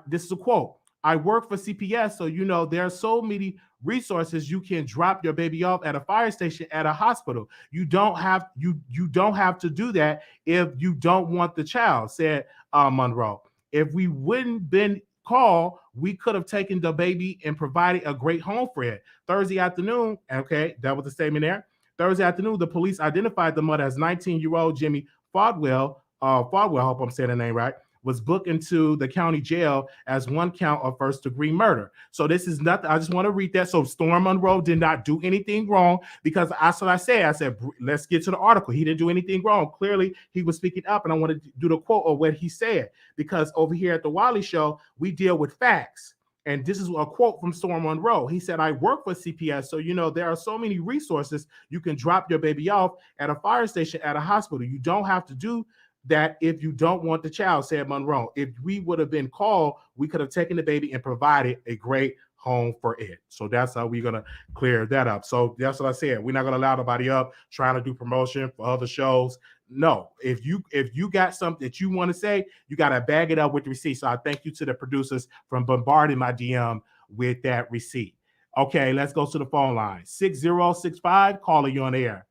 Speaker 1: This is a quote. I work for CPS, so there are so many resources. You can drop your baby off at a fire station, at a hospital. You don't have to do that if you don't want the child, said Monroe. If we wouldn't been called, we could have taken the baby and provided a great home for it. Thursday afternoon, that was the statement there. Thursday afternoon, the police identified the mother as 19-year-old Jimmy Fodwell. I hope I'm saying the name right, was booked into the county jail as one count of first-degree murder. So this is nothing. I just want to read that. So Storm Monroe did not do anything wrong, because that's what I said. I said, let's get to the article. He didn't do anything wrong. Clearly, he was speaking up, and I want to do the quote of what he said, because over here at the Wiley Show, we deal with facts. And this is a quote from Storm Monroe. He said, I work for CPS, so there are so many resources. You can drop your baby off at a fire station, at a hospital. You don't have to do that if you don't want the child, said Monroe. If we would have been called, we could have taken the baby and provided a great home for it. So that's how we're going to clear that up. So that's what I said. We're not going to allow nobody up trying to do promotion for other shows. No, if you got something that you want to say, you got to bag it up with receipts. So I thank you to the producers from bombarding my DM with that receipt. Okay, let's go to the phone line. 6065, caller, you on the air.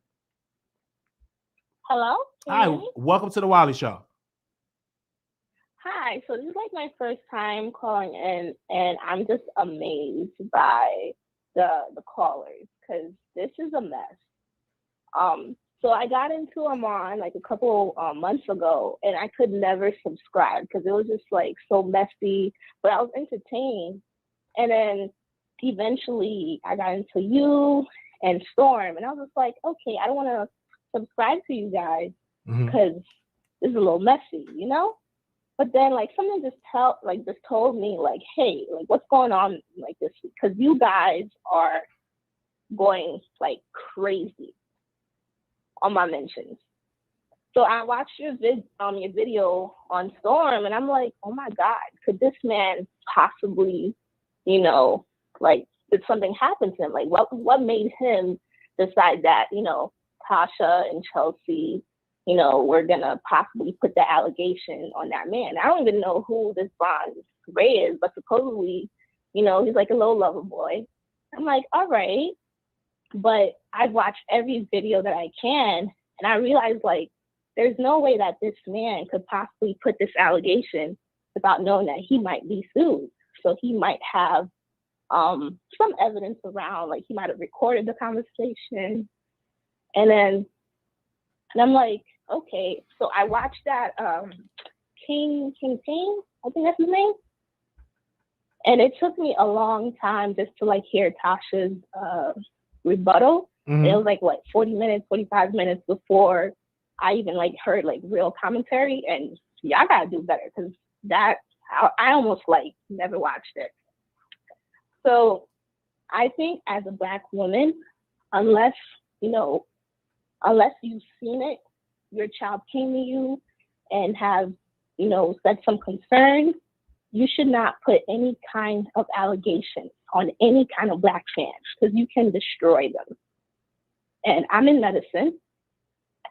Speaker 18: Hello?
Speaker 1: Hi, welcome to the Wiley Show.
Speaker 18: Hi, so this is like my first time calling in, and I'm just amazed by the callers, because this is a mess. So I got into Armon like a couple months ago, and I could never subscribe because it was just like so messy, but I was entertained. And then eventually I got into you and Storm, and I was just like, okay, I don't want to subscribe to you guys because this is a little messy, But then like something just told me like, hey, like what's going on like this? Because you guys are going like crazy on my mentions. So I watched your video on Storm, and I'm like, oh my God, could this man possibly, like did something happen to him? Like what made him decide that, Tasha and Chelsea, we're gonna possibly put the allegation on that man? I don't even know who this Bond Ray is, but supposedly
Speaker 5: he's like a little lover boy. I'm like, all right. But I've watched every video that I can, and I realized, like, there's no way that this man could possibly put this allegation without knowing that he might be sued. So he might have some evidence around, like he might have recorded the conversation. And I'm like, okay. So I watched that King, I think that's his name. And it took me a long time just to like hear Tasha's rebuttal. Mm-hmm. It was like 40 minutes, 45 minutes before I even like heard like real commentary. And y'all gotta do better, because that I almost like never watched it. So I think as a Black woman, unless you've seen it, your child came to you and have, said some concerns, you should not put any kind of allegation on any kind of Black fans, because you can destroy them. And I'm in medicine,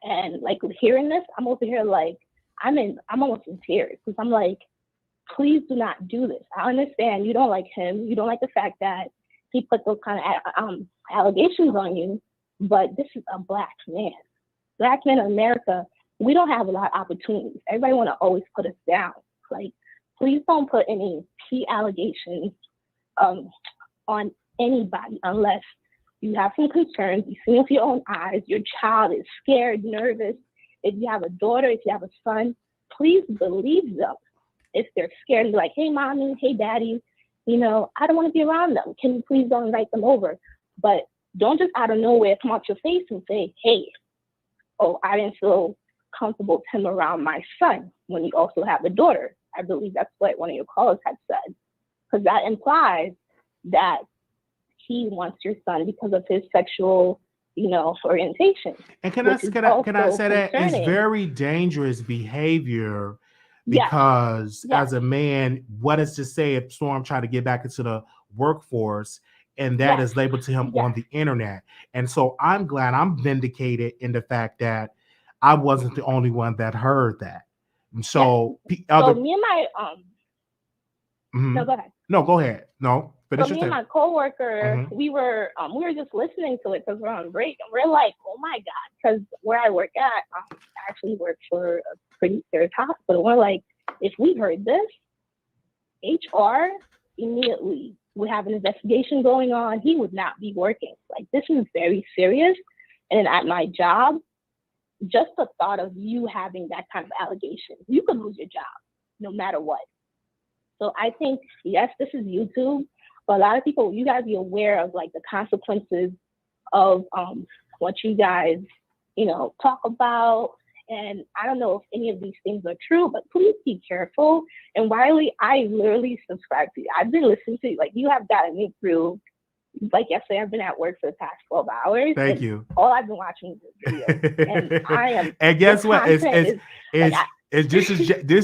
Speaker 5: and like hearing this, I'm over here like, I'm almost in tears, because I'm like, please do not do this. I understand you don't like him. You don't like the fact that he put those kind of allegations on you, but this is a Black man. Black men in America, we don't have a lot of opportunities. Everybody want to always put us down. Like, please don't put any allegations on anybody unless you have some concerns, you see with your own eyes, your child is scared, nervous. If you have a daughter, if you have a son, please believe them. If they're scared and be like, hey, mommy, hey, daddy, I don't want to be around them. Can you please don't invite them over? But don't just out of nowhere come out your face and say, hey, I didn't feel comfortable with him around my son when you also have a daughter. I believe that's what one of your callers had said, because that implies that he wants your son because of his sexual, orientation.
Speaker 1: And can I say that it's very dangerous behavior, because as a man, what is to say if Storm tried to get back into the workforce and that is labeled to him on the internet? And so I'm glad I'm vindicated in the fact that I wasn't the only one that heard that. And so
Speaker 5: me and my
Speaker 1: No,
Speaker 5: go ahead.
Speaker 1: No, go ahead. No, finish
Speaker 5: So
Speaker 1: your
Speaker 5: me and my coworker, we were just listening to it because we're on break, and we're like, oh my God, because where I work at, I actually work for a pretty serious hospital. We're like, if we heard this, HR immediately would have an investigation going on. He would not be working. Like, this is very serious. And at my job, just the thought of you having that kind of allegation, you could lose your job no matter what. So I think, yes, this is YouTube, but a lot of people, you guys be aware of like the consequences of what you guys, talk about. And I don't know if any of these things are true, but please be careful. And Wiley, I literally subscribe to you. I've been listening to you. Like, you have gotten me through, like yesterday, I've been at work for the past 12 hours.
Speaker 1: Thank you.
Speaker 5: All I've been watching is videos. And I am.
Speaker 1: And guess what? This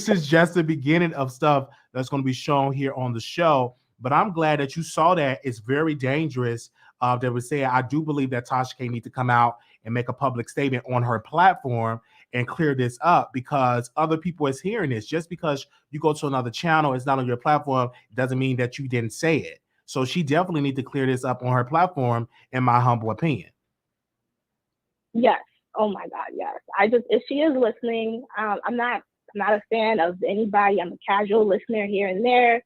Speaker 1: is just the beginning of stuff that's going to be shown here on the show. But I'm glad that you saw that. It's very dangerous. That would say, I do believe that Tasha K needs to come out and make a public statement on her platform and clear this up, because other people is hearing this. Just because you go to another channel, it's not on your platform, doesn't mean that you didn't say it. So she definitely needs to clear this up on her platform, in my humble opinion.
Speaker 5: Yes. Oh my God, yes. If she is listening, I'm not a fan of anybody. I'm a casual listener here and there.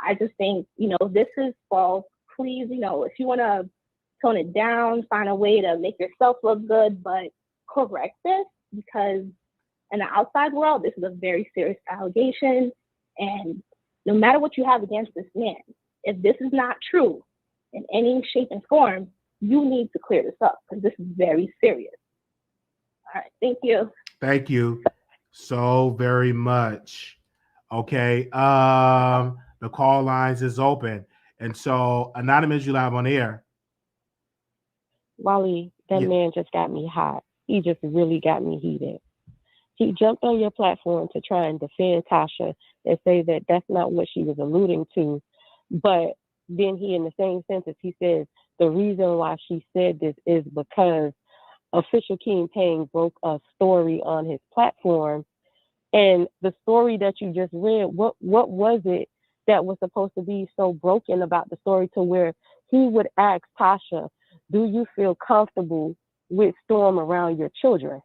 Speaker 5: I just think, this is false. Please, if you want to tone it down, find a way to make yourself look good, but correct this, because in the outside world, this is a very serious allegation. And no matter what you have against this man, if this is not true in any shape and form, you need to clear this up, because this is very serious. All right. Thank you.
Speaker 1: Thank you so very much. Okay. The call lines is open. And so, Anonymous, you live on air.
Speaker 16: Wally, that man just got me hot. He just really got me heated. He jumped on your platform to try and defend Tasha and say that that's not what she was alluding to. But then he, in the same sentence, he says the reason why she said this is because Official King Payne broke a story on his platform. And the story that you just read, what was it that was supposed to be so broken about the story to where he would ask Tasha, do you feel comfortable with Storm around your children?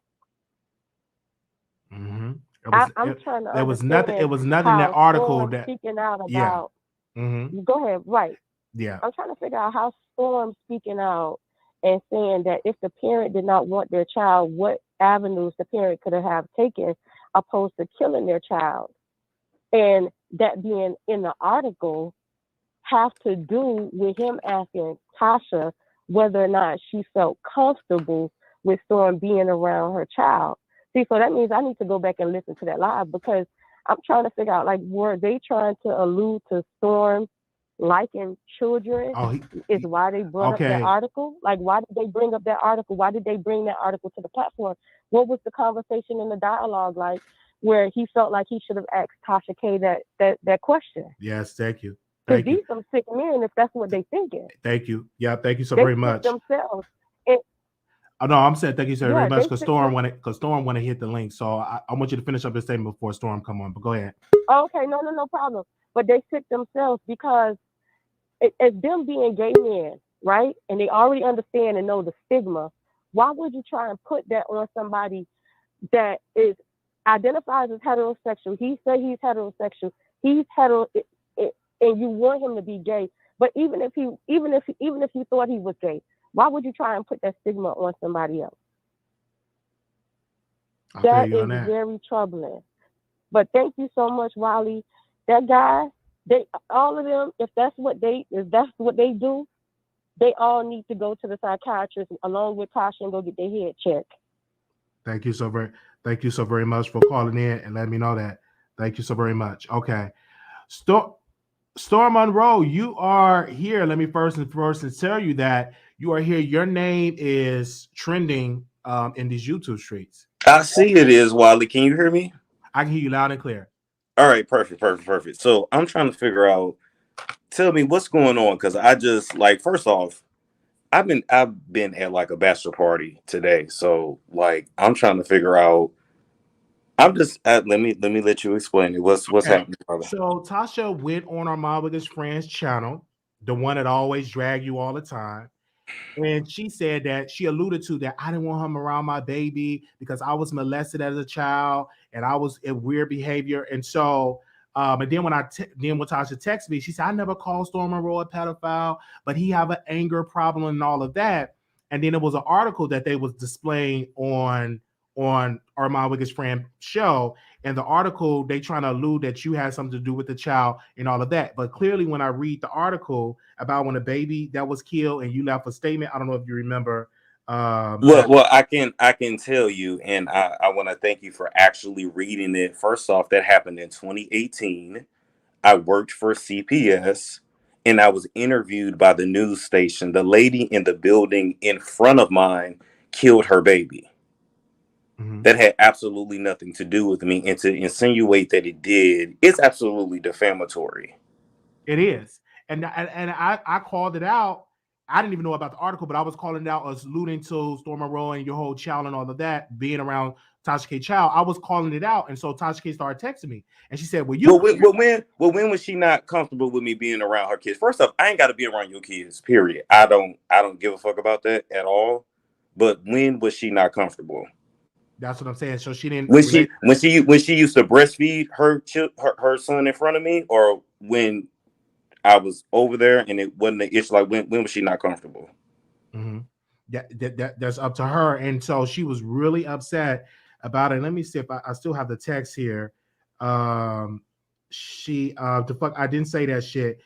Speaker 1: Mm-hmm.
Speaker 16: I'm trying to
Speaker 1: There was nothing. It
Speaker 16: understand
Speaker 1: was nothing in that
Speaker 16: how
Speaker 1: article
Speaker 16: Storm
Speaker 1: that.
Speaker 16: speaking out
Speaker 1: Yeah.
Speaker 16: about.
Speaker 1: Mm-hmm.
Speaker 16: Go ahead. Right.
Speaker 1: Yeah.
Speaker 16: I'm trying to figure out how Storm speaking out and saying that if the parent did not want their child, what avenues the parent could have taken opposed to killing their child. And that being in the article have to do with him asking Tasha whether or not she felt comfortable with Storm being around her child. See, so that means I need to go back and listen to that live because I'm trying to figure out, like, were they trying to allude to Storm liking children? Is why they brought up that article? Like, why did they bring up that article? Why did they bring that article to the platform? What was the conversation in the dialogue like where he felt like he should have asked Tasha K that question?
Speaker 1: Yes, thank you.
Speaker 16: Because these some sick men, if that's what they thinking.
Speaker 1: Thank you. Yeah, thank you so
Speaker 16: They
Speaker 1: very
Speaker 16: sick
Speaker 1: much.
Speaker 16: themselves.
Speaker 1: Oh, no, I'm saying thank you so very much
Speaker 16: they
Speaker 1: because
Speaker 16: sick
Speaker 1: Storm want to hit the link. So I want you to finish up the statement before Storm come on. But go ahead.
Speaker 16: Okay, no problem. But they sick themselves because it's them being gay men, right? And they already understand and know the stigma. Why would you try and put that on somebody that is identifies as heterosexual? He said he's heterosexual. He's hetero, and you want him to be gay. But even if you thought he was gay, why would you try and put that stigma on somebody else? That is very troubling. But thank you so much, Wiley. That guy, all of them, if that's what they do, they all need to go to the psychiatrist along with Tasha and go get their head checked.
Speaker 1: Thank you so very much for calling in and letting me know that. Thank you so very much. Okay. Storm Monroe, you are here. Let me first tell you that you are here. Your name is trending in these YouTube streets.
Speaker 21: I see it is, Wiley. Can you hear me?
Speaker 1: I can hear you loud and clear.
Speaker 21: All right, perfect. So I'm trying to figure out, tell me what's going on, because I just, like, first off, I've been at like a bachelor party today. So like I'm trying to figure out. I'm just let me let you explain it. What's happening, brother?
Speaker 1: So Tasha went on Armon Wiggins' friend's channel, the one that always drag you all the time. And she said that she alluded to that I didn't want him around my baby because I was molested as a child and I was in weird behavior. And so, and then when Tasha texted me, she said, I never called Storm Monroe a pedophile, but he have an anger problem and all of that. And then it was an article that they was displaying on Armon Wiggins' friend show. And the article, they trying to allude that you had something to do with the child and all of that. But clearly when I read the article about when a baby that was killed and you left a statement, I don't know if you remember.
Speaker 21: Well, I can tell you, and I want to thank you for actually reading it. First off, that happened in 2018. I worked for CPS and I was interviewed by the news station. The lady in the building in front of mine killed her baby. That had absolutely nothing to do with me, and to insinuate that it did, it's absolutely defamatory.
Speaker 1: It is, and I called it out. I didn't even know about the article, but I was calling it out as alluding to Storm Monroe and your whole child and all of that being around Tasha K. Child. I was calling it out, and so Tasha K. started texting me, and she said, when
Speaker 21: was she not comfortable with me being around her kids? First off, I ain't got to be around your kids. Period. I don't give a fuck about that at all. But when was she not comfortable?
Speaker 1: That's what I'm saying. So she didn't.
Speaker 21: When she used to breastfeed her son in front of me, or when I was over there and it wasn't an issue. Like when was she not comfortable?
Speaker 1: Mm-hmm. That's up to her. And so she was really upset about it. Let me see if I still have the text here. She the fuck, I didn't say that shit.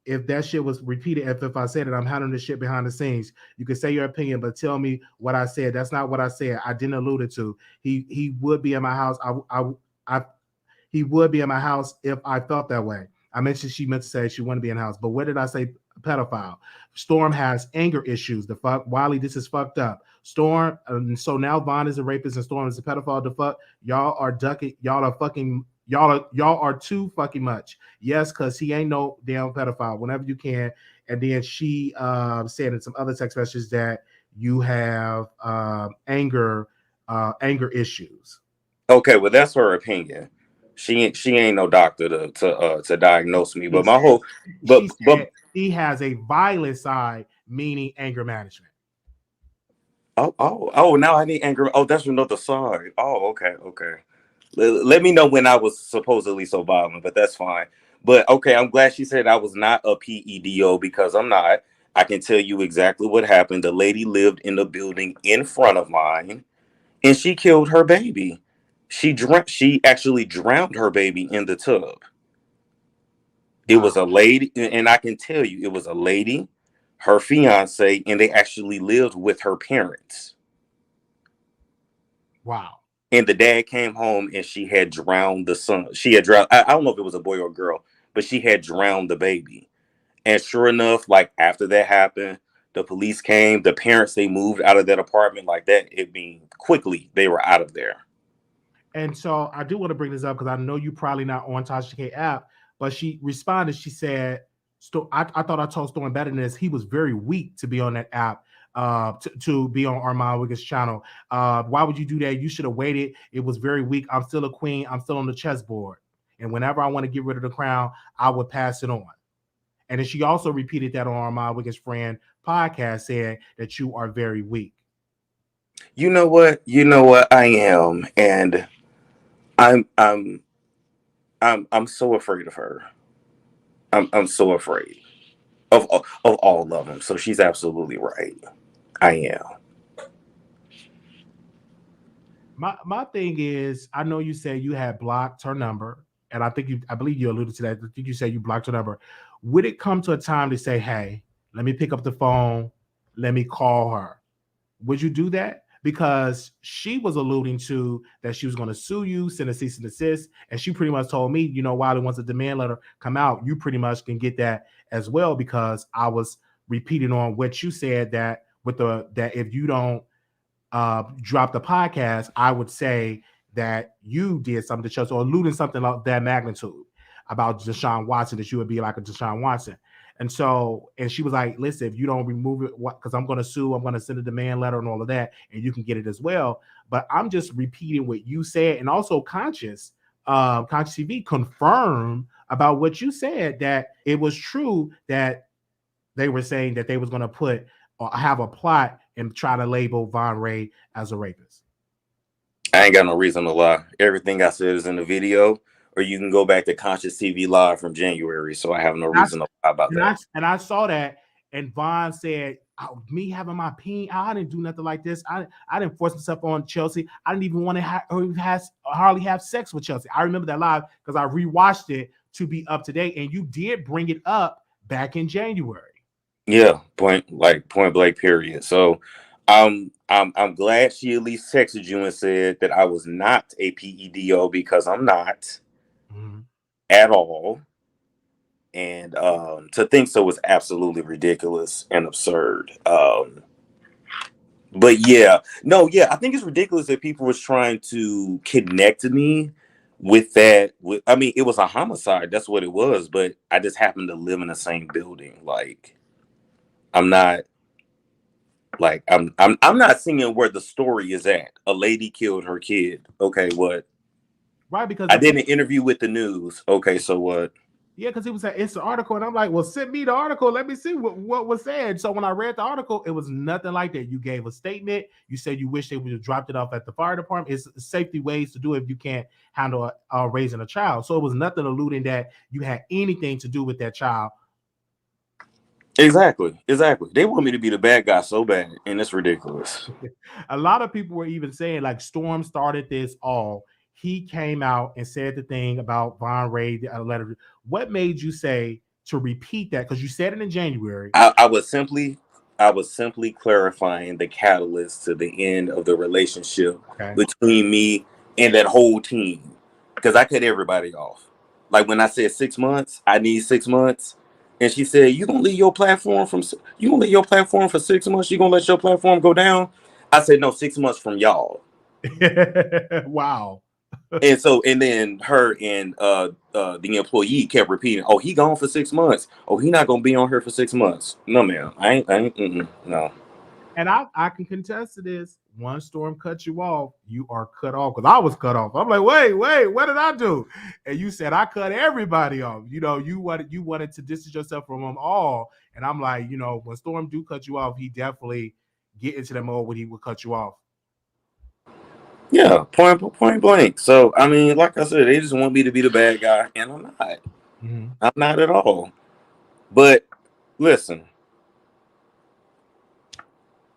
Speaker 1: If that shit was repeated, if I said it, I'm handling this shit behind the scenes. You can say your opinion, but tell me what I said. That's not what I said. I didn't allude it to. He would be in my house. He would be in my house if I felt that way. I mentioned she meant to say she wouldn't be in the house, but where did I say pedophile? Storm has anger issues. The fuck, Wiley, this is fucked up. Storm, so now Vaughn is a rapist and Storm is a pedophile. The fuck, y'all are ducking. Y'all are too fucking much. Yes, because he ain't no damn pedophile. Whenever you can. And then she said in some other text messages that you have anger issues.
Speaker 21: Okay, well that's her opinion. She ain't no doctor to diagnose me. But
Speaker 1: she said he has a violent side, meaning anger management.
Speaker 21: Now I need anger. Oh, that's another side. Oh, okay. Let me know when I was supposedly so violent, but that's fine. But okay, I'm glad she said I was not a PEDO because I'm not. I can tell you exactly what happened. The lady lived in the building in front of mine, and she killed her baby. She actually drowned her baby in the tub. It was a lady, and I can tell you, it was a lady, her fiance, and they actually lived with her parents.
Speaker 1: Wow.
Speaker 21: And the dad came home and she had drowned the son. She had drowned, I don't know if it was a boy or a girl, but she had drowned the baby. And sure enough, like after that happened, the police came, the parents, they moved out of that apartment like that. It being quickly, they were out of there.
Speaker 1: And so I do want to bring this up because I know you're probably not on Tasha K app, but she responded. She said, I thought I told Storm better than this. He was very weak to be on that app, to be on Armon Wiggins' channel. Why would you do that? You should have waited. It was very weak. I'm still a queen. I'm still on the chessboard. And whenever I want to get rid of the crown, I would pass it on. And then she also repeated that on Armon Wiggins' friend podcast, saying that you are very weak.
Speaker 21: You know what? I am. And I'm so afraid of her. I'm so afraid of all of them. So she's absolutely right. I am.
Speaker 1: My thing is, I know you say you had blocked her number, and I believe you alluded to that. I think you said you blocked her number. Would it come to a time to say, hey, let me pick up the phone, let me call her? Would you do that? Because she was alluding to that she was going to sue you, send a cease and desist, and she pretty much told me, Wiley, once the demand letter come out, you pretty much can get that as well, because I was repeating on what you said, that if you don't drop the podcast, I would say that you did something to Chelsea, or alluding something of that magnitude about Deshaun Watson, that you would be like a Deshaun Watson. And she was like, listen, if you don't remove it, because I'm going to sue, I'm going to send a demand letter and all of that, and you can get it as well. But I'm just repeating what you said. And also Conscious TV confirmed about what you said, that it was true that they were saying that they was going to put or have a plot and try to label Von Ray as a rapist.
Speaker 21: I ain't got no reason to lie. Everything I said is in the video, or you can go back to Conscious TV Live from January. So I have no reason to lie about that.
Speaker 1: And I saw that, and Von said, me having my peen, I didn't do nothing like this. I didn't force myself on Chelsea. I didn't even want to hardly have sex with Chelsea. I remember that live because I rewatched it to be up to date, and you did bring it up back in January.
Speaker 21: Yeah, point blank period. So I'm glad she at least texted you and said that I was not a PEDO, because I'm not at all. And to think so was absolutely ridiculous and absurd. But I think it's ridiculous that people was trying to connect me with that. It was a homicide. That's what it was. But I just happened to live in the same building. Like, I'm not seeing where the story is at. A lady killed her kid. Okay, what?
Speaker 1: Right, because
Speaker 21: I did an interview with the news. Okay, so what?
Speaker 1: Yeah, because it's the article, and I'm like, well, send me the article. Let me see what was said. So when I read the article, it was nothing like that. You gave a statement. You said you wish they would have dropped it off at the fire department. It's safety ways to do it if you can't handle raising a child. So it was nothing alluding that you had anything to do with that child.
Speaker 21: Exactly. They want me to be the bad guy so bad, and it's ridiculous.
Speaker 1: A lot of people were even saying, like, Storm started this all. He came out and said the thing about Von Ray, the letter. What made you say to repeat that? Because you said it in January.
Speaker 21: I was simply clarifying the catalyst to the end of the relationship between me and that whole team, because I cut everybody off. Like when I said 6 months, I need 6 months. And she said, you gonna leave your platform for 6 months? You gonna let your platform go down? I said, no, 6 months from y'all.
Speaker 1: Wow.
Speaker 21: And then her and the employee kept repeating, oh, he gone for 6 months. Oh, he not gonna be on here for 6 months. No, ma'am. I ain't no.
Speaker 1: And I can contest to this. One Storm cut you off, you are cut off. Because I was cut off. I'm like, wait, what did I do? And you said I cut everybody off. You know, you wanted to distance yourself from them all. And I'm like, you know, when Storm do cut you off, he definitely get into that mode when he would cut you off.
Speaker 21: Yeah, point blank. So I mean, like I said, they just want me to be the bad guy, and I'm not.
Speaker 1: Mm-hmm.
Speaker 21: I'm not at all. But listen,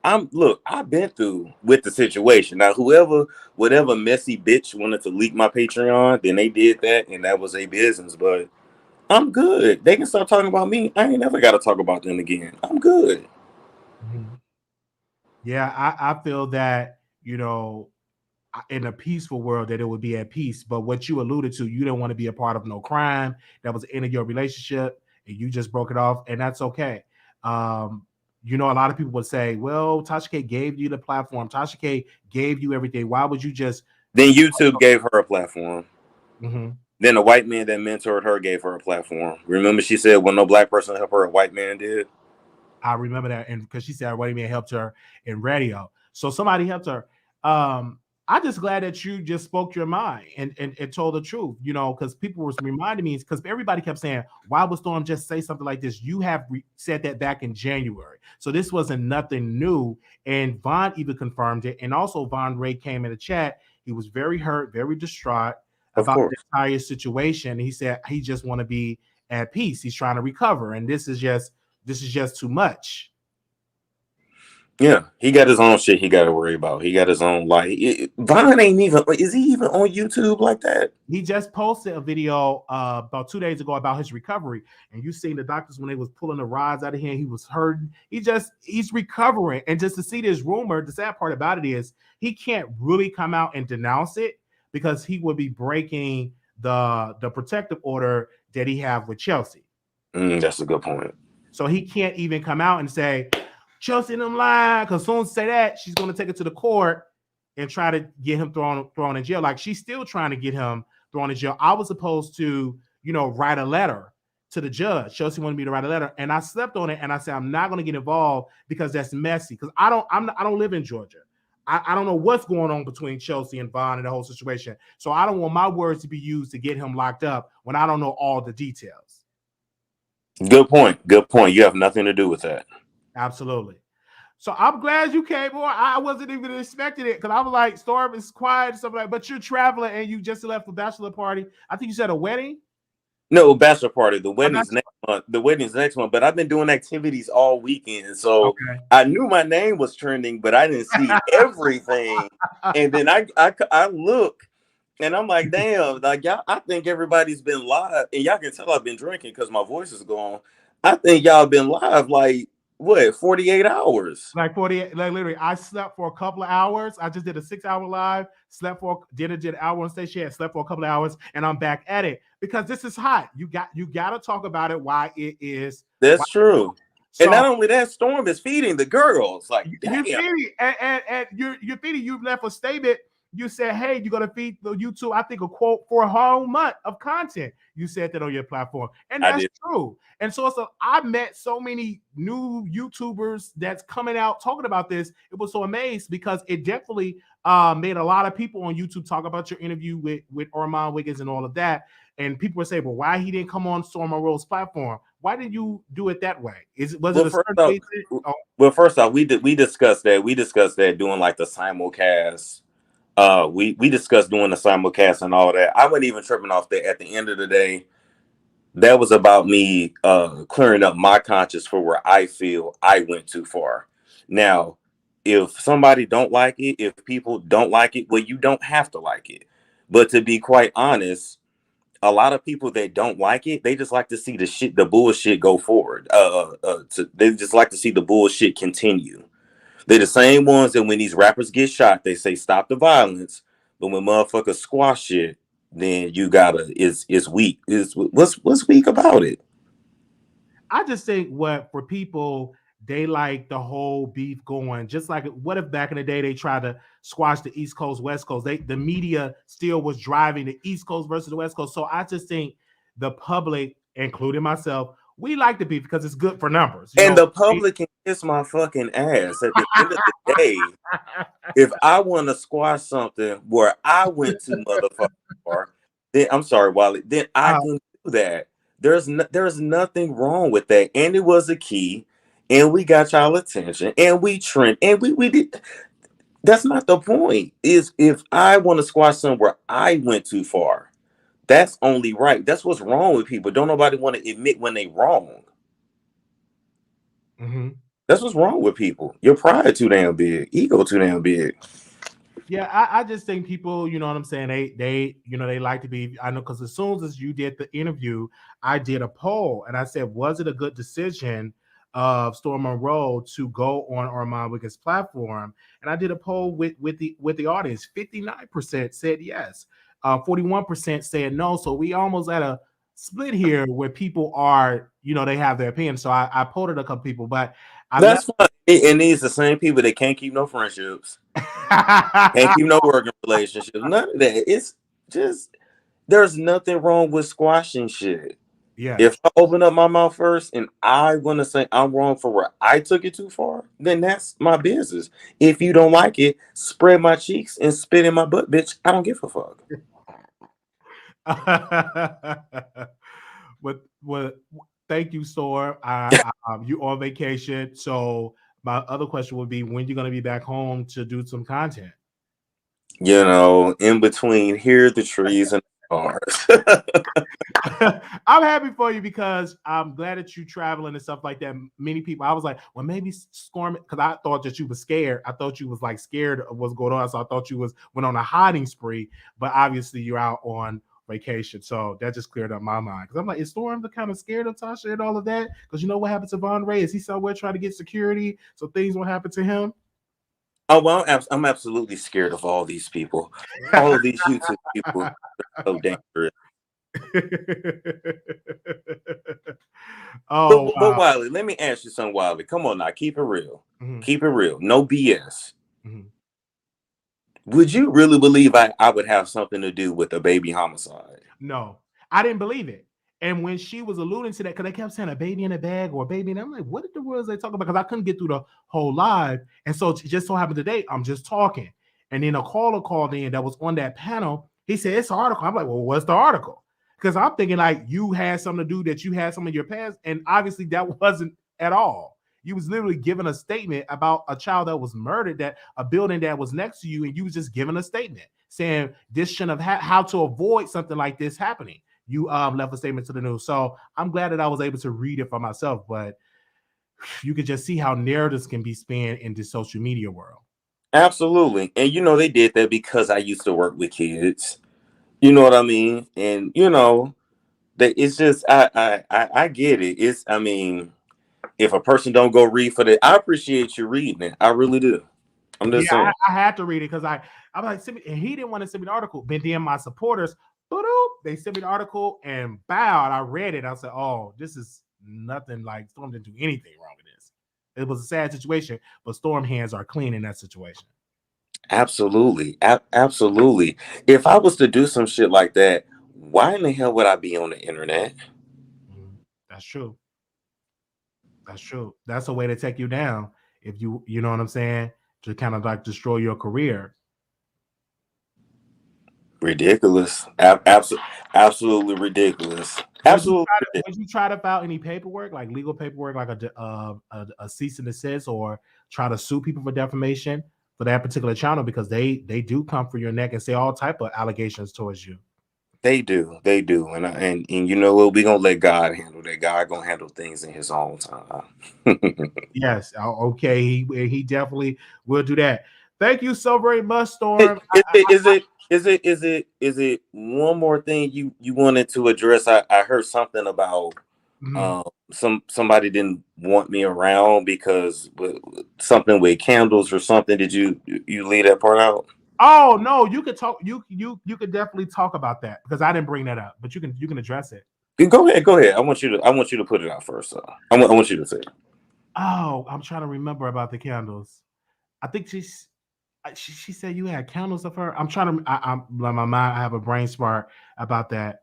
Speaker 21: I've been through with the situation. Now, whatever messy bitch wanted to leak my Patreon, then they did that, and that was a business. But I'm good. They can stop talking about me. I ain't never got to talk about them again. I'm good.
Speaker 1: Mm-hmm. Yeah, I feel that, you know, in a peaceful world that it would be at peace. But what you alluded to, you didn't want to be a part of no crime. That was the end of your relationship, and you just broke it off, and that's okay. You know, a lot of people would say, well, Tasha K gave you the platform. Tasha K gave you everything. Why would you just...
Speaker 21: Then YouTube gave her a platform.
Speaker 1: Mm-hmm.
Speaker 21: Then a white man that mentored her gave her a platform. Remember she said, when no black person helped her, a white man did?
Speaker 1: I remember that, and because she said a white man helped her in radio. So somebody helped her. I'm just glad that you just spoke your mind and told the truth, you know, because people was reminding me, because everybody kept saying, why would Storm just say something like this? You have said that back in January. So this wasn't nothing new. And Von even confirmed it. And also Von Ray came in the chat. He was very hurt, very distraught about the entire situation. He said he just want to be at peace. He's trying to recover. And this is just too much.
Speaker 21: Yeah, he got his own shit he got to worry about. He got his own life. Vine ain't even, is he even on YouTube like that?
Speaker 1: He just posted a video about 2 days ago about his recovery. And you seen the doctors when they was pulling the rods out of him, he was hurting. He's recovering. And just to see this rumor, the sad part about it is he can't really come out and denounce it because he would be breaking the protective order that he have with Chelsea.
Speaker 21: That's a good point.
Speaker 1: So he can't even come out and say, Chelsea and them lying, because as soon as say that, she's going to take it to the court and try to get him thrown in jail. Like, she's still trying to get him thrown in jail. I was supposed to, you know, write a letter to the judge. Chelsea wanted me to write a letter, and I slept on it, and I said I'm not going to get involved because that's messy. Because I don't live in Georgia. I don't know what's going on between Chelsea and Vaughn and the whole situation. So I don't want my words to be used to get him locked up when I don't know all the details.
Speaker 21: Good point. Good point. You have nothing to do with that.
Speaker 1: Absolutely. So I'm glad you came on. I wasn't even expecting it because I was like, Storm is quiet and stuff like that. But you're traveling and you just left the bachelor party. I think you said a wedding?
Speaker 21: No, bachelor party. The wedding's next month. The wedding's next month. But I've been doing activities all weekend. So I knew my name was trending, but I didn't see everything. And then I look and I'm like, damn, like y'all, I think everybody's been live. And y'all can tell I've been drinking because my voice is gone. I think y'all been live like what, 48 hours?
Speaker 1: Like 48, like literally, I slept for a couple of hours. I just did a 6-hour live, did an hour on station, and slept for a couple of hours, and I'm back at it because this is hot. You got to talk about it. Why it is?
Speaker 21: That's true. So, and not only that, Storm is feeding the girls. Like,
Speaker 1: you're feeding, and you're feeding. You left a statement. You said, hey, you're going to feed the YouTube, I think, a quote for a whole month of content. You said that on your platform. And that's true. And so I met so many new YouTubers that's coming out talking about this. It was so amazed because it definitely made a lot of people on YouTube talk about your interview with Armon Wiggins and all of that. And people were saying, well, why he didn't come on Storm Monroe's platform? Why did you do it that way?
Speaker 21: Well, first off, we discussed that. We discussed that doing like the simulcast. We discussed doing the simulcast and all that. I wasn't even tripping off that. At the end of the day, that was about me clearing up my conscience for where I feel I went too far. Now, if somebody don't like it, if people don't like it, well, you don't have to like it. But to be quite honest, a lot of people that don't like it, they just like to see the bullshit go forward. They just like to see the bullshit continue. They're the same ones that when these rappers get shot, they say stop the violence. But when motherfuckers squash it, then you gotta it's weak. What's weak about it?
Speaker 1: I just think for people, they like the whole beef going. Just like what if back in the day they tried to squash the East Coast, West Coast? The media still was driving the East Coast versus the West Coast. So I just think the public, including myself, We like the beef because it's good for numbers.
Speaker 21: And the public can kiss my fucking ass. At the end of the day, if I want to squash something where I went to motherfucking bar, then I'm sorry, Wiley, then I can do that. There's nothing wrong with that. And it was a key, and we got y'all attention, and we trend, and we did. That's not the point. Is if I want to squash somewhere I went too far, that's only right. That's what's wrong with people. Don't nobody want to admit when they wrong.
Speaker 1: Mm-hmm.
Speaker 21: That's what's wrong with people. Your pride too damn big. Ego too damn big.
Speaker 1: Yeah, I just think people, you know what I'm saying, they they like to be, I know, because as soon as you did the interview, I did a poll and I said, was it a good decision of Storm Monroe to go on Armon Wiggins' platform? And I did a poll with the audience. 59% said yes. 41% said no. So we almost at a split here where people are, they have their opinion. So I polled a couple people, but
Speaker 21: that's fine. And these the same people that can't keep no friendships, can't keep no working relationships. None of that. It's just there's nothing wrong with squashing shit.
Speaker 1: Yeah.
Speaker 21: If I open up my mouth first and I want to say I'm wrong for where I took it too far, then that's my business. If you don't like it, spread my cheeks and spit in my butt, bitch. I don't give a fuck.
Speaker 1: But thank you, Storm. You on vacation, so my other question would be, when you're going to be back home to do some content?
Speaker 21: In between here, the trees and the cars.
Speaker 1: I'm happy for you because I'm glad that you traveling and stuff like that. Many people, I was like, well, maybe Storm, because I thought that you were scared. I thought you was like scared of what's going on, so I thought you went on a hiding spree. But obviously, you're out on vacation, so that just cleared up my mind. Because I'm like, is Storm the kind of scared of Tasha and all of that? Because you know what happened to Von Ray? Is he somewhere trying to get security so things won't happen to him?
Speaker 21: Oh, well, I'm absolutely scared of all these people. All of these YouTube people are so dangerous. But Wiley, let me ask you something, Wiley. Come on now, keep it real. Mm-hmm. Keep it real. No BS. Mm-hmm. Would you really believe I would have something to do with a baby homicide?
Speaker 1: No, I didn't believe it. And when she was alluding to that, because they kept saying a baby in a bag or a baby, and I'm like, what the world is they talking about? Because I couldn't get through the whole live. And so it just so happened today, I'm just talking. And then a caller called in that was on that panel. He said, it's an article. I'm like, well, what's the article? Because I'm thinking like you had something to do, that you had some in your past. And obviously that wasn't at all. You was literally giving a statement about a child that was murdered, that a building that was next to you, and you was just giving a statement saying this shouldn't have how to avoid something like this happening. You left a statement to the news. So I'm glad that I was able to read it for myself, but you could just see how narratives can be spun in the social media world.
Speaker 21: Absolutely. And they did that because I used to work with kids. You know what I mean? And that it's just I get it. If a person don't go read for that, I appreciate you reading it. I really do. I'm just saying.
Speaker 1: I had to read it because I'm like, and he didn't want to send me the article. But then my supporters, they sent me the article and bowed. I read it. I said, oh, this is nothing, like Storm didn't do anything wrong with this. It was a sad situation, but Storm hands are clean in that situation.
Speaker 21: Absolutely. Absolutely. If I was to do some shit like that, why in the hell would I be on the internet?
Speaker 1: That's true. That's true. That's a way to take you down. If you know what I'm saying, to kind of like destroy your career.
Speaker 21: Ridiculous. Absolutely ridiculous. Absolutely.
Speaker 1: Would you try to file any paperwork, like legal paperwork, like a cease and desist, or try to sue people for defamation for that particular channel? Because they do come for your neck and say all type of allegations towards you.
Speaker 21: They do, and you know what? We're gonna let God handle that. God gonna handle things in His own time.
Speaker 1: Yes, okay. He definitely will do that. Thank you so very much, Storm.
Speaker 21: Is it one more thing you wanted to address? I heard something about somebody didn't want me around because something with candles or something. Did you leave that part out?
Speaker 1: Oh no, you could talk. You could definitely talk about that because I didn't bring that up, but you can address it.
Speaker 21: Go ahead. I want you to put it out first. I want you to say it.
Speaker 1: Oh, I'm trying to remember about the candles. I think she said you had candles of her. I'm trying to. I'm my mind. I have a brain spark about that.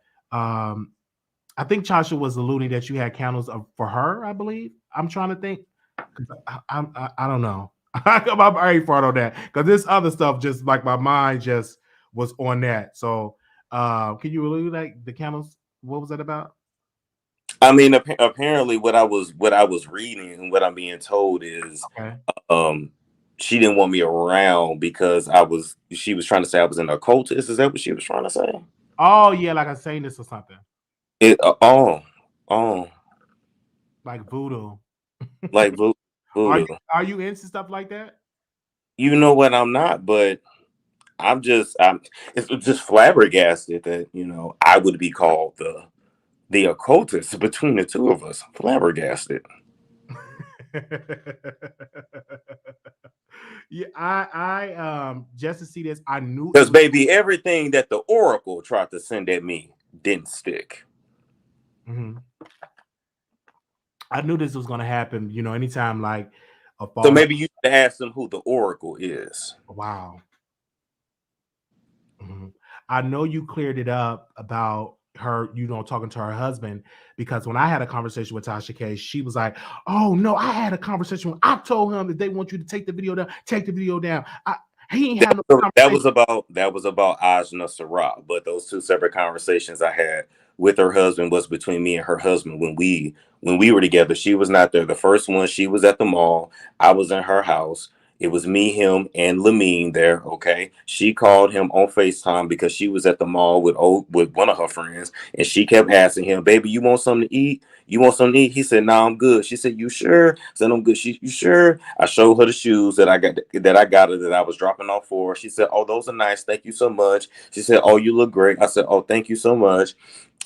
Speaker 1: I think Tasha was alluding that you had candles for her. I believe. I'm trying to think. I don't know. I'm very far on that because this other stuff just like my mind just was on that. So, can you allude like the candles? What was that about?
Speaker 21: I mean, apparently, what I was reading and what I'm being told is, she didn't want me around because she was trying to say I was an occultist. Is that what she was trying to say?
Speaker 1: Oh yeah, like a Satanist or something. Like voodoo.
Speaker 21: Like voodoo.
Speaker 1: Are you into stuff like that?
Speaker 21: You know what? I'm not, but I'm just flabbergasted that I would be called the occultist between the two of us. Flabbergasted.
Speaker 1: Yeah, I just to see this, I knew
Speaker 21: because baby, everything that the Oracle tried to send at me didn't stick.
Speaker 1: Mm-hmm. I knew this was gonna happen. Anytime like a fall.
Speaker 21: So maybe you should ask them who the Oracle is.
Speaker 1: Wow. Mm-hmm. I know you cleared it up about her, talking to her husband, because when I had a conversation with Tasha K, she was like, "Oh no, I had a conversation. I told him that they want you to take the video down. Take the video down." He ain't had no.
Speaker 21: That was about Ajna Sarah, but those two separate conversations I had with her husband was between me and her husband when we were together. She was not there. The first one, she was at the mall. I was in her house. It was me, him, and Lamine there. Okay, she called him on FaceTime because she was at the mall with one of her friends, and she kept asking him, "Baby, you want something to eat? You want something to eat?" He said, "No, I'm good." She said, "You sure?" I said, "I'm good." You sure? I showed her the shoes that I got her that I was dropping off for her. She said, "Oh, those are nice. Thank you so much." She said, "Oh, you look great." I said, "Oh, thank you so much."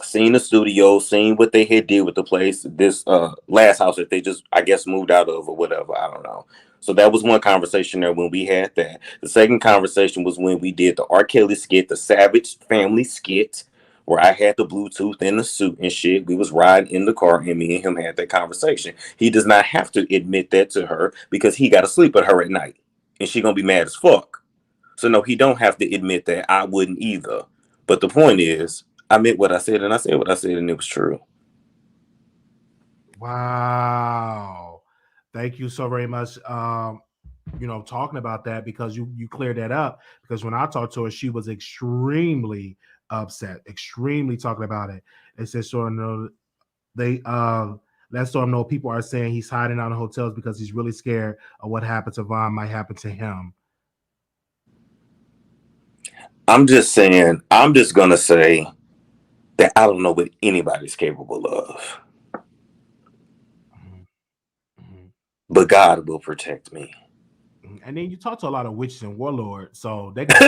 Speaker 21: Seen the studio, seen what they had did with the place, this last house that they just, I guess, moved out of or whatever. I don't know. So that was one conversation there when we had that. The second conversation was when we did the R. Kelly skit, the Savage Family skit, where I had the Bluetooth in the suit and shit. We was riding in the car and me and him had that conversation. He does not have to admit that to her because he got to sleep with her at night and she gonna be mad as fuck. So no, he don't have to admit that. I wouldn't either. But the point is, I meant what I said and I said what I said and it was true.
Speaker 1: Wow. Thank you so very much. Talking about that because you cleared that up, because when I talked to her, she was extremely upset, extremely talking about it. It says, so no, they let's so know people are saying he's hiding out in hotels because he's really scared of what happened to Vaughn might happen to him.
Speaker 21: I'm just saying, I'm just gonna say that I don't know what anybody's capable of. But God will protect me.
Speaker 1: And then you talk to a lot of witches and warlords, so they got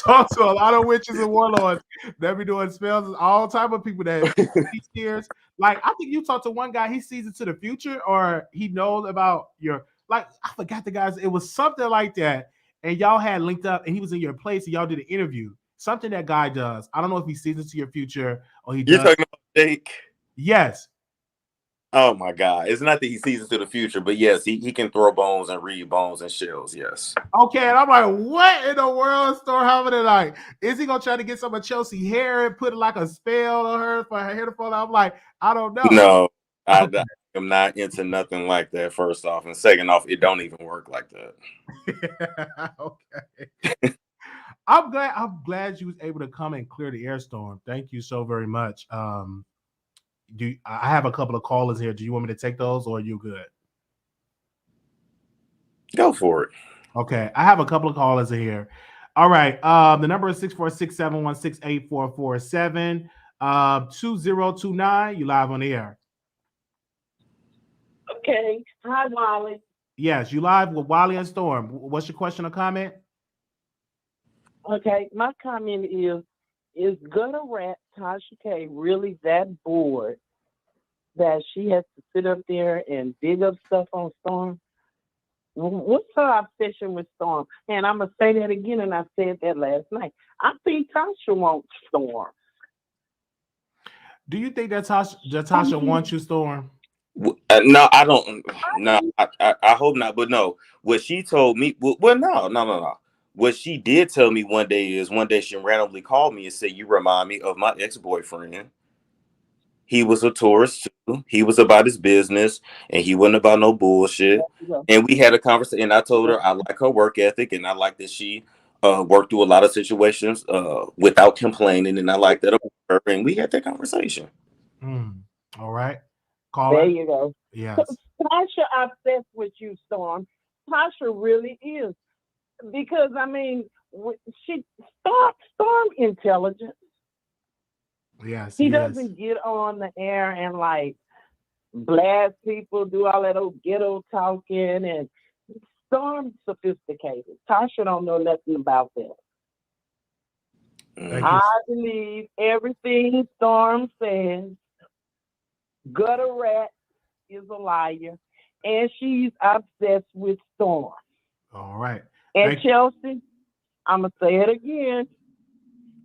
Speaker 1: talk to a lot of witches and warlords. They be doing spells, all type of people that see tears. Like I think you talked to one guy, he sees into the future, or he knows about your. Like I forgot the guys. It was something like that, and y'all had linked up, and he was in your place, and y'all did an interview. Something that guy does. I don't know if he sees into your future or he does.
Speaker 21: You're talking about Jake?
Speaker 1: Yes.
Speaker 21: Oh my God. It's not that he sees into the future, but yes, he can throw bones and read bones and shells. Yes.
Speaker 1: Okay, and I'm like, what in the world is Storm happening? Like, is he gonna try to get some of Chelsea hair and put like a spell on her for her hair to fall out? I'm like, I don't know.
Speaker 21: No, I am not into nothing like that, first off. And second off, it don't even work like that.
Speaker 1: Okay. I'm glad you was able to come and clear the air, Storm. Thank you so very much. I have a couple of callers here. Do you want me to take those or are you good?
Speaker 21: Go for it.
Speaker 1: Okay. I have a couple of callers here. All right. The number is 646-716-8447. 2029. You live on the air.
Speaker 2: Okay. Hi, Wiley.
Speaker 1: Yes, you live with Wiley and Storm. What's your question or comment?
Speaker 2: Okay. My comment is gutter rat Tasha K really that bored that she has to sit up there and dig up stuff on Storm? What's her obsession with Storm? And I'm going to say that again, and I said that last night. I think Tasha wants Storm.
Speaker 1: Do you think that Tasha wants you, Storm?
Speaker 21: No, I don't. No, I hope not. But no, what she told me. Well, no. what she did tell me one day she randomly called me and said, "You remind me of my ex-boyfriend. He was a tourist too. He was about his business and he wasn't about no bullshit." And we had a conversation and I told her I like her work ethic and I like that she worked through a lot of situations without complaining, and I like that about her, and we had that conversation.
Speaker 1: All right.
Speaker 2: There you go.
Speaker 1: Yes.
Speaker 2: Tasha obsessed with you, Storm. Tasha really is. Because, I mean, she Storm intelligent.
Speaker 1: Yes,
Speaker 2: he doesn't get on the air and like blast people, do all that old ghetto talking, and Storm's sophisticated. Tasha don't know nothing about that. I believe everything Storm says. Gutter rat is a liar, and she's obsessed with Storm.
Speaker 1: All right.
Speaker 2: And Chelsea, I'm gonna say it again.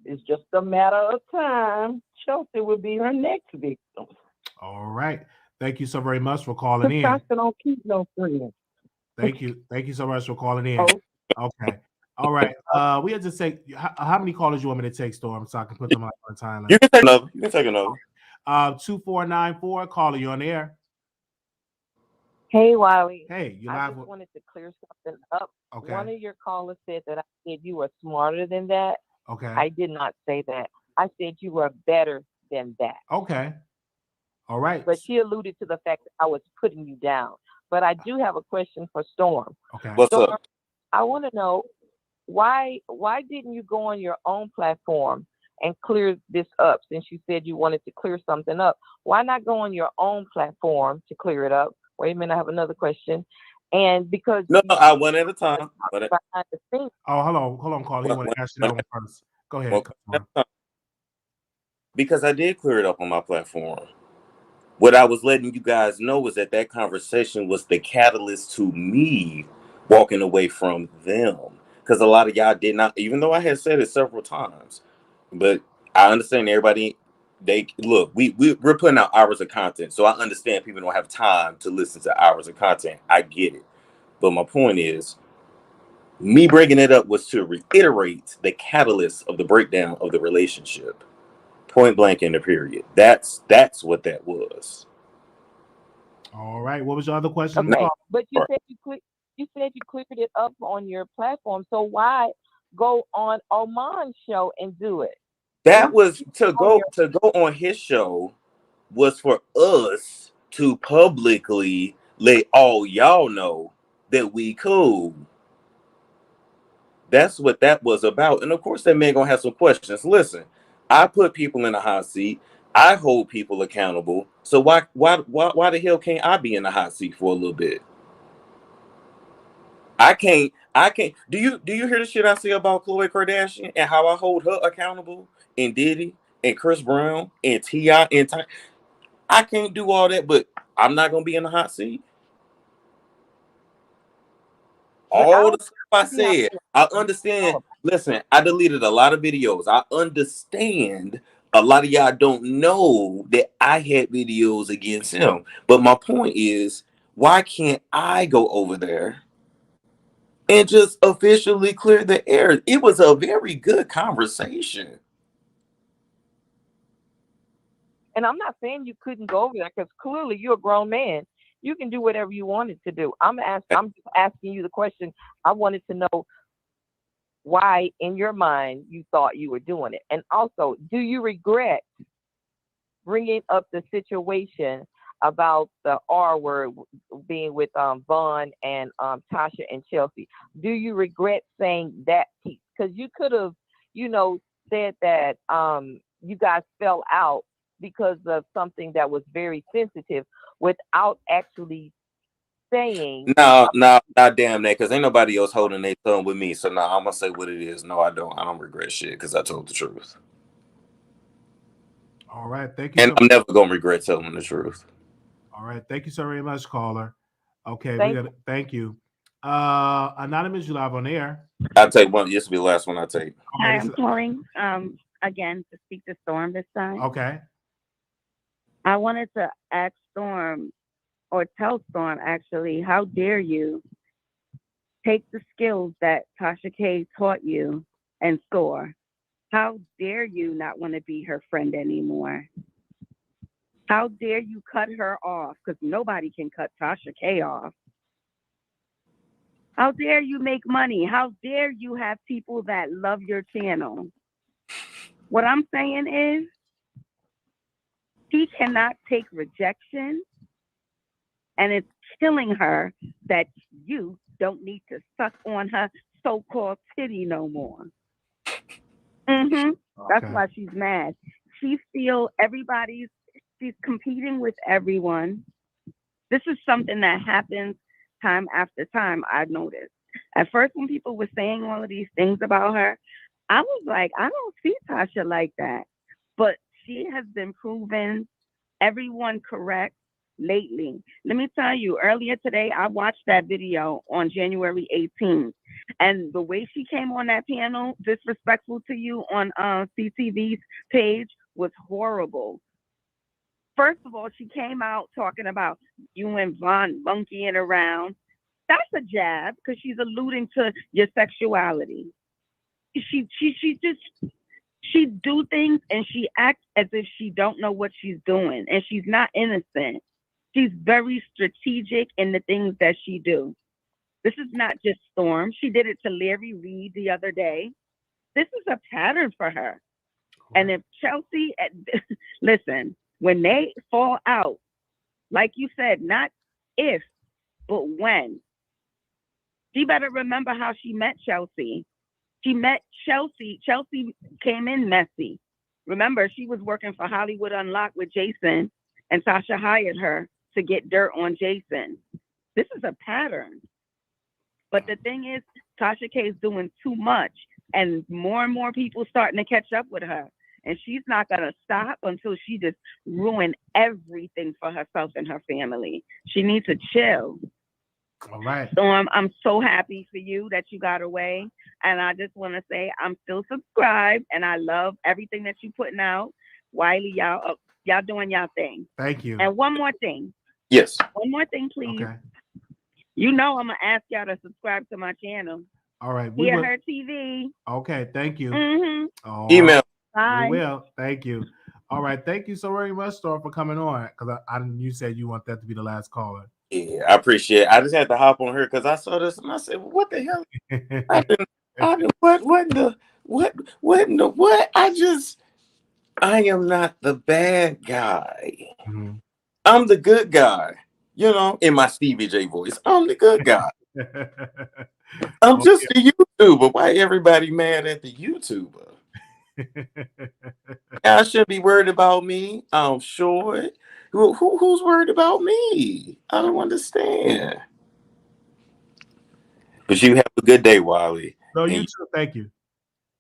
Speaker 2: It's just a matter of time. Chelsea will be her next victim.
Speaker 1: All right. Thank you so very much for calling in.
Speaker 2: Tasha don't keep no friends.
Speaker 1: Thank you. Thank you so much for calling in. Okay. All right. We had to say how many callers you want me to take, Storm, so I can put them on the timeline.
Speaker 21: You can take another. You can take another.
Speaker 1: 2494, caller, you on the air.
Speaker 9: Hey, Wiley.
Speaker 1: Hey, you
Speaker 9: I
Speaker 1: live.
Speaker 9: just wanted to clear something up.
Speaker 1: Okay.
Speaker 9: One of your callers said that I said you were smarter than that.
Speaker 1: Okay.
Speaker 9: I did not say that. I said you were better than that.
Speaker 1: Okay. All right.
Speaker 9: But she alluded to the fact that I was putting you down. But I do have a question for Storm.
Speaker 1: Okay.
Speaker 21: What's
Speaker 9: Storm,
Speaker 21: up?
Speaker 9: I want to know why didn't you go on your own platform and clear this up, since you said you wanted to clear something up? Why not go on your own platform to clear it up? Wait a minute, I have another question. And because
Speaker 21: I went at a time.
Speaker 1: Oh, hold on, caller. You want to answer that one first? Go ahead.
Speaker 21: Because I did clear it up on my platform. What I was letting you guys know was that conversation was the catalyst to me walking away from them. Because a lot of y'all did not, even though I had said it several times, but I understand everybody. We're putting out hours of content, so I understand people don't have time to listen to hours of content. I get it, but my point is, me bringing it up was to reiterate the catalyst of the breakdown of the relationship, point blank in the period. That's what that was.
Speaker 1: All right. What was your other question?
Speaker 9: Okay, but you said you cleared it up on your platform. So why go on Armon's show and do it?
Speaker 21: That was to go on his show was for us to publicly let all y'all know that we cool. That's what that was about. And of course that man gonna have some questions. Listen, I put people in a hot seat. I hold people accountable. So why the hell can't I be in the hot seat for a little bit? I can't. Do you hear the shit I say about Khloe Kardashian and how I hold her accountable, and Diddy and Chris Brown and T.I. and Ty? I can't do all that, but I'm not gonna be in the hot seat. All the stuff I said, I understand. Listen, I deleted a lot of videos. I understand a lot of y'all don't know that I had videos against him. But my point is, why can't I go over there and just officially clear the air? It was a very good conversation.
Speaker 9: And I'm not saying you couldn't go over there, because clearly you're a grown man. You can do whatever you wanted to do. I'm just asking you the question. I wanted to know why, in your mind, you thought you were doing it. And also, do you regret bringing up the situation about the R word being with Vaughn and Tasha and Chelsea? Do you regret saying that piece? Because you could have, said that you guys fell out because of something that was very sensitive, without actually saying.
Speaker 21: No, damn that, because ain't nobody else holding their tongue with me. So I'm gonna say what it is. No, I don't. I don't regret shit because I told the truth.
Speaker 1: All right, thank you.
Speaker 21: And I'm never gonna regret telling the truth.
Speaker 1: All right, thank you so very much, caller. Okay, thank you. Anonymous, you live on air.
Speaker 21: I'll take one. This will be the last one I take.
Speaker 3: Hi, I'm calling again to speak to Storm this time.
Speaker 1: Okay.
Speaker 3: I wanted to ask Storm, or tell Storm actually, how dare you take the skills that Tasha K taught you and Storm. How dare you not want to be her friend anymore? How dare you cut her off? Because nobody can cut Tasha K off. How dare you make money? How dare you have people that love your channel? What I'm saying is, she cannot take rejection, and it's killing her that you don't need to suck on her so-called titty no more. That's why she's mad. She feels she's competing with everyone. This is something that happens time after time, I've noticed. At first, when people were saying all of these things about her, I was like, I don't see Tasha like that. But she has been proven everyone correct lately. Let me tell you, earlier today, I watched that video on January 18th. And the way she came on that panel, disrespectful to you on CTV's page, was horrible. First of all, she came out talking about you and Von monkeying around. That's a jab because she's alluding to your sexuality. She do things and she acts as if she don't know what she's doing, and she's not innocent. She's very strategic in the things that she do. This is not just Storm. She did it to Larry Reed the other day. This is a pattern for her. And if Chelsea, listen, when they fall out, like you said, not if, but when, she better remember how she met Chelsea. She met Chelsea. Chelsea came in messy. Remember, she was working for Hollywood Unlocked with Jason, and Tasha hired her to get dirt on Jason. This is a pattern. But the thing is, Tasha K is doing too much, and more people starting to catch up with her. And she's not going to stop until she just ruin everything for herself and her family. She needs to chill.
Speaker 1: All right.
Speaker 3: So I'm so happy for you that you got away. And I just want to say I'm still subscribed, and I love everything that you're putting out. Wiley, y'all doing y'all thing.
Speaker 1: Thank you.
Speaker 3: And one more thing.
Speaker 21: Yes.
Speaker 3: One more thing, please.
Speaker 1: Okay.
Speaker 3: You know I'm going to ask y'all to subscribe to my channel.
Speaker 1: All right.
Speaker 3: Hear Her TV.
Speaker 1: Okay. Thank you.
Speaker 3: Mm-hmm.
Speaker 21: Email.
Speaker 3: Bye.
Speaker 1: We will. Thank you. All right. Thank you so very much, Storm, for coming on. Because you said you want that to be the last caller.
Speaker 21: Yeah, I appreciate it. I just had to hop on her because I saw this and I said, well, what the hell? I am not the bad guy.
Speaker 1: Mm-hmm.
Speaker 21: I'm the good guy. You know, in my Stevie J voice, I'm the good guy. I'm just a YouTuber. Why everybody mad at the YouTuber? I shouldn't be worried about me. I'm sure. Who's worried about me? I don't understand. But you have a good day, Wiley.
Speaker 1: No, you too. Thank you.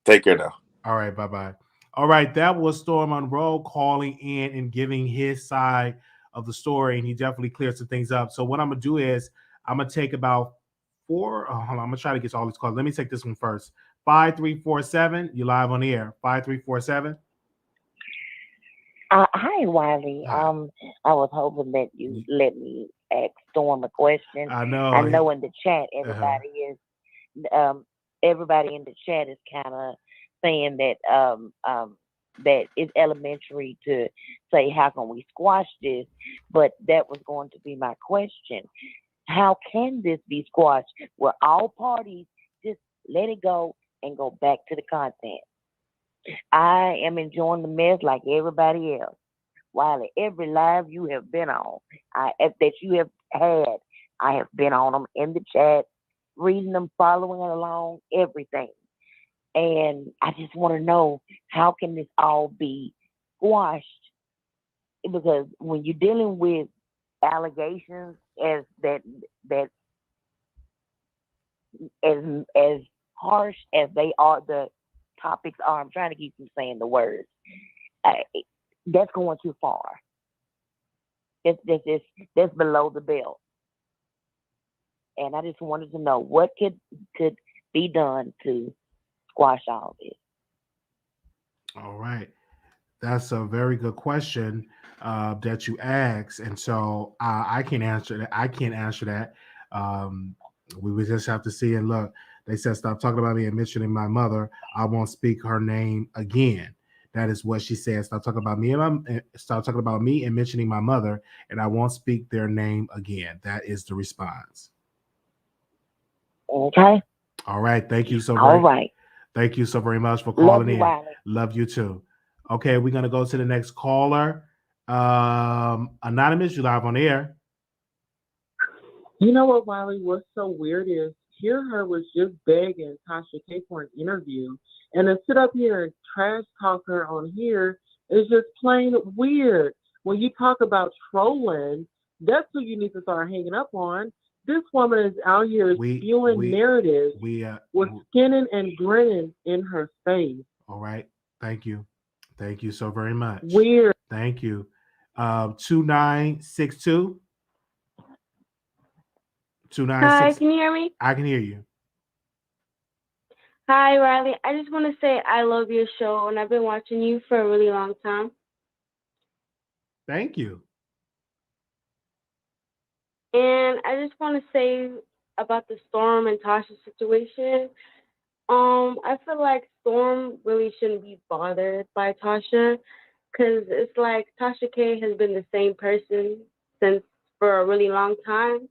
Speaker 21: Take care now.
Speaker 1: All right. Bye-bye. All right. That was Storm Monroe calling in and giving his side of the story, and he definitely cleared some things up. So what I'm going to do is I'm going to take about hold on. I'm going to try to get to all these calls. Let me take this one first. 5347. You live on the air. 5347.
Speaker 6: Hi, Wiley. I was hoping that you let me ask Storm a question.
Speaker 1: I know.
Speaker 6: I know in the chat everybody is everybody in the chat is kind of saying that that it's elementary to say how can we squash this, but that was going to be my question. How can this be squashed where all parties just let it go and go back to the content? I am enjoying the mess like everybody else. Wiley, every live you have been on, that you have had, I have been on them in the chat, reading them, following along, everything. And I just want to know, how can this all be squashed? Because when you're dealing with allegations as harsh as they are, the topics are, I'm trying to keep from saying the words, that's going too far. That's below the belt. And I just wanted to know what could be done to squash all this.
Speaker 1: All right. That's a very good question that you asked. And so I can't answer that. We would just have to see. And look, they said, stop talking about me and mentioning my mother. I won't speak her name again. That is what she said. Stop talking about me stop talking about me and mentioning my mother, and I won't speak their name again. That is the response.
Speaker 6: Okay.
Speaker 1: All right. Thank you so
Speaker 6: All
Speaker 1: very
Speaker 6: right.
Speaker 1: Thank you so very much for
Speaker 6: Love
Speaker 1: calling
Speaker 6: you,
Speaker 1: in.
Speaker 6: Wiley.
Speaker 1: Love you too. Okay, we're gonna go to the next caller. Anonymous, you live on the air.
Speaker 17: You know what, Wiley? What's so weird is here her was just begging Tasha K for an interview, and to sit up here and trash talk her on here is just plain weird. When you talk about trolling, that's who you need to start hanging up on. This woman is out here spewing narratives with skinning and grinning in her face.
Speaker 1: All right. Thank you. Thank you so very much.
Speaker 17: Weird.
Speaker 1: Thank you. 2962. 296.
Speaker 4: Hi, can you hear me?
Speaker 1: I can hear you.
Speaker 4: Hi, Riley. I just want to say I love your show, and I've been watching you for a really long time.
Speaker 1: Thank you.
Speaker 4: And I just want to say about the Storm and Tasha situation. I feel like Storm really shouldn't be bothered by Tasha, because it's like Tasha K has been the same person for a really long time,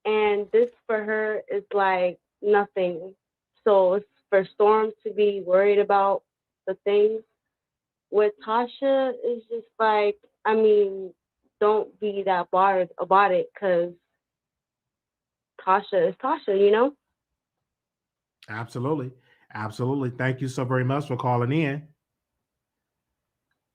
Speaker 4: and this for her is like nothing. So it's for Storm to be worried about the things with Tasha is just like, I mean, don't be that bothered about it, because Tasha is Tasha, you know?
Speaker 1: Absolutely. Absolutely. Thank you so very much for calling in.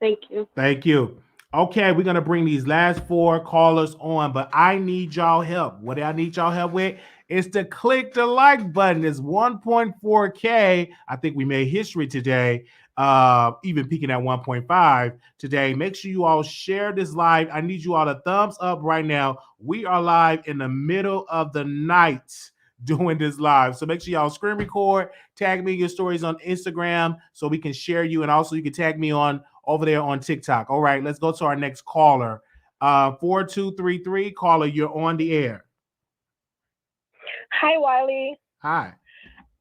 Speaker 4: Thank you.
Speaker 1: Thank you. Okay, we're going to bring these last 4 callers on, but I need y'all help. What do I need y'all help with? It's to click the like button. It's 1.4K. I think we made history today, even peaking at 1.5 today. Make sure you all share this live. I need you all to thumbs up right now. We are live in the middle of the night doing this live. So make sure y'all screen record, tag me your stories on Instagram so we can share you. And also you can tag me on over there on TikTok. All right, let's go to our next caller. 4233 caller, you're on the air.
Speaker 22: Hi, Wiley.
Speaker 1: Hi.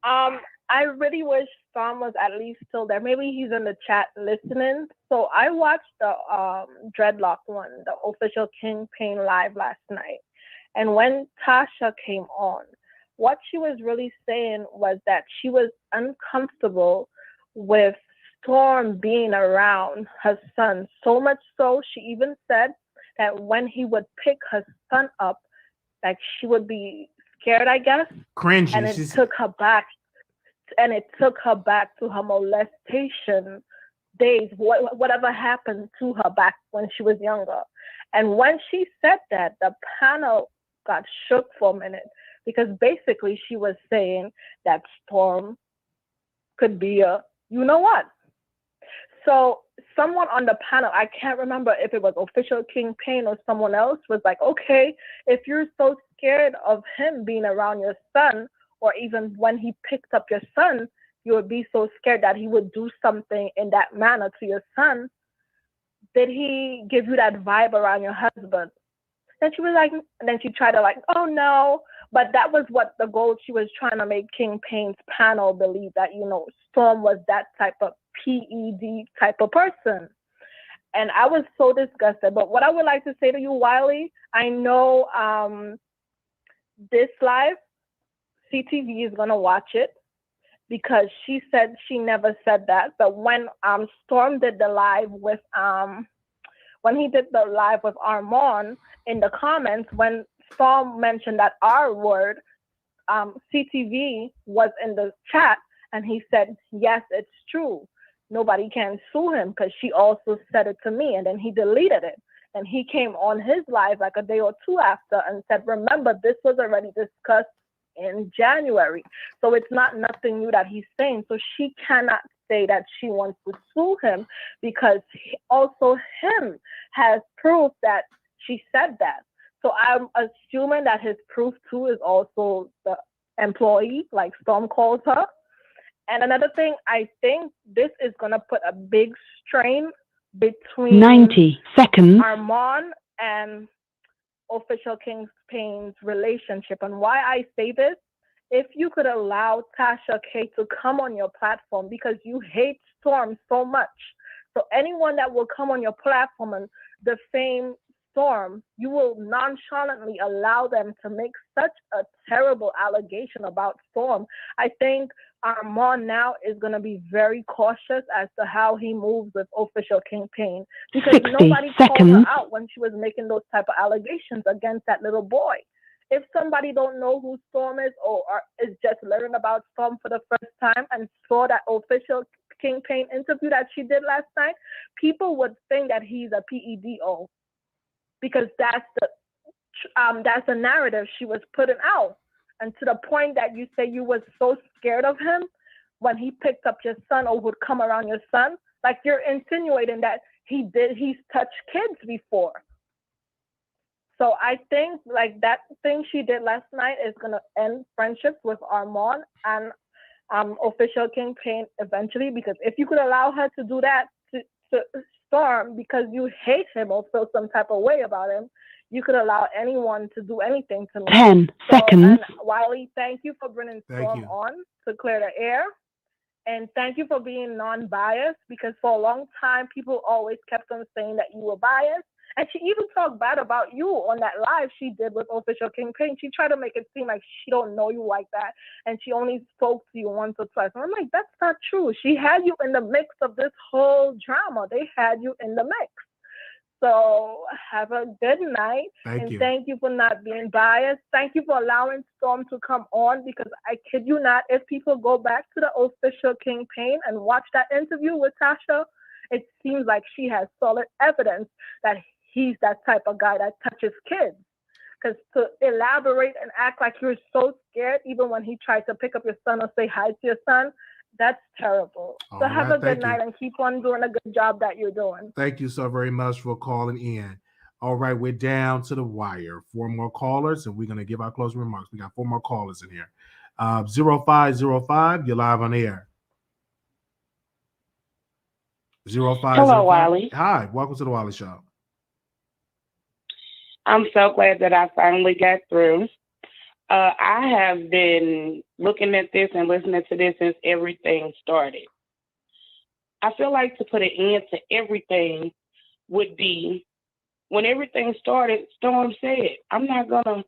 Speaker 22: I really wish Storm was at least still there. Maybe he's in the chat listening. So I watched the Dreadlock one, the official Kingpin live last night. And when Tasha came on, what she was really saying was that she was uncomfortable with Storm being around her son, so much so she even said that when he would pick her son up, like she would be scared, I guess.
Speaker 1: Cringy.
Speaker 22: And it took her back to her molestation days, whatever happened to her back when she was younger. And when she said that, the panel got shook for a minute, because basically she was saying that Storm could be a you know what. So someone on the panel, I can't remember if it was official Kingpin or someone else, was like, okay, if you're so scared of him being around your son, or even when he picked up your son, you would be so scared that he would do something in that manner to your son, did he give you that vibe around your husband? Then she was like, and then she tried to like, oh no. But that was what the goal she was trying to make Kingpin's panel believe, that, you know, Storm was that type of PED type of person. And I was so disgusted. But what I would like to say to you, Wiley, I know this live, CTV is going to watch it, because she said she never said that. But when Storm did the live with, when he did the live with Armon, in the comments, when Storm mentioned that R word, CTV was in the chat, and he said, yes, it's true. Nobody can sue him because she also said it to me. And then he deleted it. And he came on his live like a day or two after and said, remember, this was already discussed in January. So it's not nothing new that he's saying. So she cannot say that she wants to sue him, because also him has proof that she said that. So I'm assuming that his proof too is also the employee, like Storm calls her. And another thing, I think this is going to put a big strain between
Speaker 23: 90 seconds.
Speaker 22: Armon and Official Kingpin's relationship. And why I say this, if you could allow Tasha K to come on your platform, because you hate Storm so much. So anyone that will come on your platform and defame Storm, you will nonchalantly allow them to make such a terrible allegation about Storm. I think Armon now is going to be very cautious as to how he moves with Official Kingpin, because nobody called her out when she was making those type of allegations against that little boy. If somebody don't know who Storm is, or is just learning about Storm for the first time and saw that Official Kingpin interview that she did last night, people would think that he's a PEDO, because that's the narrative she was putting out. And to the point that you say you was so scared of him when he picked up your son or would come around your son, like you're insinuating that he's touched kids before. So I think like that thing she did last night is gonna end friendships with Armon and Official Kingpin eventually, because if you could allow her to do that to Storm because you hate him or feel some type of way about him, you could allow anyone to do anything to me.
Speaker 7: 10 seconds.
Speaker 22: And Wiley, thank you for bringing Storm on to clear the air. And thank you for being non-biased, because for a long time, people always kept on saying that you were biased. And she even talked bad about you on that live she did with Official Kingpin. She tried to make it seem like she don't know you like that, and she only spoke to you once or twice. And I'm like, that's not true. She had you in the mix of this whole drama. They had you in the mix. So have a good night. Thank you for not being biased. Thank you for allowing Storm to come on, because I kid you not, if people go back to the Official Kingpin and watch that interview with Tasha, it seems like she has solid evidence that he's that type of guy that touches kids. Because to elaborate and act like you're so scared, even when he tried to pick up your son or say hi to your son, that's terrible. So have a good night and keep on doing a good job that you're doing.
Speaker 1: Thank you so very much for calling in. All right, we're down to the wire. 4 more callers, and we're going to give our closing remarks. We got 4 more callers in here. 0505, you're live on air. 0505.
Speaker 8: Hello, Wiley.
Speaker 1: Hi, welcome to the Wiley Show.
Speaker 8: I'm so glad that I finally got through. I have been looking at this and listening to this since everything started. I feel like to put an end to everything would be when everything started, Storm said, I'm not going to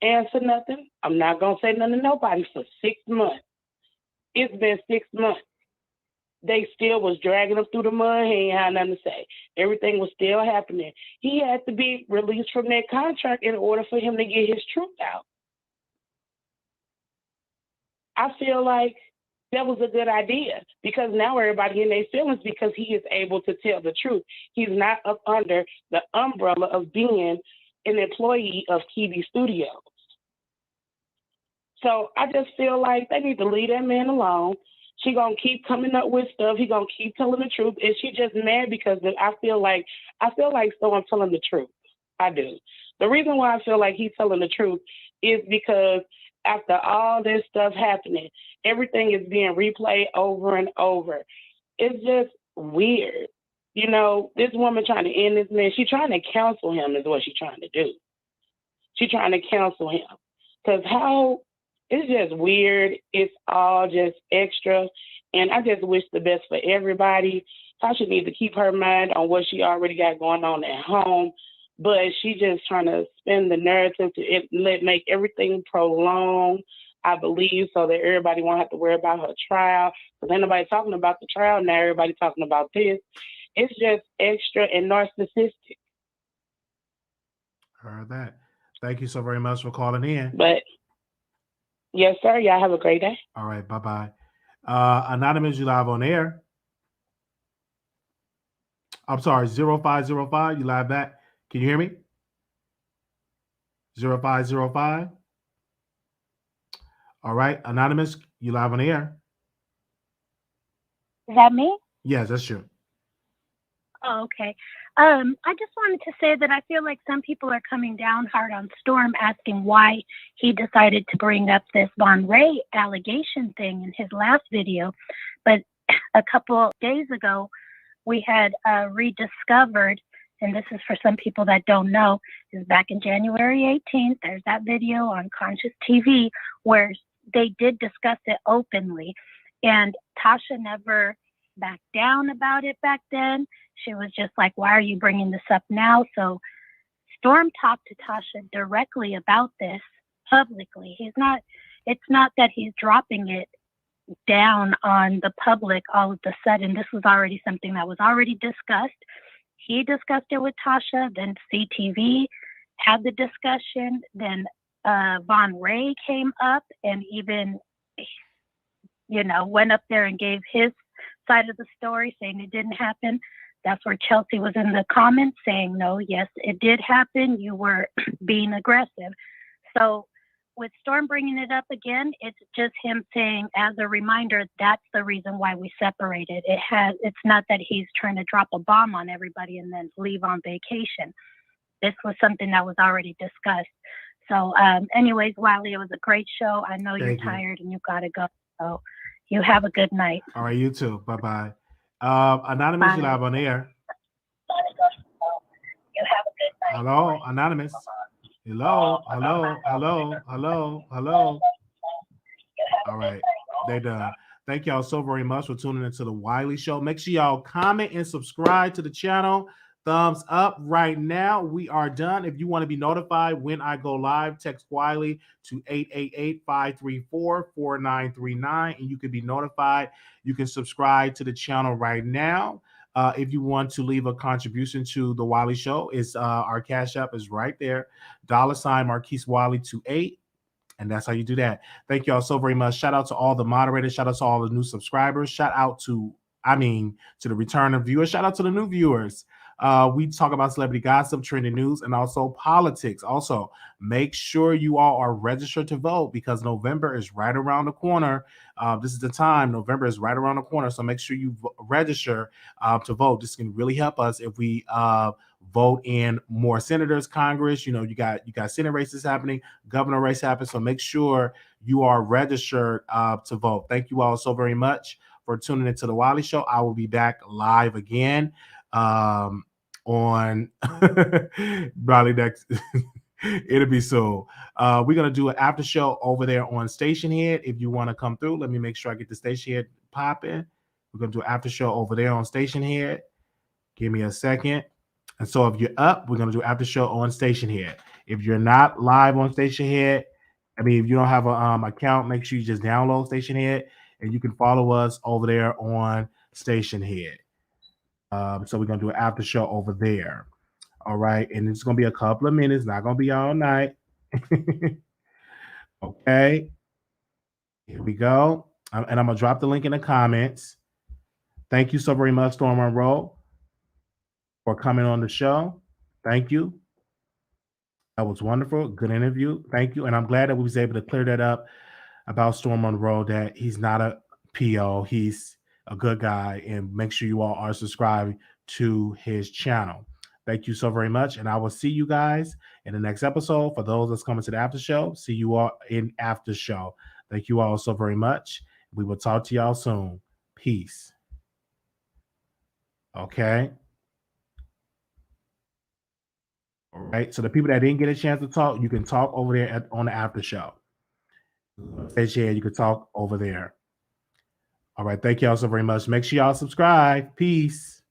Speaker 8: answer nothing. I'm not going to say nothing to nobody for 6 months. It's been 6 months. They still was dragging him through the mud. He ain't had nothing to say. Everything was still happening. He had to be released from that contract in order for him to get his truth out. I feel like that was a good idea, because now everybody in their feelings, because he is able to tell the truth. He's not up under the umbrella of being an employee of Kiwi Studios. So I just feel like they need to leave that man alone. She gonna keep coming up with stuff. He gonna keep telling the truth. And she just mad because I feel like Storm telling the truth. I do. The reason why I feel like he's telling the truth is because after all this stuff happening, everything is being replayed over and over. It's just weird. You know, this woman trying to end this man, she's trying to counsel him is what she's trying to do. She's trying to counsel him. Because it's just weird. It's all just extra. And I just wish the best for everybody. Tasha needs to keep her mind on what she already got going on at home. But she just trying to spin the narrative to make everything prolonged, I believe, so that everybody won't have to worry about her trial. Because ain't nobody talking about the trial now. Everybody talking about this. It's just extra and narcissistic.
Speaker 1: Heard that. Thank you so very much for calling in.
Speaker 8: But yes, sir. Y'all have a great day.
Speaker 1: All right. Bye-bye. Anonymous, you live on air. I'm sorry, 0505, you live back. Can you hear me? 0505. All right. Anonymous, you live on the air.
Speaker 5: Is that me?
Speaker 1: Yes, that's true.
Speaker 5: Oh, okay. I just wanted to say that I feel like some people are coming down hard on Storm, asking why he decided to bring up this Monroe allegation thing in his last video. But a couple days ago, we had rediscovered
Speaker 7: and this is for some people that don't know, is back in January 18th, there's that video on Conscious TV where they did discuss it openly. And Tasha never backed down about it back then. She was just like, why are you bringing this up now? So Storm talked to Tasha directly about this publicly. It's not that he's dropping it down on the public all of a sudden. This was already something that was already discussed. He discussed it with Tasha, then CTV had the discussion, then Von Ray came up and even, went up there and gave his side of the story, saying it didn't happen. That's where Chelsea was in the comments saying, no, yes, it did happen. You were being aggressive. So with Storm bringing it up again, it's just him saying, as a reminder, that's the reason why we separated. It's not that he's trying to drop a bomb on everybody and then leave on vacation. This was something that was already discussed. So anyways, Wiley, it was a great show. I know you're tired and you got to go. So you have a good night.
Speaker 1: All right, you too. Bye-bye. Anonymous,
Speaker 7: Bye.
Speaker 1: you live on air.
Speaker 7: You have a good night.
Speaker 1: Hello, Anonymous. Hello. All right, they done. Thank y'all so very much for tuning into the Wiley Show. Make sure y'all comment and subscribe to the channel. Thumbs up right now. We are done. If you want to be notified when I go live, text Wiley to 888-534-4939 and you can be notified. You can subscribe to the channel right now. If you want to leave a contribution to the Wiley Show, our Cash App is right there. $ Marquise Wiley 28. And that's how you do that. Thank y'all so very much. Shout out to all the moderators. Shout out to all the new subscribers. Shout out to the return of viewers. Shout out to the new viewers. We talk about celebrity gossip, trending news, and also politics. Also, make sure you all are registered to vote because November is right around the corner. This is the time. November is right around the corner. So make sure you register to vote. This can really help us if we vote in more senators, Congress. You got Senate races happening, governor race happening. So make sure you are registered to vote. Thank you all so very much for tuning into the Wiley Show. I will be back live again on probably next. It'll be soon. We're gonna do an after show over there on Station Head. If you want to come through, let me make sure I get the Station Head popping. We're gonna do an after show over there on Station Head. Give me a second. And so if you're up, we're gonna do after show on Station Head. If you're not live on Station Head, if you don't have a account, make sure you just download Station Head and you can follow us over there on Station Head. So we're gonna do an after show over there. All right, and it's gonna be a couple of minutes, not gonna be all night. Okay, here we go. And I'm gonna drop the link in the comments. Thank you so very much, Storm Monroe, for coming on the show. Thank you. That was wonderful. Good interview. Thank you. And I'm glad that we was able to clear that up about Storm Monroe, that he's not a PO. He's a good guy. And make sure you all are subscribed to his channel. Thank you so very much. And I will see you guys in the next episode. For those that's coming to the after show, see you all in after show. Thank you all so very much. We will talk to y'all soon. Peace. Okay. All right. So the people that didn't get a chance to talk, you can talk over there on the after show. You can talk over there. All right. Thank y'all so very much. Make sure y'all subscribe. Peace.